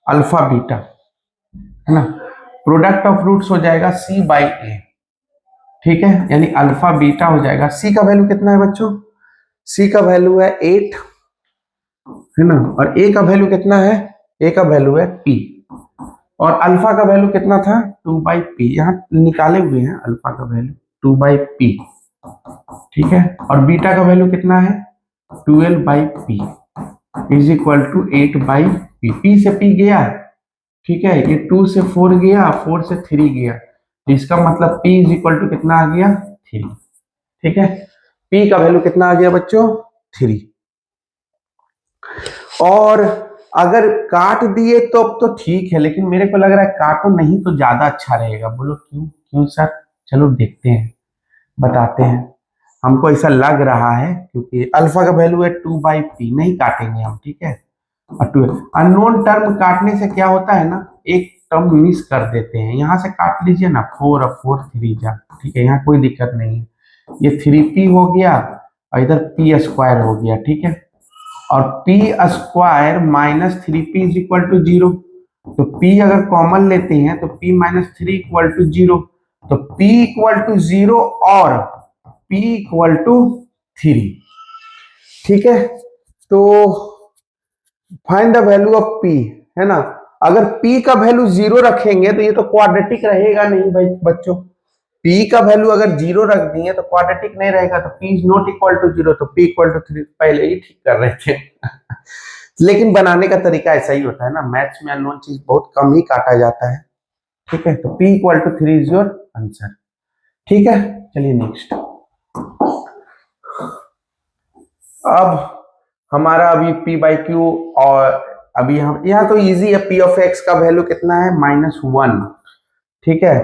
alpha beta, है ना, प्रोडक्ट ऑफ रूट्स हो जाएगा c/a, ठीक है, यानी अल्फा बीटा हो जाएगा। c का वैल्यू कितना है बच्चों, c का वैल्यू है 8, है ना, और ए का वैल्यू कितना है, ए का वैल्यू है पी, और अल्फा का वैल्यू कितना था 2/p, यहाँ निकाले हुए हैं अल्फा का वैल्यू 2/p, ठीक है, और बीटा का वैल्यू कितना है 12/p is equal to 8/p, p से p गया, ठीक है, ये 2 से 4 गया, 4 से 3 गया, तो इसका मतलब p इज इक्वल टू कितना आ गया 3, ठीक है, p का वैल्यू कितना आ गया बच्चों 3। और अगर काट दिए तो अब तो ठीक है, लेकिन मेरे को लग रहा है काटो नहीं तो ज्यादा अच्छा रहेगा, बोलो क्यों, क्यों सर, चलो देखते हैं, बताते हैं, हमको ऐसा लग रहा है क्योंकि अल्फा का वैल्यू है 2/p, नहीं काटेंगे हम, ठीक है, और 2 अननोन टर्म काटने से क्या होता है ना, एक टर्म मिस कर देते हैं, यहां से काट लीजिए ना 4 और 4 3 जा, ठीक है, यहाँ कोई दिक्कत नहीं है, ये 3p हो गया और इधर p² हो गया, ठीक है, और p² minus 3p is equal to 0, तो p अगर कॉमन लेते हैं तो p माइनस 3 इक्वल टू 0, तो p इक्वल टू 0 और p इक्वल टू 3, ठीक है, तो find the value of p, है ना, अगर p का वैल्यू 0 रखेंगे तो ये तो क्वाड्रेटिक रहेगा नहीं भाई बच्चों, p का वैल्यू अगर 0 रख दिए तो क्वाड्रेटिक नहीं रहेगा, तो p is not equal to 0, तो p इक्वल टू 3 पहले ही ठीक कर रहे थे लेकिन बनाने का तरीका ऐसा ही होता है ना, मैथ्स में अननोन चीज बहुत कम ही काटा जाता है, ठीक है, तो p equal to 3 is your answer, ठीक है, चलिए नेक्स्ट। अब हमारा अभी p/q, और अभी हम यहाँ तो इजी है, p ऑफ x का वैल्यू कितना है -1, ठीक है,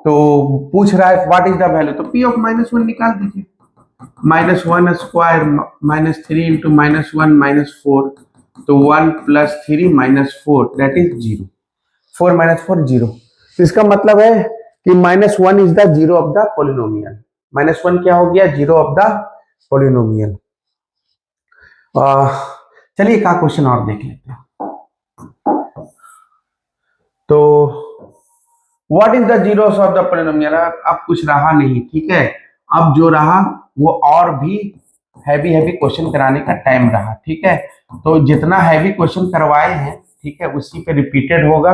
तो पूछ रहा है व्हाट इज द वैल्यू, तो p ऑफ -1 निकाल दीजिए, -1 स्क्वायर -3 इंटू -1 -4, तो 1 + 3 -4 दैट इज 0, 4 - 4 0, तो इसका मतलब है कि -1 is the zero of the polynomial, -1 क्या हो गया जीरो ऑफ द पोलिनोमियल। चलिए एक क्वेश्चन और देख लेते हैं, तो what is the zeros of the polynomial, अब कुछ रहा नहीं, ठीक है, अब जो रहा वो और भी हैवी क्वेश्चन कराने का टाइम रहा, ठीक है, तो जितना हैवी क्वेश्चन करवाए हैं, ठीक है, उसी पे रिपीटेड होगा,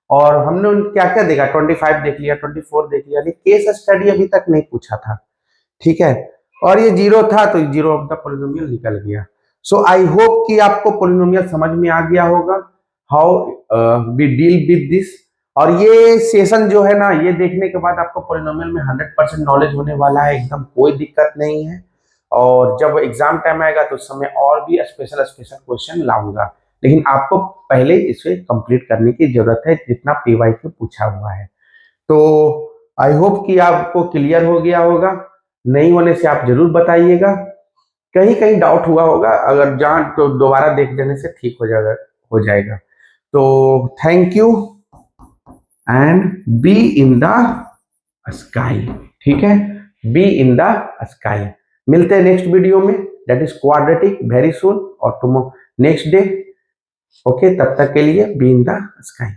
और हमने क्या क्या देखा 25 देख लिया, 24 देख लिया, केस स्टडी अभी तक नहीं पूछा था, ठीक है, और ये 0 था तो जीरो ऑफ द पोलिनोमियल निकल गया। सो आई होप कि आपको पोलिनोमियल समझ में आ गया होगा, how we deal with this, और ये सेशन जो है ना, ये देखने के बाद आपको पोलिनोमियल में 100% नॉलेज होने वाला है, एकदम कोई दिक्कत नहीं है, और जब एग्जाम टाइम आएगा तो उस समय और भी स्पेशल क्वेश्चन लाऊंगा, लेकिन आपको पहले इसे कंप्लीट करने की जरूरत है जितना PYQ पूछा हुआ है। तो आई होप कि आपको क्लियर हो गया होगा, नहीं होने से आप जरूर बताइएगा, कहीं कहीं डाउट हुआ होगा, अगर जहां तो दोबारा देख लेने से ठीक हो जाएगा। तो thank you and B in the sky, ठीक है, बी इन द स्काई, मिलते हैं नेक्स्ट वीडियो में, that is quadratic very soon, और तुम नेक्स्ट डे, ओके, तब तक के लिए बी इन द स्काई।